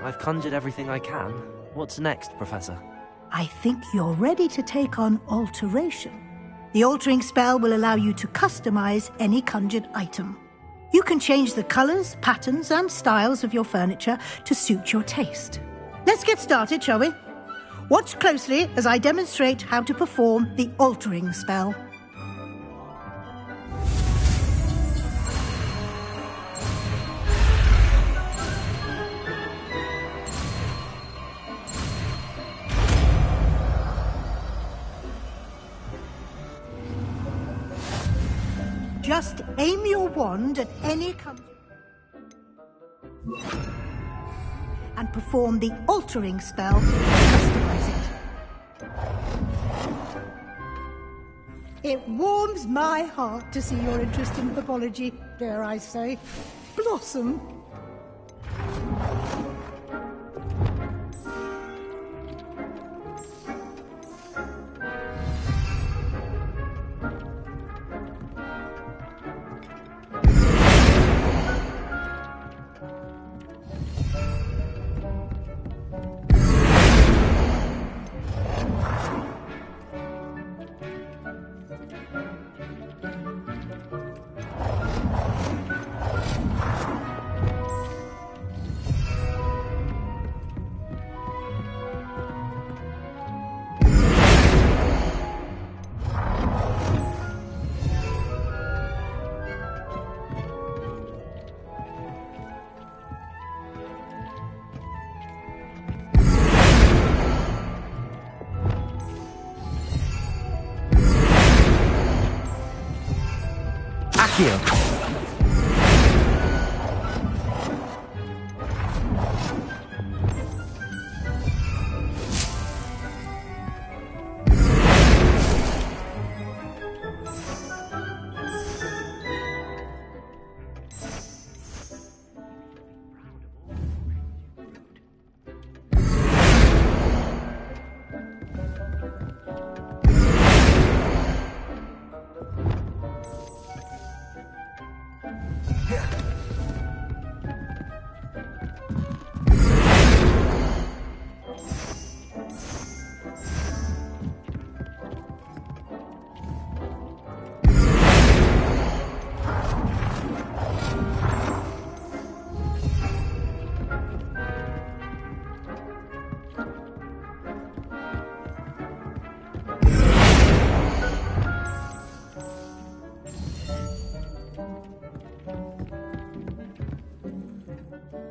I've conjured everything I can. What's next, Professor? I think you're ready to take on alteration. The altering spell will allow you to customize any conjured item. You can change the colors, patterns, and styles of your furniture to suit your taste. Let's get started, shall we? Watch closely as I demonstrate how to perform the altering spell. Just aim your wand at any and perform the altering spell to customize it. It warms my heart to see your interest in herbology, dare I say, blossom. Accio.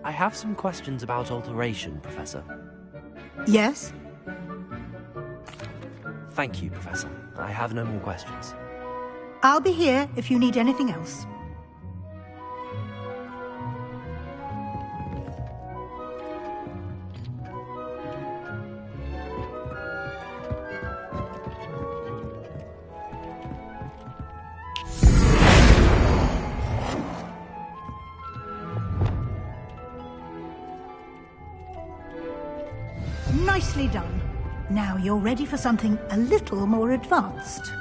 I have some questions about alteration, Professor. Yes? Thank you, Professor. I have no more questions. I'll be here if you need anything else. Nicely done. Now you're ready for something a little more advanced.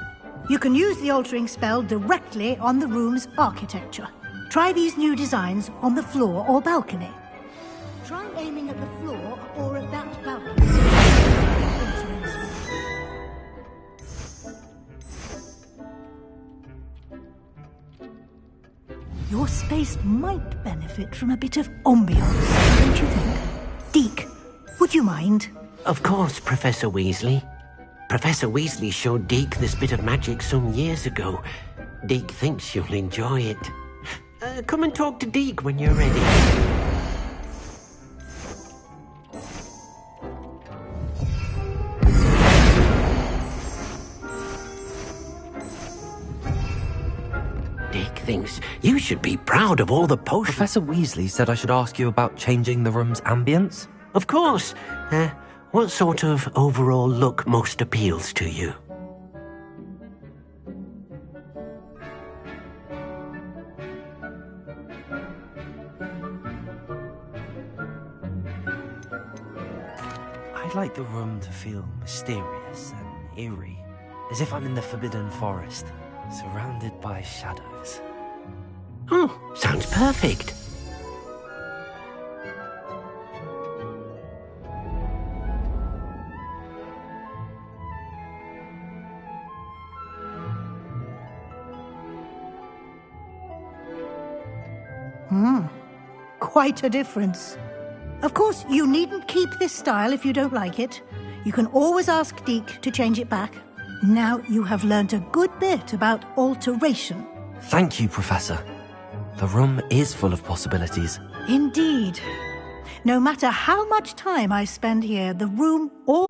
You can use the altering spell directly on the room's architecture. Try these new designs on the floor or balcony. Try aiming at the floor or at that balcony. Your space might benefit from a bit of ambiance, don't you think? Deke, would you mind? Of course, Professor Weasley. Professor Weasley showed Deke this bit of magic some years ago. Deke thinks you'll enjoy it. Come and talk to Deke when you're ready. Deke thinks you should be proud of all the potions. Professor Weasley said I should ask you about changing the room's ambience. Of course. What sort of overall look most appeals to you? I'd like the room to feel mysterious and eerie, as if I'm in the Forbidden Forest, surrounded by shadows. Oh, sounds perfect. Quite a difference. Of course, you needn't keep this style if you don't like it. You can always ask Deke to change it back. Now you have learnt a good bit about alteration. Thank you, Professor. The room is full of possibilities. Indeed. No matter how much time I spend here, the room all...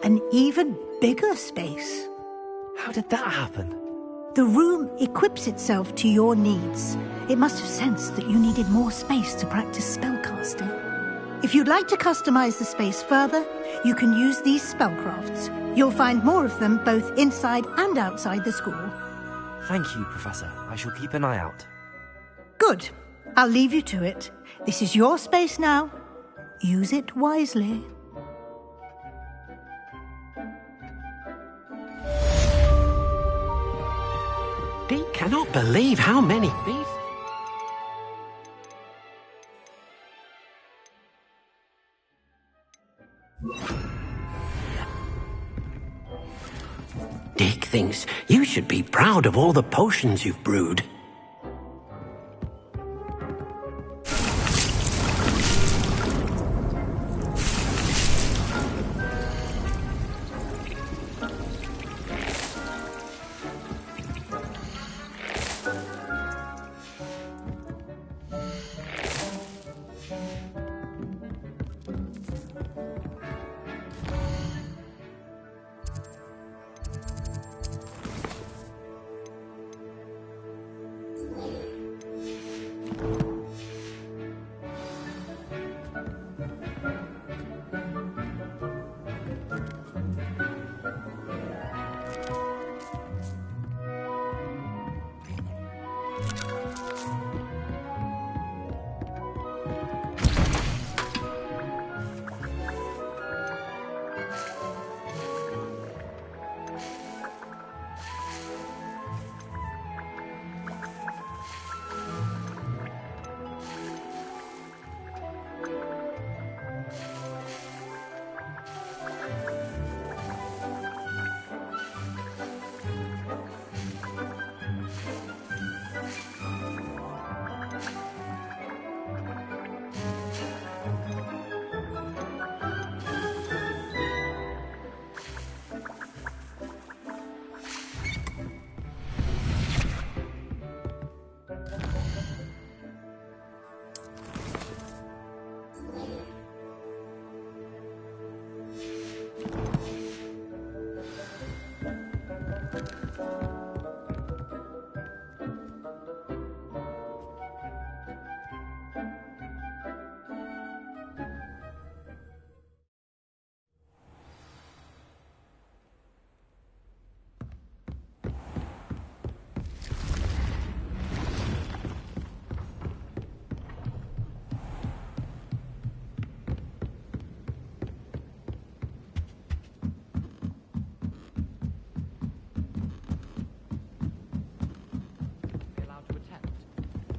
an even bigger space. How did that happen? The room equips itself to your needs. It must have sensed that you needed more space to practice spellcasting. If you'd like to customize the space further, you can use these spellcrafts. You'll find more of them both inside and outside the school. Thank you, Professor. I shall keep an eye out. Good. I'll leave you to it. This is your space now. Use it wisely. Deke cannot believe how many beasts. Deke thinks you should be proud of all the potions you've brewed.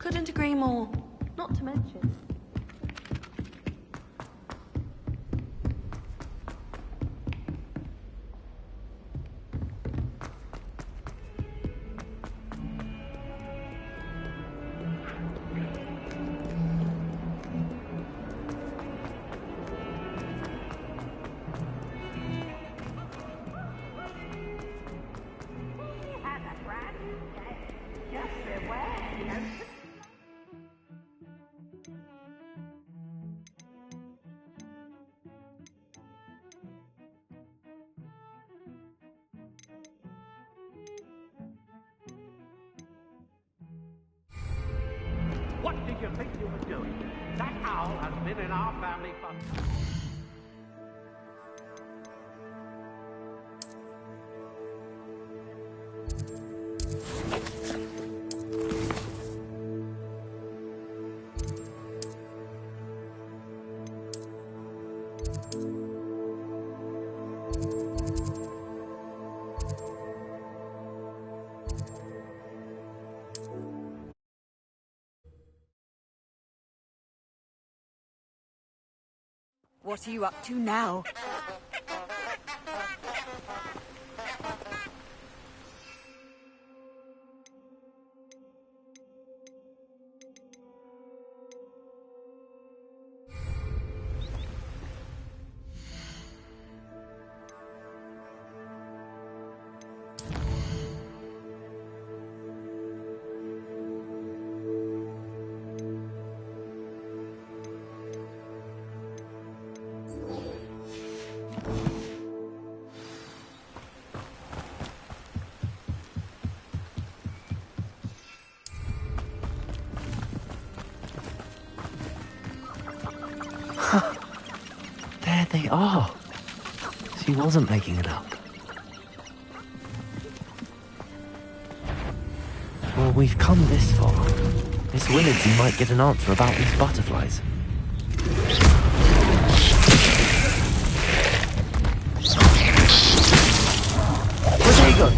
Couldn't agree more. Not to mention... What did you think you were doing? That owl has been in our family for... What are you up to now? There they are. She wasn't making it up. Well, we've come this far. Miss Willardsy might get an answer about these butterflies. Rodrigo!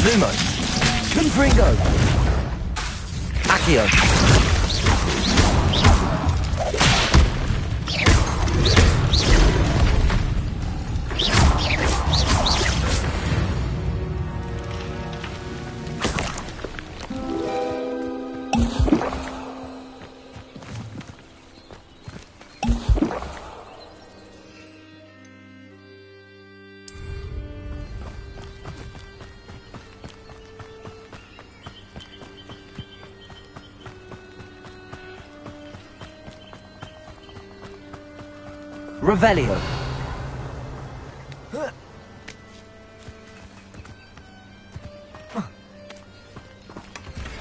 Lumo! Confringo! Accio! Revelio.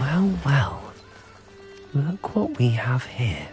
Well, well. Look what we have here.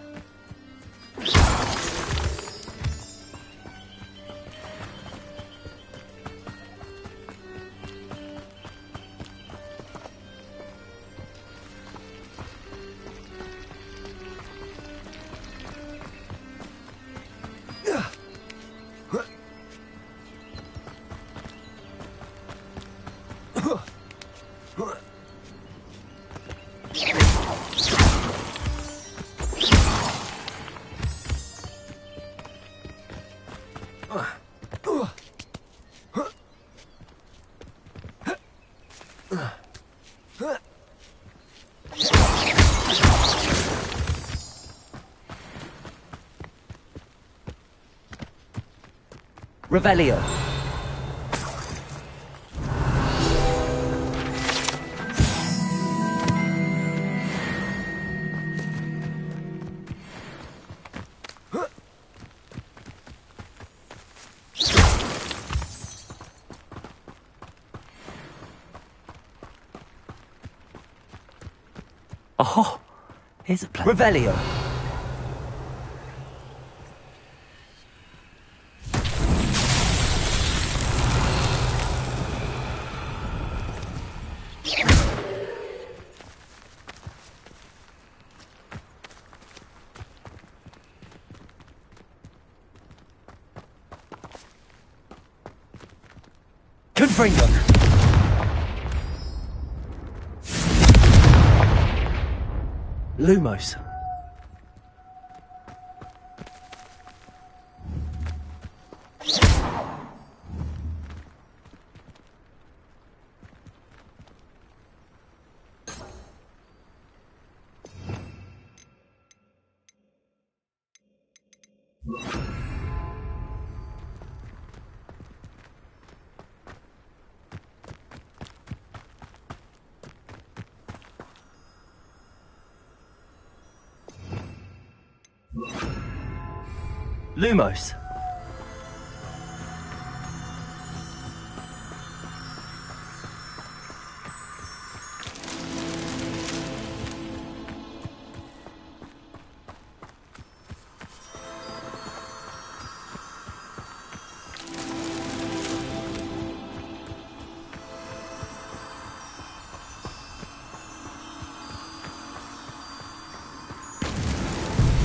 Revelio. Oh, here's a plan. Revelio. Confringo. Lumos. Lumos.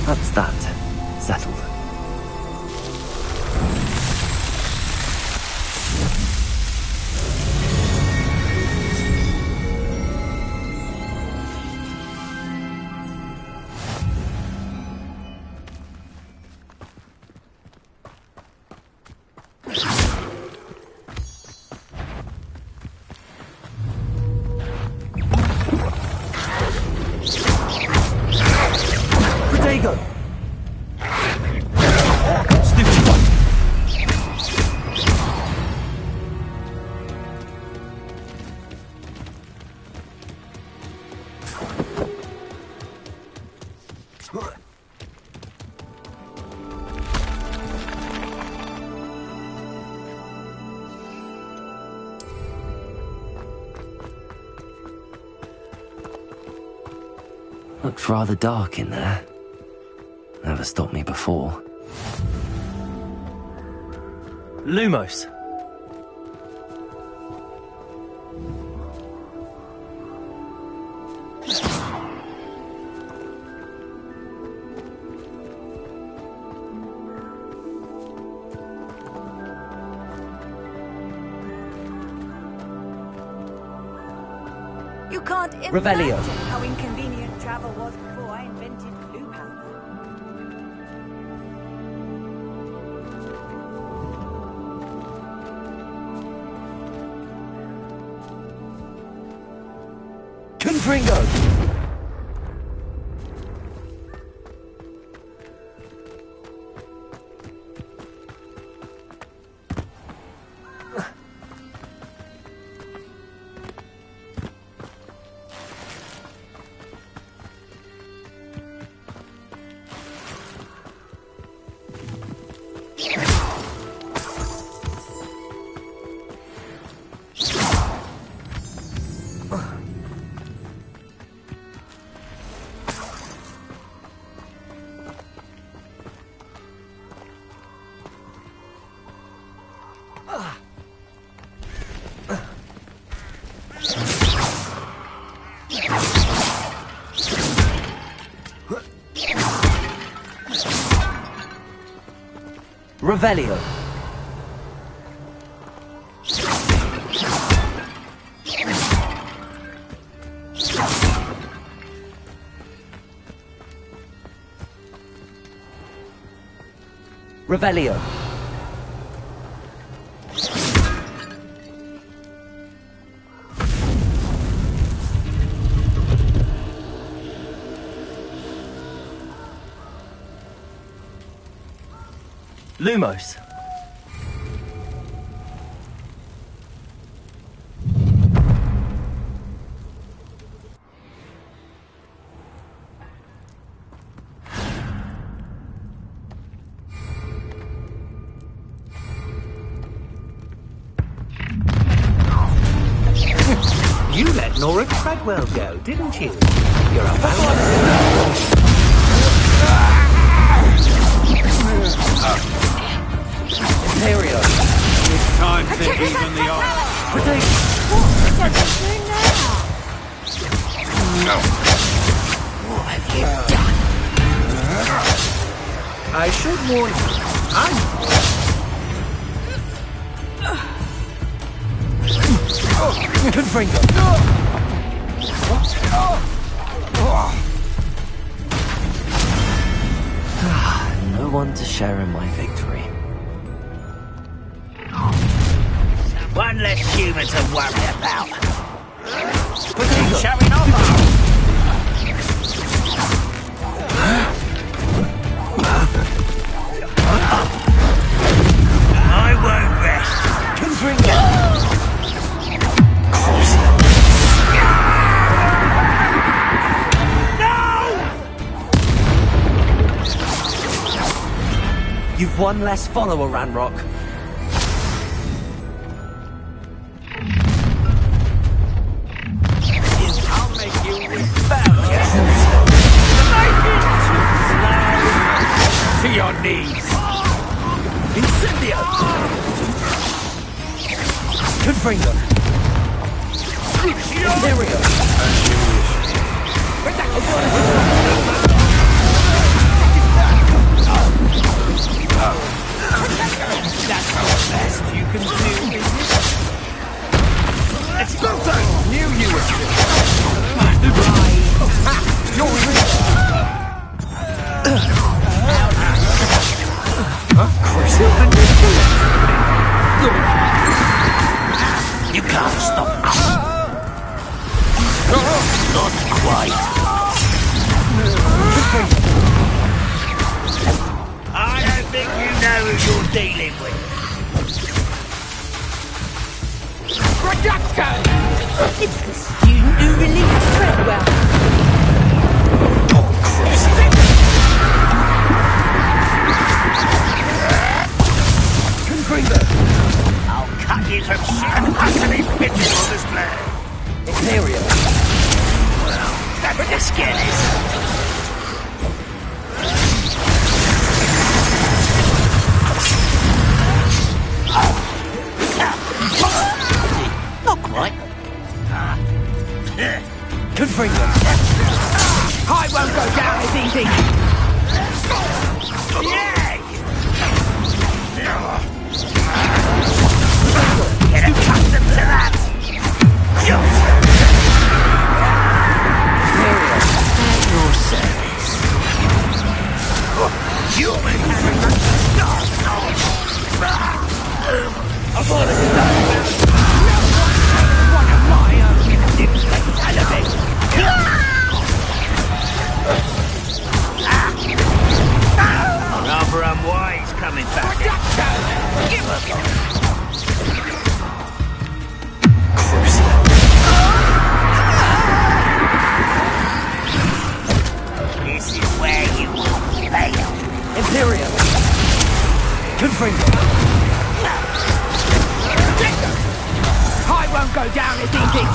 That's that. Settled. Looks rather dark in there. Never stopped me before. Lumos. You can't Revelio. imagine how inconvenient travel was before I invented blue powder. Confringo! Revelio. Revelio. Lumos. You let Nora Treadwell go, didn't you? You're a bad Imperio. It's time to even the odds. What are you doing now? What have you done? I should warn you. I'm... Confringo. No one to share in my victory. One less human to worry about. Keep showing off. I won't rest. Confringo. You've one less follower, Ranrock. I'll make you rebellious. To your knees. Incendio! Confringo. There we go. That's the best you can do, isn't it? Explosion! Knew you were You can't stop us. Not quite. I don't think you know who you're dealing with. Reducto! It's the student who released Treadwell. Confringo. I'll cut you from shit and utterly bitches on display. Imperial. That's what the skin is. Not quite. Confringo. I won't go down as easy. Yay! Get accustomed to that. At your service. Human. I've already done. One of my own instincts fatality. Rather unwise coming back. Give up. This is where you will fail. Imperial. Confringo. I won't go down as easy.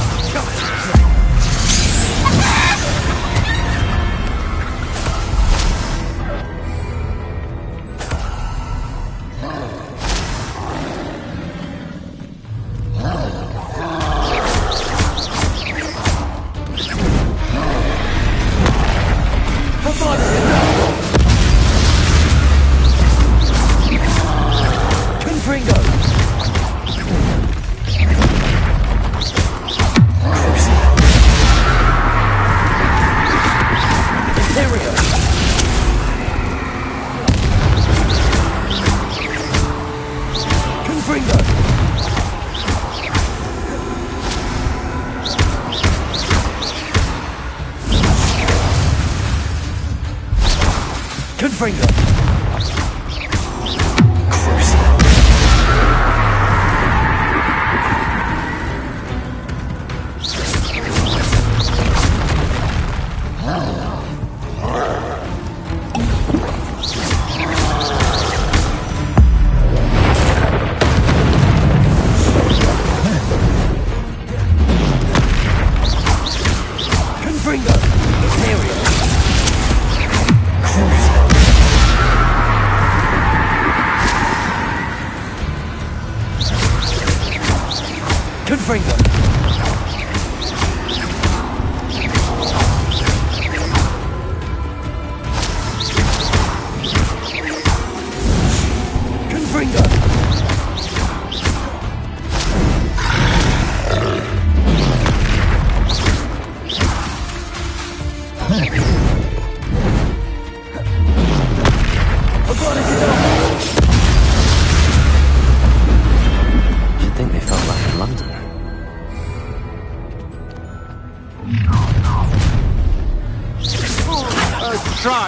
Confringo.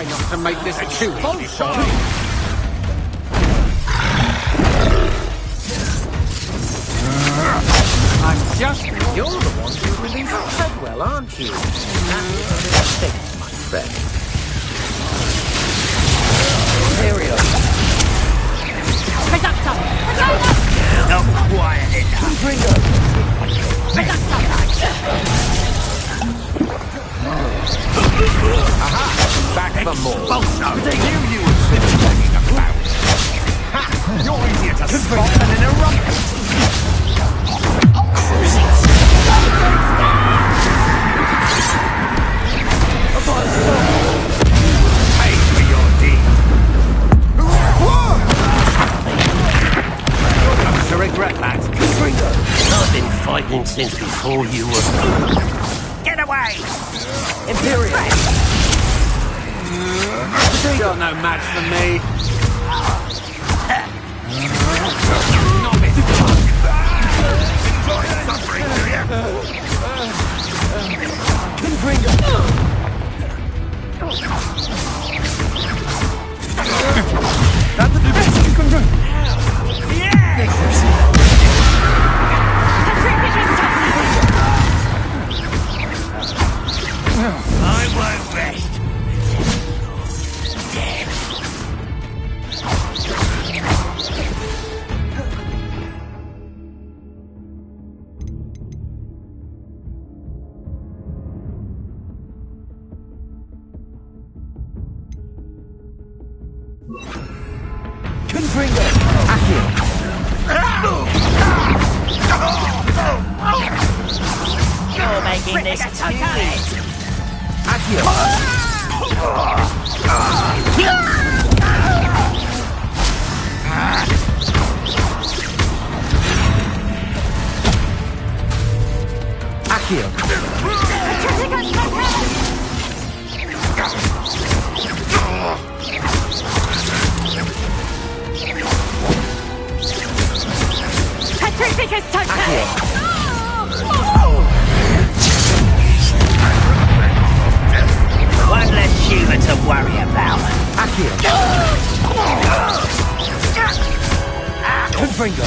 Try not to make this too wholesome. I'm just... You're the one who released Treadwell, aren't you? Thanks, my friend. Imperial. Reductor! Not quiet enough. Ringo. Aha! Back for more. Bolso, they knew you were slipping about. Ha! You're easier to spot than in a rumpus. Pay for your deed. You're going to regret that. I've been fighting since before you were... Get away! Imperial. You're no match for me. Enjoy suffering, do you? That's the best you can do. I won't rest. Confringo. Accio. You're making this too easy. Accio. Petrificus Totem! One less human to worry about. Confringo.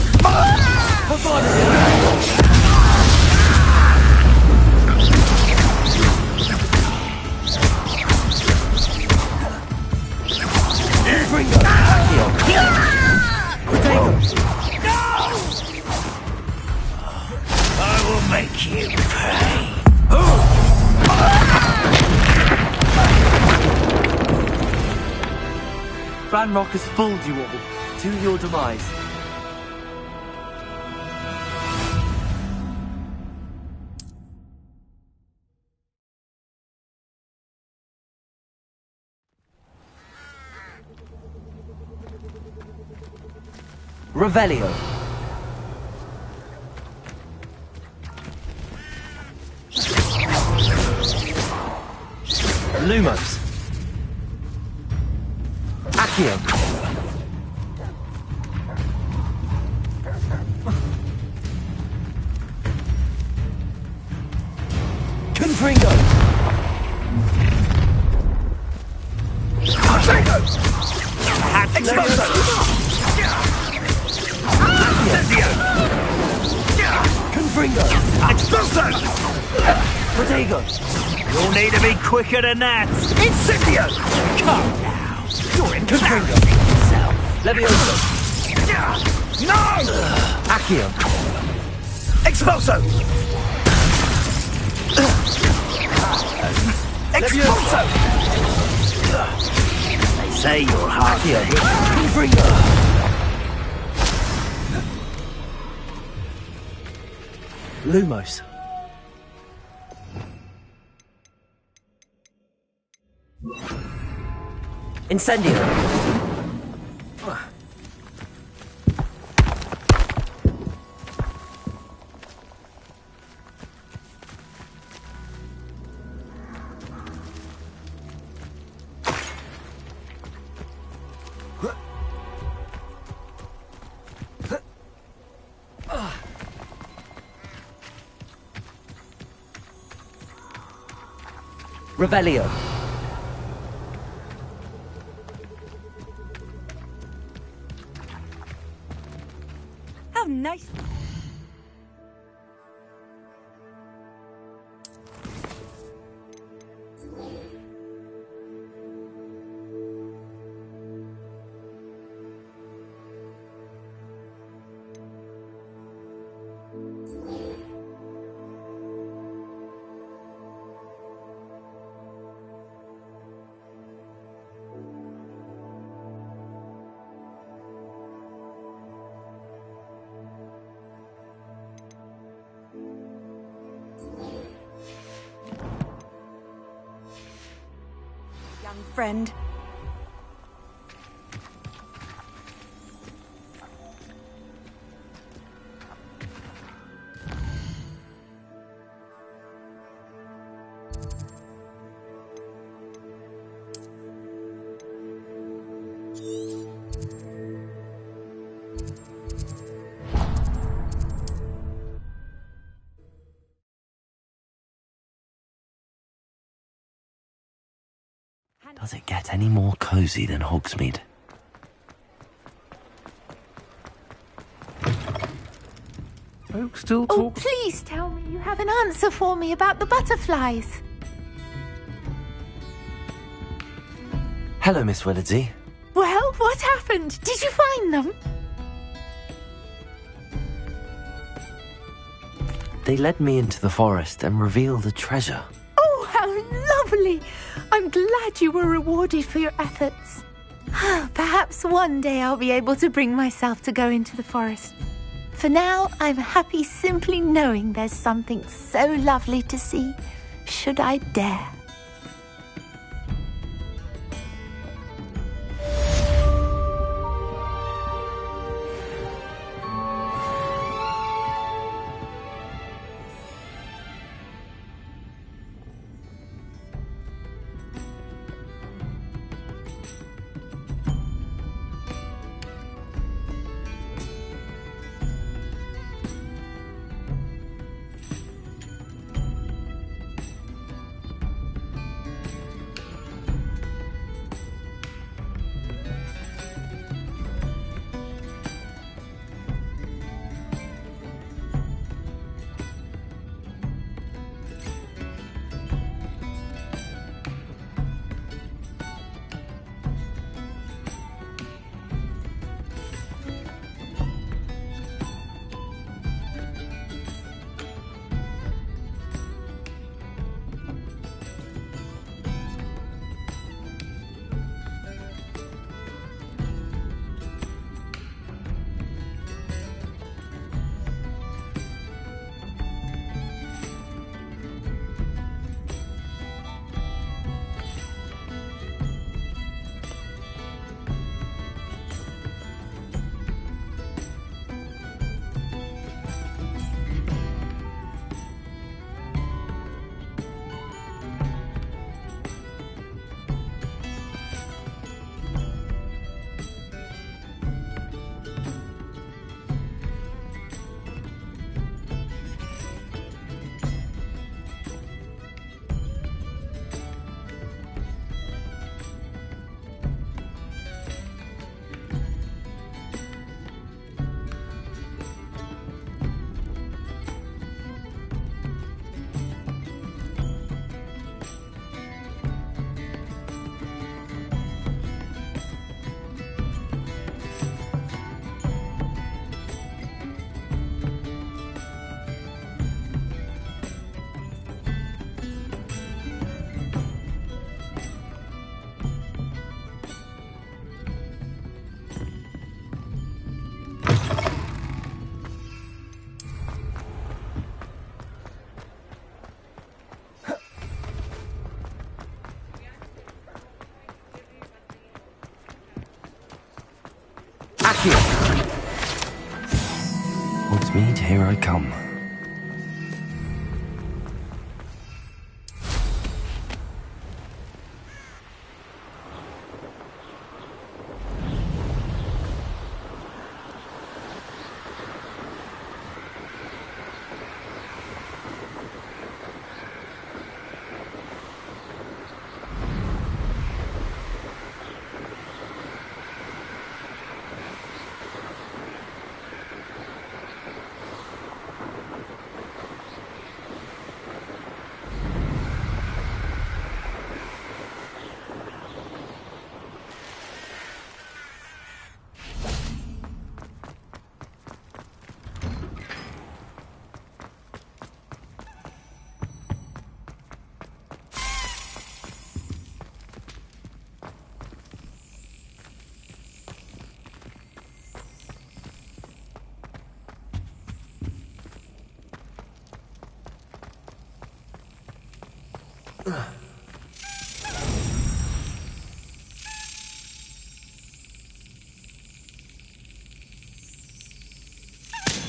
I will make you pay. Ranrock has fooled you all, to your demise. Revelio. Lumos. Accio. Confringo. Confringo. Exploso! Protego. You'll need to be quicker than that. Incendio! Calm down. You're embarrassing yourself. Levioso. No! Accio. Expulso! Expulso! They say you're hard. Confringo. Lumos. Incendio. Revelio. How nice. Young friend. Does it get any more cozy than Hogsmeade? Folks still talk. Oh, please tell me you have an answer for me about the butterflies. Hello, Miss Willardsey. Well, what happened? Did you find them? They led me into the forest and revealed a treasure. Oh, how lovely! I'm glad you were rewarded for your efforts. Perhaps one day I'll be able to bring myself to go into the forest. For now, I'm happy simply knowing there's something so lovely to see, should I dare. Hogsmeade, here I come.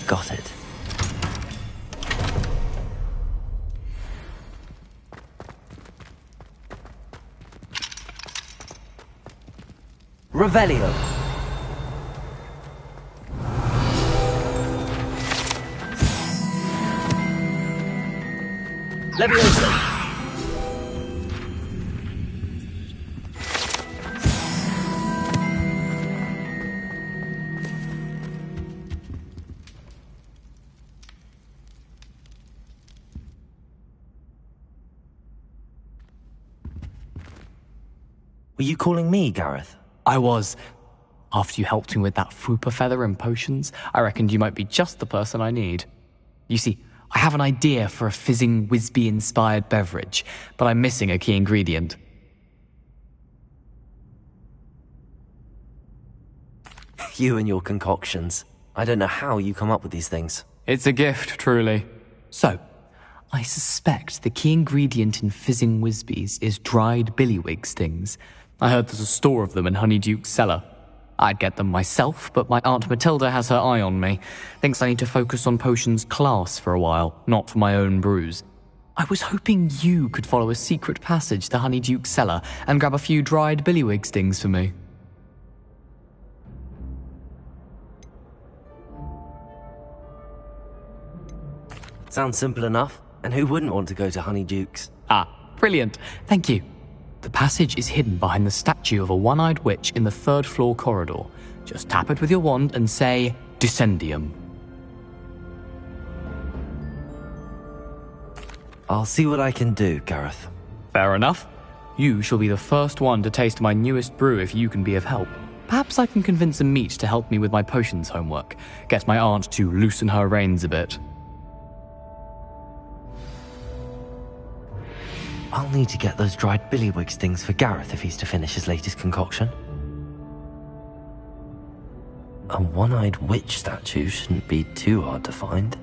Got it. Revelio. Leviosa. Were you calling me, Gareth? I was. After you helped me with that Fupa feather and potions, I reckoned you might be just the person I need. You see, I have an idea for a fizzing Whizbee-inspired beverage, but I'm missing a key ingredient. You and your concoctions. I don't know how you come up with these things. It's a gift, truly. So, I suspect the key ingredient in fizzing Whizbees is dried billywig stings. I heard there's a store of them in Honeyduke's cellar. I'd get them myself, but my Aunt Matilda has her eye on me. Thinks I need to focus on potions class for a while, not for my own brews. I was hoping you could follow a secret passage to Honeyduke's cellar and grab a few dried billywig stings for me. Sounds simple enough. And who wouldn't want to go to Honeyduke's? Ah, brilliant. Thank you. The passage is hidden behind the statue of a one-eyed witch in the 3rd floor corridor. Just tap it with your wand and say, Descendium. I'll see what I can do, Gareth. Fair enough. You shall be the first one to taste my newest brew if you can be of help. Perhaps I can convince a meat to help me with my potions homework. Get my aunt to loosen her reins a bit. I'll need to get those dried billywig stings for Gareth if he's to finish his latest concoction. A one-eyed witch statue shouldn't be too hard to find.